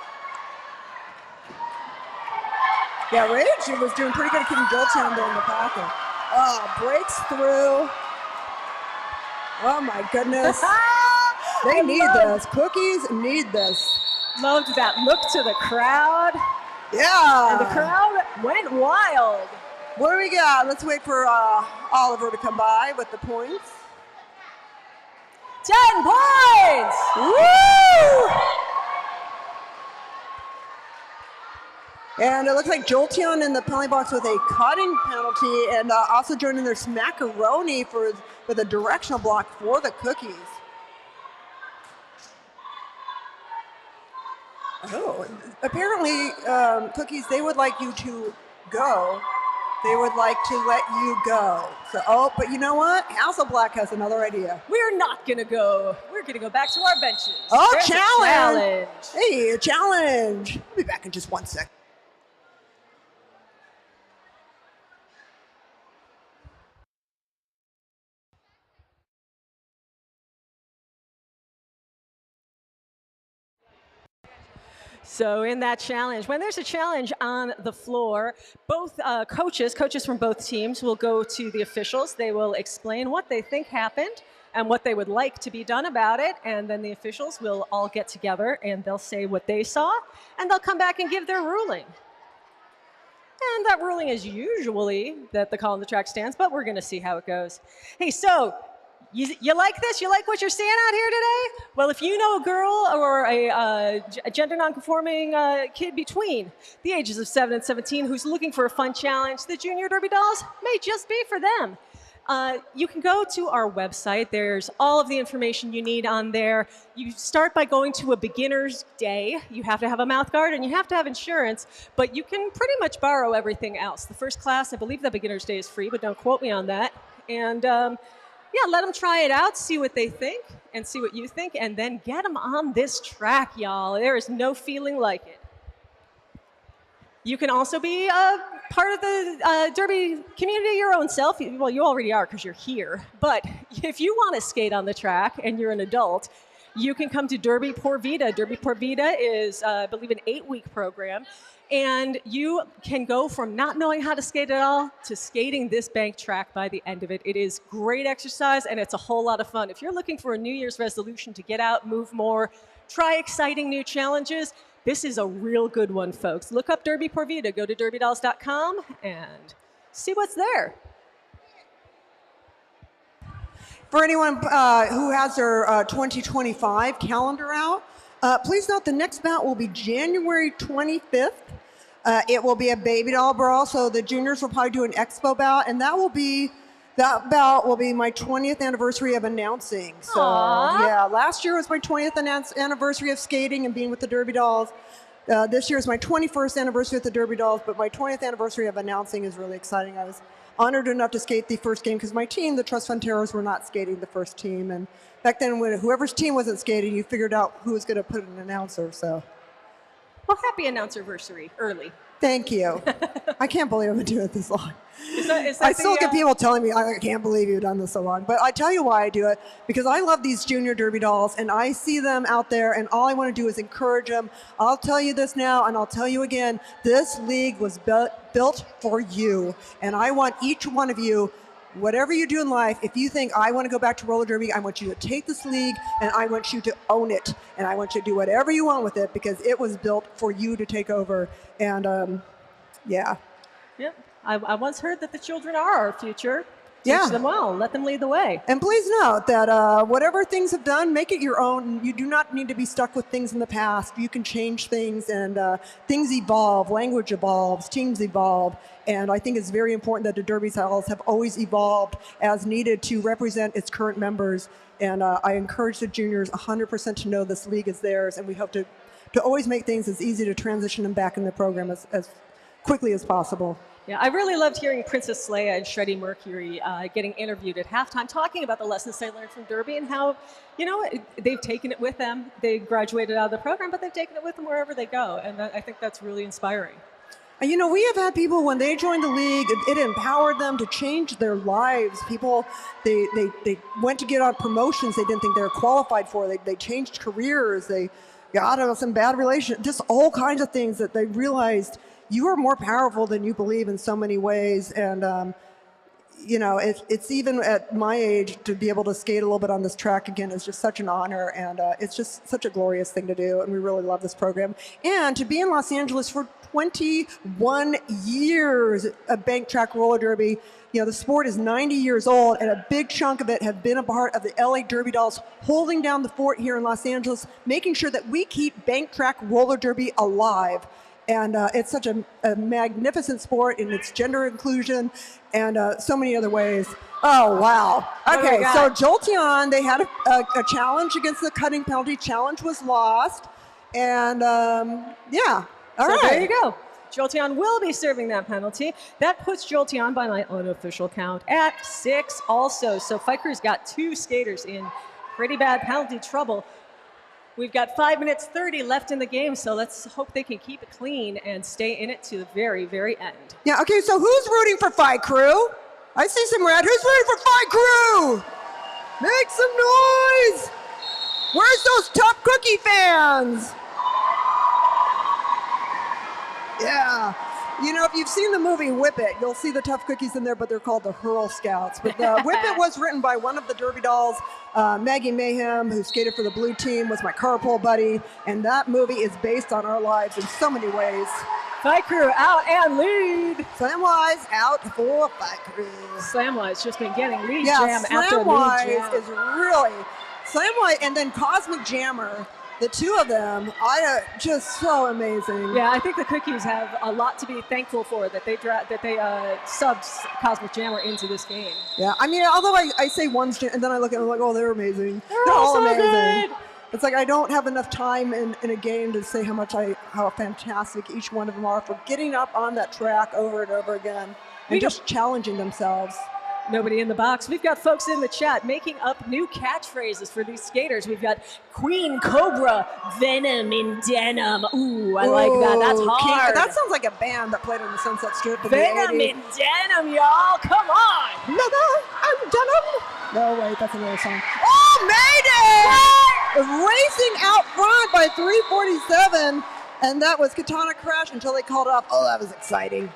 S2: Yeah, Rage was doing pretty good at keeping Jolteon there in the pocket. Breaks through. Oh my goodness. They need this. Cookies need this.
S3: Loved that look to the crowd.
S2: Yeah.
S3: And the crowd went wild.
S2: What do we got? Let's wait for Oliver to come by with the points.
S3: 10 points!
S2: Woo! And it looks like Jolteon in the penalty box with a cutting penalty, and also joining their Smackaroni with a directional block for the Cookies. Oh, apparently, Cookies, they would like you to go. They would like to let you go. So, but you know what? Hasselblack has another idea.
S3: We're not going to go. We're going to go back to our benches.
S2: Oh,
S3: There's
S2: challenge.
S3: A challenge.
S2: Hey, a challenge. I'll be back in just 1 sec.
S3: So in that challenge, when there's a challenge on the floor, both coaches from both teams will go to the officials. They will explain what they think happened and what they would like to be done about it. And then the officials will all get together and they'll say what they saw, and they'll come back and give their ruling. And that ruling is usually that the call on the track stands, but we're going to see how it goes. Hey, so you like this? You like what you're seeing out here today? Well, if you know a girl or a gender nonconforming kid between the ages of 7 and 17 who's looking for a fun challenge, the Junior Derby Dolls may just be for them. You can go to our website. There's all of the information you need on there. You start by going to a beginner's day. You have to have a mouth guard and you have to have insurance, but you can pretty much borrow everything else. The first class, I believe the beginner's day is free, but don't quote me on that. And yeah, let them try it out, see what they think, and see what you think, and then get them on this track, y'all. There is no feeling like it. You can also be part of the Derby community your own self. Well, you already are because you're here. But if you want to skate on the track and you're an adult, you can come to Derby Por Vida. Derby Por Vida is, I believe, an 8-week program. And you can go from not knowing how to skate at all to skating this bank track by the end of it. It is great exercise, and it's a whole lot of fun. If you're looking for a New Year's resolution to get out, move more, try exciting new challenges, this is a real good one, folks. Look up Derby Por Vida. Go to derbydolls.com and see what's there.
S2: For anyone who has their 2025 calendar out, please note the next bout will be January 25th. It will be a baby doll brawl, so the juniors will probably do an expo bout, and that bout will be my 20th anniversary of announcing. So yeah, last year was my 20th anniversary of skating and being with the Derby Dolls. This year is my 21st anniversary with the Derby Dolls, but my 20th anniversary of announcing is really exciting. I was honored enough to skate the first game because my team, the Trust Fund Terrors, were not skating the first team, and back then, when whoever's team wasn't skating, you figured out who was going to put an announcer. So,
S3: well, happy announcerversary early.
S2: Thank you. I can't believe I've been doing it this long.
S9: Is that
S2: I still get people telling me, I can't believe you've done this so long. But I tell you why I do it, because I love these junior derby dolls, and I see them out there, and all I want to do is encourage them. I'll tell you this now, and I'll tell you again, this league was built for you, and I want each one of you, whatever you do in life, if you think, I want to go back to roller derby, I want you to take this league, and I want you to own it, and I want you to do whatever you want with it, because it was built for you to take over. And yeah.
S9: Yep. I once heard that the children are our future.
S2: Yeah.
S9: Teach them well. Let them lead the way.
S2: And please note that whatever things have done, make it your own. You do not need to be stuck with things in the past. You can change things, and things evolve. Language evolves. Teams evolve. And I think it's very important that the derby styles have always evolved as needed to represent its current members. And I encourage the juniors 100% to know this league is theirs, and we hope to always make things as easy to transition them back in the program as quickly as possible.
S9: Yeah, I really loved hearing Princess Leia and Shreddy Mercury getting interviewed at halftime, talking about the lessons they learned from Derby and how, they've taken it with them. They graduated out of the program, but they've taken it with them wherever they go. And I think that's really inspiring.
S2: And we have had people, when they joined the league, it empowered them to change their lives. People, they went to get on promotions they didn't think they were qualified for. They changed careers. They got out of some bad relationships, just all kinds of things that they realized you are more powerful than you believe in so many ways. And, it's even at my age to be able to skate a little bit on this track again is just such an honor. And it's just such a glorious thing to do. And we really love this program. And to be in Los Angeles for 21 years of bank track roller derby. The sport is 90 years old, and a big chunk of it have been a part of the LA Derby Dolls holding down the fort here in Los Angeles, making sure that we keep bank track roller derby alive. And it's such a magnificent sport in its gender inclusion and so many other ways. Oh, wow. Okay, so Jolteon, they had a challenge against the cutting penalty. Challenge was lost. And yeah, all right.
S9: There you go. Jolteon will be serving that penalty. That puts Jolteon, by my unofficial count, at 6 also. So Fight Crew's got 2 skaters in pretty bad penalty trouble. We've got 5 minutes 30 left in the game, so let's hope they can keep it clean and stay in it to the very, very end.
S2: Yeah, okay, so who's rooting for Fight Crew? I see some red. Who's rooting for Fight Crew? Make some noise! Where's those Tough Cookie fans? Yeah. If you've seen the movie Whip It, you'll see the Tough Cookies in there, but they're called the Hurl Scouts. But Whip It was written by one of the Derby Dolls, Maggie Mayhem, who skated for the blue team, was my carpool buddy, and that movie is based on our lives in so many ways.
S9: Fight Crew out and lead.
S2: Slamwise out for Fight Crew.
S9: Slamwise just been getting lead jam after lead jam.
S2: Slamwise is really, Slamwise and then Cosmic Jammer. The two of them, just so amazing.
S9: Yeah, I think the Cookies have a lot to be thankful for that they subbed Cosmic Jammer into this game.
S2: Yeah, although I say one's, and then I look at them like, oh, they're amazing.
S9: They're all so
S2: amazing.
S9: Good.
S2: It's like I don't have enough time in a game to say how fantastic each one of them are for getting up on that track over and over again and just challenging themselves.
S9: Nobody in the box. We've got folks in the chat making up new catchphrases for these skaters. We've got Queen Cobra, Venom in Denim. Ooh, I like that. That's hard.
S2: That sounds like a band that played on the Sunset Strip in
S9: Venom
S2: the 80s.
S9: in Denim, y'all. Come on.
S2: I'm Denim. No, wait, that's another song. Oh, Mayday! Racing out front by 347, and that was Katana Crash until they called it off. Oh, that was exciting.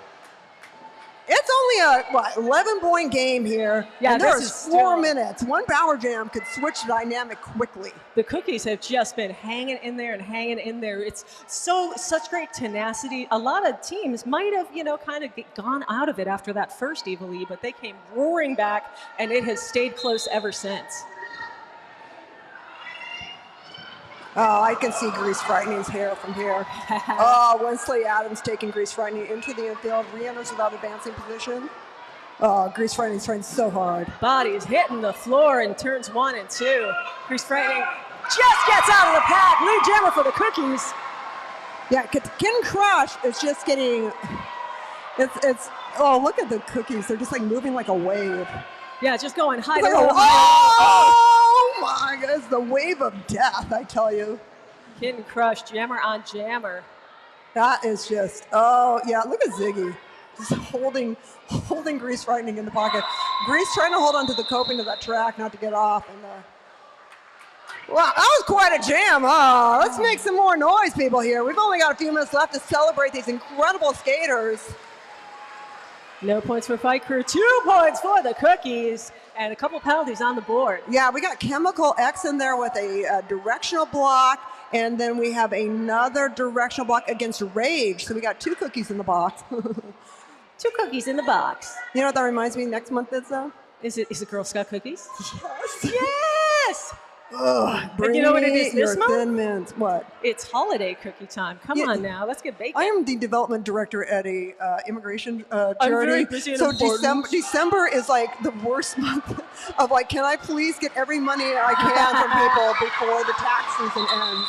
S2: It's only a 11-point game here.
S9: Yeah,
S2: and there's 4 minutes. One power jam could switch the dynamic quickly.
S9: The Cookies have just been hanging in there and hanging in there. It's such great tenacity. A lot of teams might have, kind of gone out of it after that first Evil E, but they came roaring back, and it has stayed close ever since.
S2: Oh, I can see Grease Frightening's hair from here. Oh, Winsley Adams taking Grease Frightening into the infield, re-enters without advancing position. Oh, Grease Frightening's trying so hard.
S9: Body's hitting the floor in turns 1 and 2. Grease Frightening just gets out of the pack. Lead jammer for the Cookies.
S2: Yeah, Ken Crush is just getting, oh, look at the Cookies. They're just like moving like a wave.
S9: Yeah, just going high.
S2: Oh my goodness, the wave of death, I tell you.
S9: Kid and Crush, jammer on jammer.
S2: That is just, oh, yeah, look at Ziggy. Just holding Grease Frightening in the pocket. Grease trying to hold onto the coping of that track, not to get off. And wow, that was quite a jam. Oh, let's make some more noise, people, here. We've only got a few minutes left to celebrate these incredible skaters.
S9: No points for Fight Crew, 2 points for the Cookies, and a couple penalties on the board.
S2: Yeah, we got Chemical X in there with a directional block, and then we have another directional block against Rage. So we got 2 cookies in the box.
S9: 2 cookies in the box.
S2: You know what that reminds me next month is, though?
S9: Is it Girl Scout cookies?
S2: Yes!
S9: Yes!
S2: Ugh,
S9: And you know what it is this month?
S2: Thin Mints. What?
S9: It's holiday cookie time. Come on now, let's get baking.
S2: I am the development director at a immigration
S9: I'm
S2: charity.
S9: very busy and
S2: So
S9: important.
S2: December is like the worst month of like, can I please get every money I can from people before the tax season ends?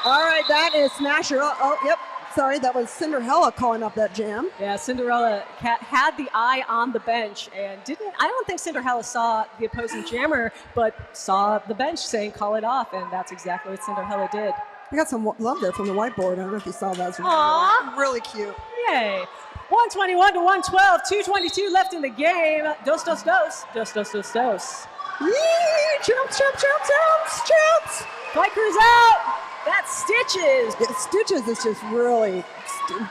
S2: All right, that is Smasher. Oh, yep. Sorry, that was Cinderella calling up that jam.
S9: Yeah, Cinderella had the eye on the bench and I don't think Cinderella saw the opposing jammer, but saw the bench saying call it off, and that's exactly what Cinderella did.
S2: I got some love there from the whiteboard. I don't know if you saw that. It's
S9: Aww.
S2: really cute.
S9: Yay. 121 to 112, 2:22 left in the game. Dos, dos, dos. Dos, dos, dos, dos.
S2: Yee! Champs, champs, champs, champs, champs!
S9: Fight Crew's out. That's Stitches.
S2: Yeah, Stitches is just really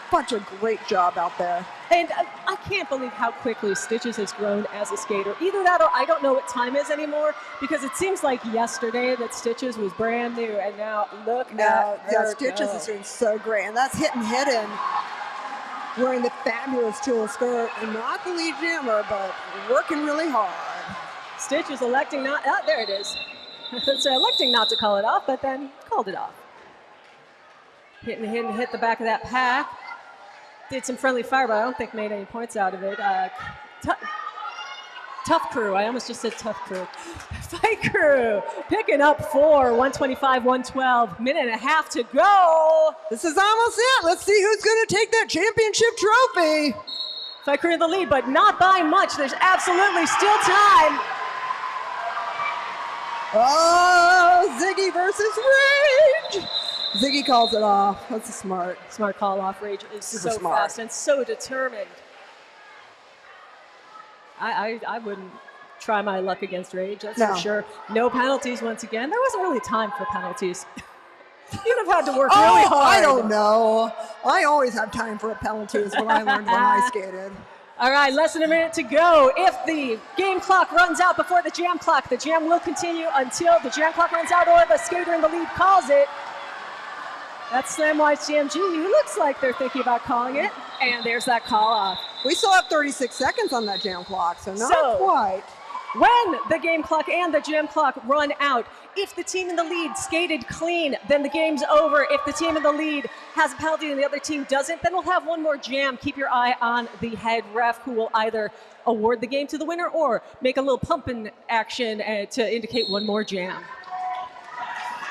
S2: such a great job out there.
S9: And I can't believe how quickly Stitches has grown as a skater. Either that or I don't know what time is anymore, because it seems like yesterday that Stitches was brand new, and now look at her
S2: Stitches
S9: go.
S2: is doing so great, and that's hitting hidden, wearing the fabulous tulle skirt, and not the lead jammer, but working really hard.
S9: Stitches electing not, there it is. So electing not to call it off, but then called it off. Hit the back of that pack. Did some friendly fire, but I don't think made any points out of it. Tough Crew. I almost just said Tough Crew. Fight Crew picking up 4, 125, 112. Minute and a half to go.
S2: This is almost it. Let's see who's going to take that championship trophy.
S9: Fight Crew in the lead, but not by much. There's absolutely still time.
S2: Oh, Ziggy versus Rage. Ziggy calls it off. That's a smart
S9: call off. Rage is
S2: super
S9: so
S2: smart.
S9: fast and so determined. I wouldn't try my luck against Rage, that's for sure. No penalties once again. There wasn't really time for penalties. You'd have had to work really hard.
S2: I don't know. I always have time for a penalty is what I learned when I skated.
S9: All right, less than a minute to go. If the game clock runs out before the jam clock, the jam will continue until the jam clock runs out or the skater in the lead calls it. That's Slamwise GMG, who looks like they're thinking about calling it. And there's that call off.
S2: We still have 36 seconds on that jam clock, so not quite.
S9: When the game clock and the jam clock run out, if the team in the lead skated clean, then the game's over. If the team in the lead has a penalty and the other team doesn't, then we'll have one more jam. Keep your eye on the head ref, who will either award the game to the winner or make a little pumping action to indicate one more jam.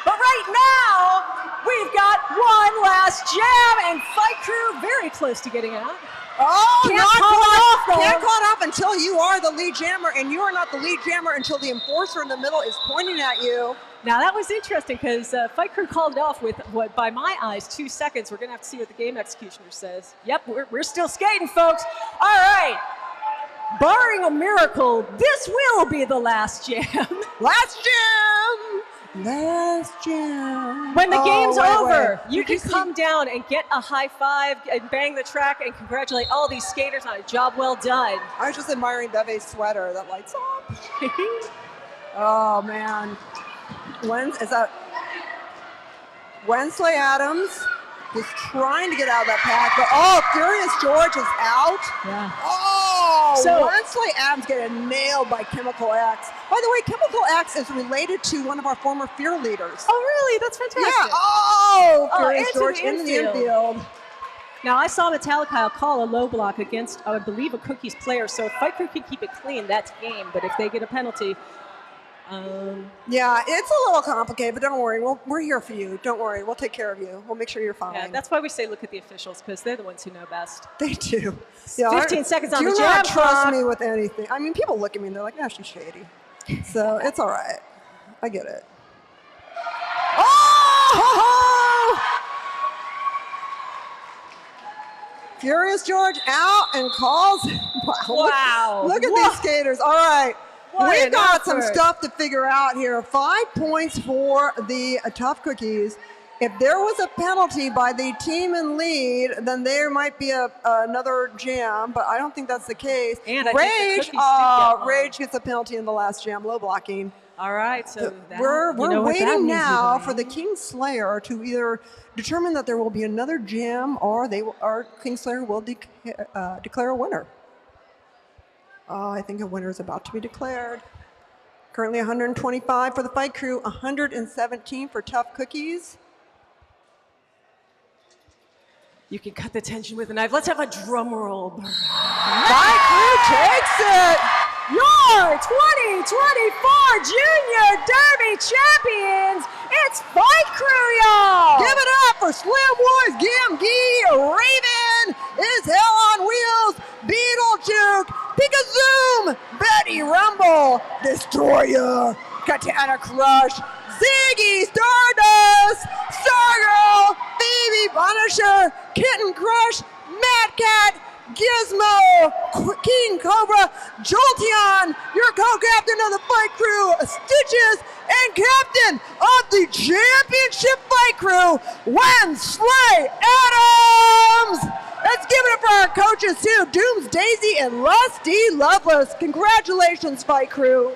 S9: But right now, we've got one last jam, and Fight Crew very close to getting out.
S2: Oh,
S9: Can't call
S2: can't call it off until you are the lead jammer, and you are not the lead jammer until the enforcer in the middle is pointing at you.
S9: Now that was interesting because Fight Crew called it off with what, by my eyes, 2 seconds. We're gonna have to see what the game executioner says. Yep, we're still skating, folks. All right. Barring a miracle, this will be the last jam.
S2: Last jam! Last jam.
S9: When the game's over, you can come down and get a high five and bang the track and congratulate all these skaters on a job well done.
S2: I was just admiring Beve's sweater that lights up. Oh, man. Wednesday Adams is trying to get out of that pack, but Furious George is out.
S9: Yeah.
S2: Oh,
S9: so
S2: Wednesday Adams getting nailed by Chemical X. By the way, Chemical X is related to one of our former Fear leaders.
S9: Oh, really? That's fantastic.
S2: Yeah. Furious George into the infield.
S9: Now, I saw Metallica call a low block against, I believe, a Cookies player, so if Fight Crew can keep it clean, that's game. But if they get a penalty...
S2: yeah, it's a little complicated, but don't worry. We're here for you. Don't worry. We'll take care of you. We'll make sure you're fine.
S9: Yeah, that's why we say look at the officials, because they're the ones who know best.
S2: They do.
S9: 15 seconds on the
S2: jam. Do
S9: clock.
S2: not trust me with anything. I mean, people look at me and they're like, she's shady. So it's all right. I get it. Oh! Furious George out and calls.
S9: Wow.
S2: Look at these skaters. All right.
S9: What
S2: We've
S9: an
S2: got some
S9: effort.
S2: stuff to figure out here. 5 points for the Tough Cookies. If there was a penalty by the team in lead, then there might be another jam, but I don't think that's the case.
S9: And I think the
S2: Rage,
S9: cookies did get low.
S2: Rage gets a penalty in the last jam, low blocking.
S9: All right, so that,
S2: We're
S9: you know what that
S2: waiting
S9: means,
S2: now
S9: Yvonne.
S2: for the Kingslayer to either determine that there will be another jam or Kingslayer will declare a winner. Oh, I think a winner is about to be declared. Currently 125 for the Fight Crew, 117 for Tough Cookies.
S9: You can cut the tension with a knife. Let's have a drum roll.
S2: Fight Crew takes it!
S3: Your 2024 Junior Derby champions, it's Fight Crew, y'all!
S2: Give it up for Slim Boys, Gamgee, Raven, is Hell on Wheels, Beetlejuice, Pikazoom, Betty Rumble, Destroyer, Katana Crush, Ziggy Stardust, Stargirl, Phoebe Punisher, Kitten Crush, Mad Cat, Gizmo, King Cobra, Jolteon, your co-captain of the Fight Crew, Stitches, and captain of the championship Fight Crew, Wensley Adams! Let's give it up for our coaches too, Dooms Daisy and Lusty Loveless. Congratulations, Fight Crew.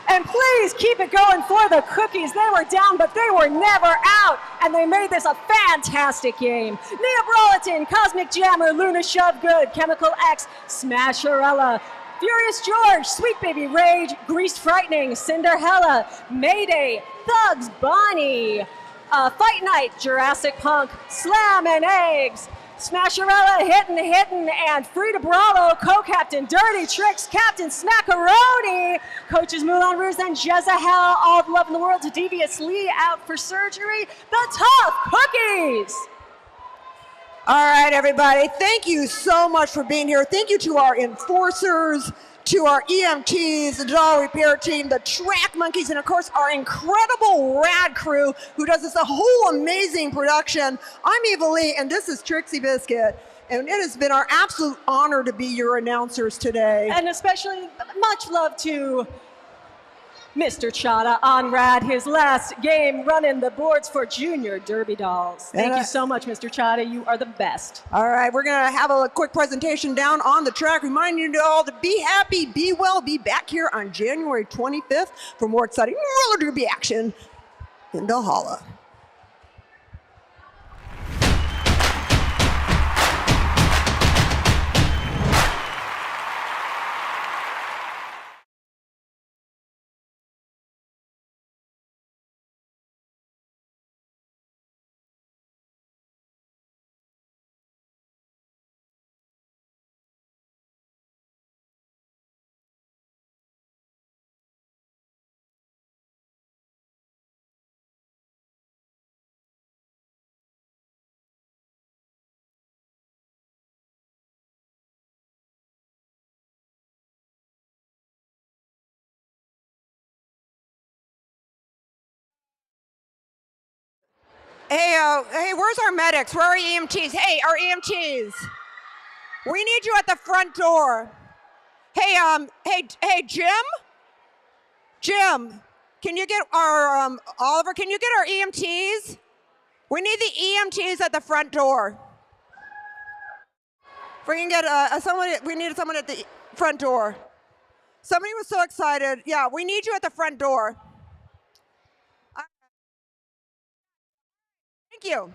S3: And please keep it going for the Cookies. They were down, but they were never out. And they made this a fantastic game. Neapolitan, Cosmic Jammer, Luna Shovegood, Chemical X, Smasherella, Furious George, Sweet Baby Rage, Greased Frightening, Cinderella, Mayday, Thugs Bonnie, Fight Night, Jurassic Punk, Slam and Eggs, Smasherella, Hittin', and Frida Bravo, co-captain Dirty Tricks, Captain Smackaroni, coaches Moulin Rouge and Jezahel, all the love in the world to Devious Lee out for surgery, the Tough Cookies.
S2: All right, everybody, thank you so much for being here. Thank you to our enforcers, to our EMTs, the doll repair team, the track monkeys, and of course our incredible rad crew who does this a whole amazing production. I'm Eva Lee, and this is Trixie Biscuit. And it has been our absolute honor to be your announcers today.
S3: And especially much love to Mr. Chada on Rad, his last game running the boards for Junior Derby Dolls. Thank you so much, Mr. Chada. You are the best.
S2: All right, we're going to have a quick presentation down on the track, reminding you all to be happy, be well, be back here on January 25th for more exciting roller derby action in Dollhalla. Hey, where's our medics? Where are EMTs? Hey, our EMTs. We need you at the front door. Hey, Jim? Jim, can you get our, Oliver, can you get our EMTs? We need the EMTs at the front door. If we can get we need someone at the front door. Somebody was so excited. Yeah, we need you at the front door. Thank you.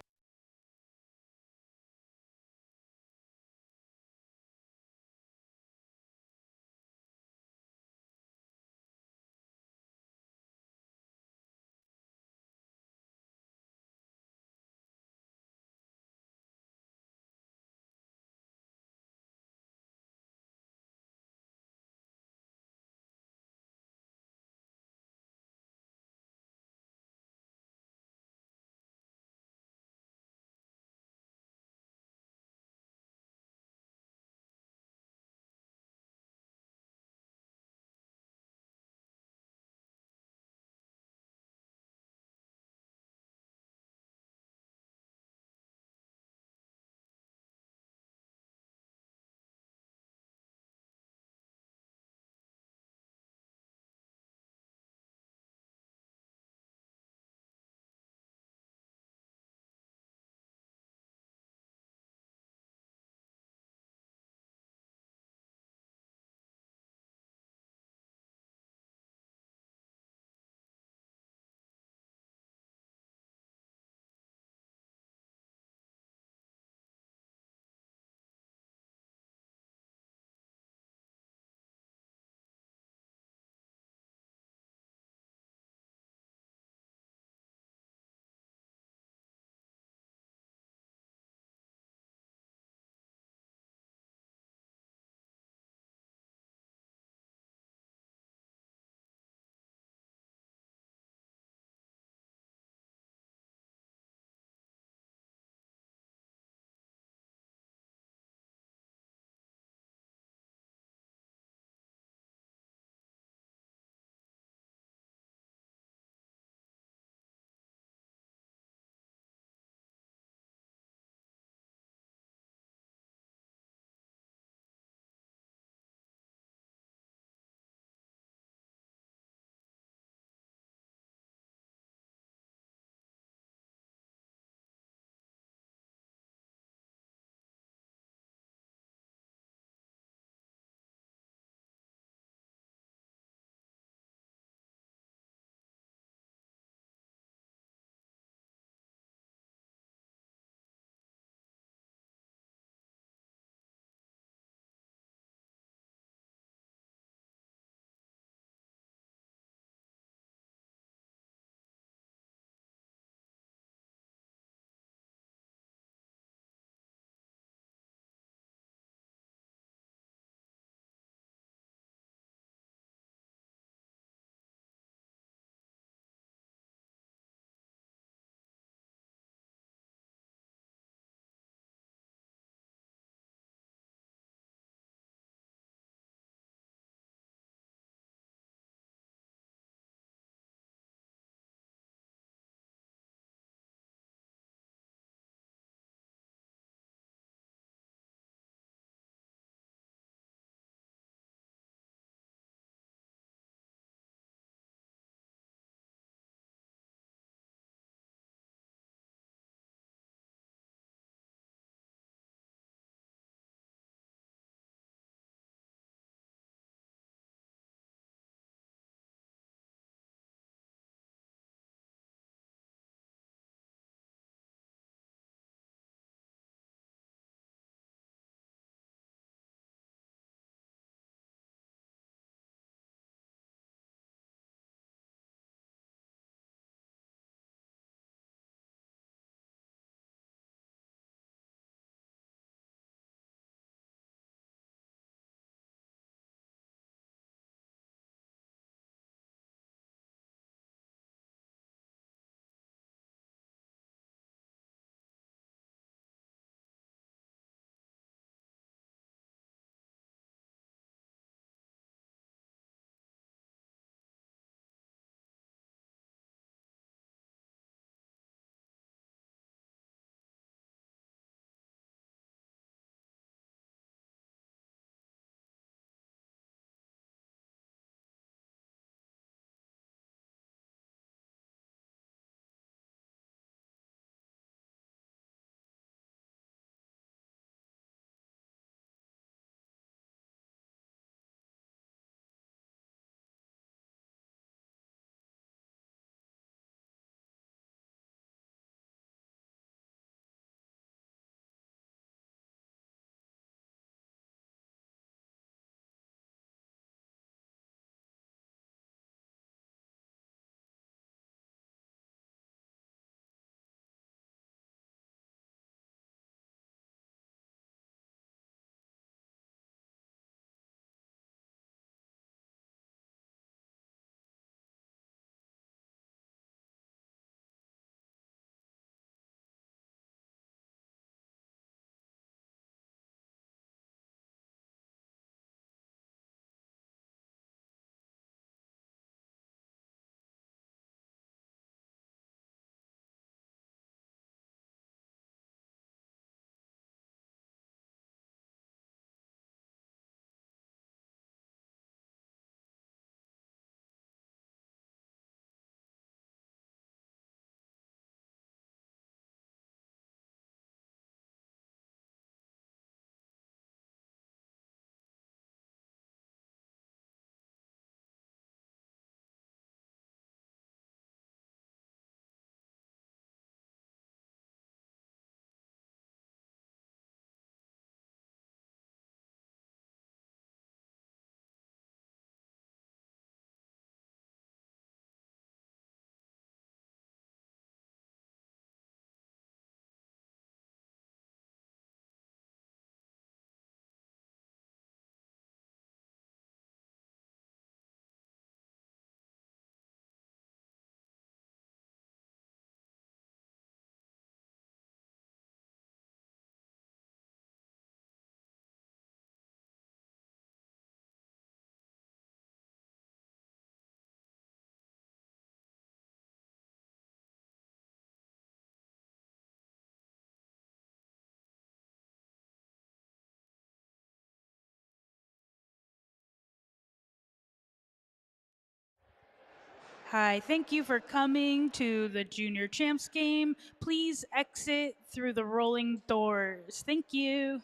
S10: Hi, thank you for coming to the Junior Champs game. Please exit through the rolling doors. Thank you.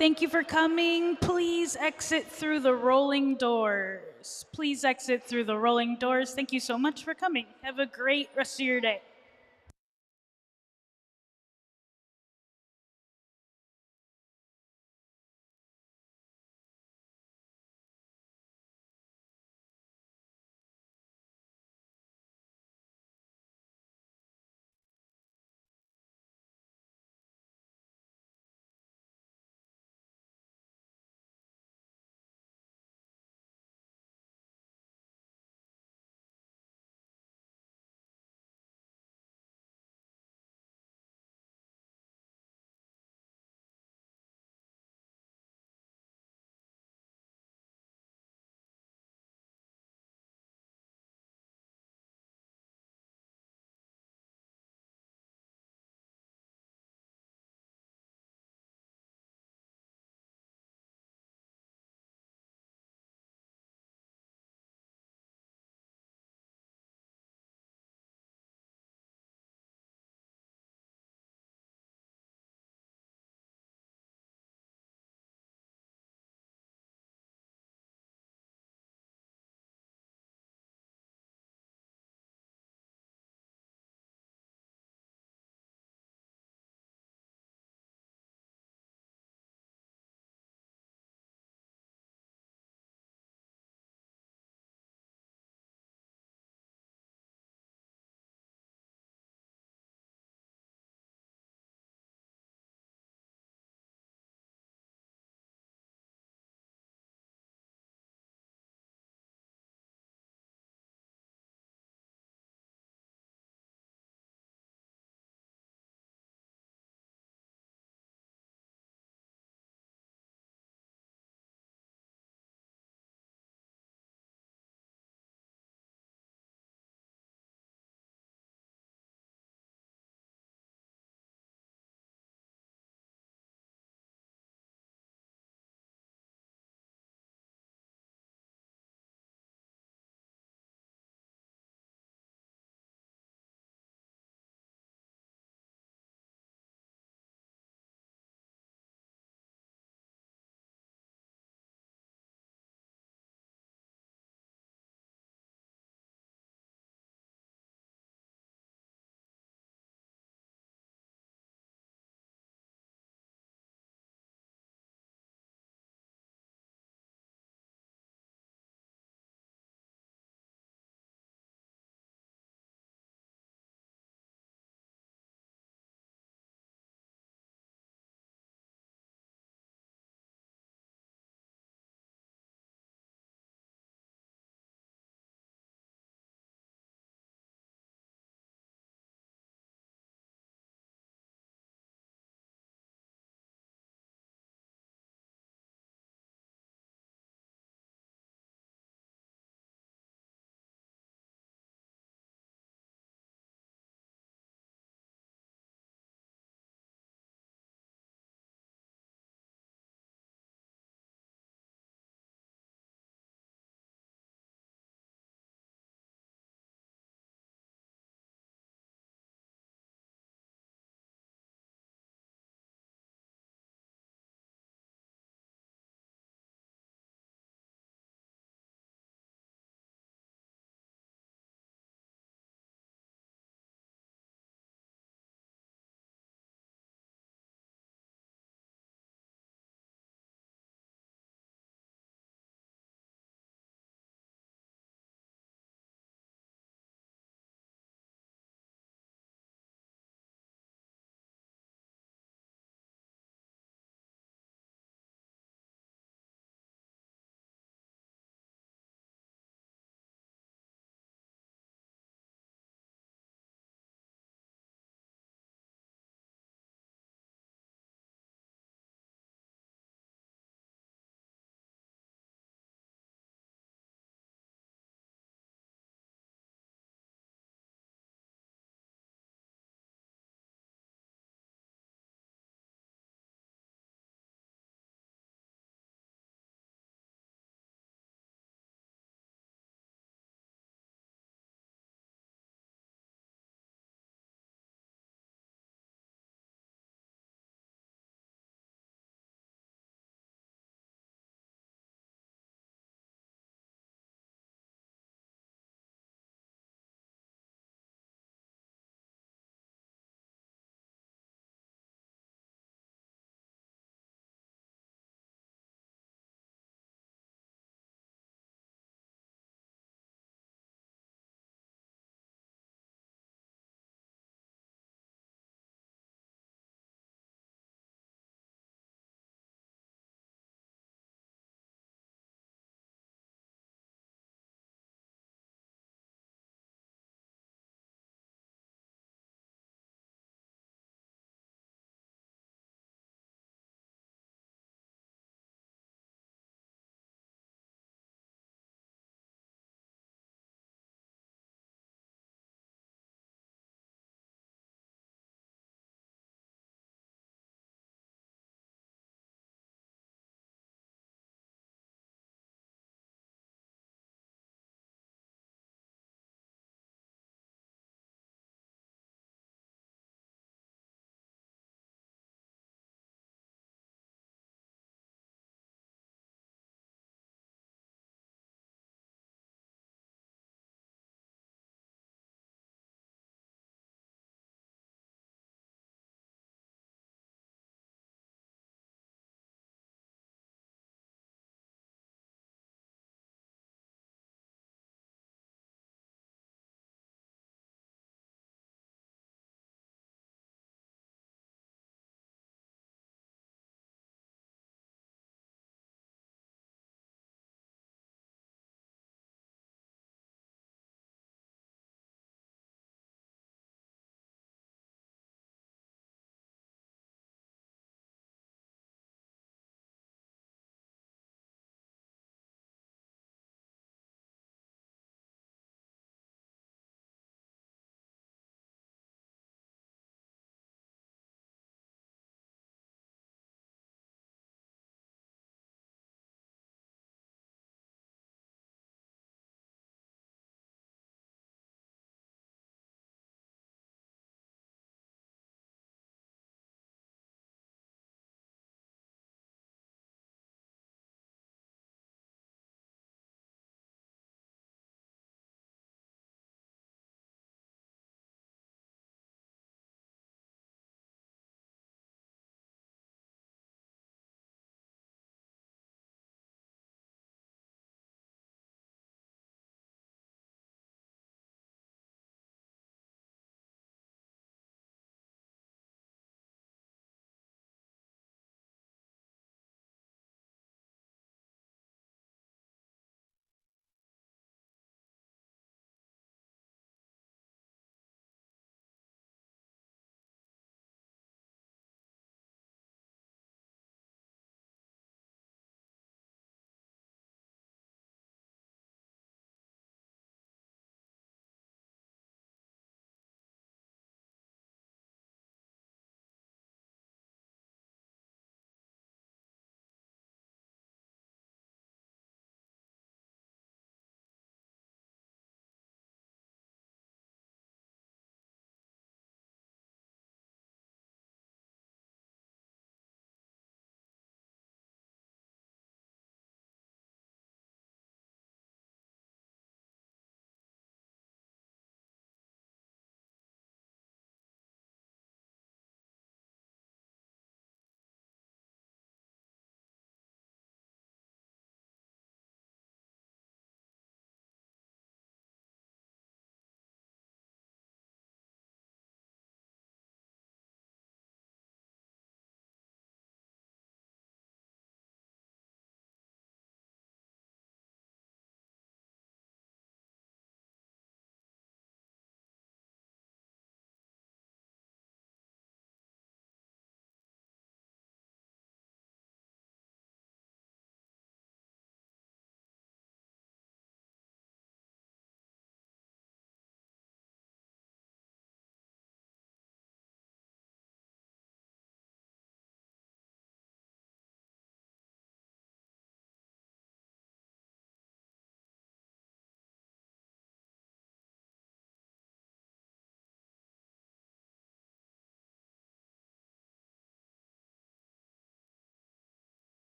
S10: Thank you for coming. Please exit through the rolling doors. Please exit through the rolling doors. Thank you so much for coming. Have a great rest of your day.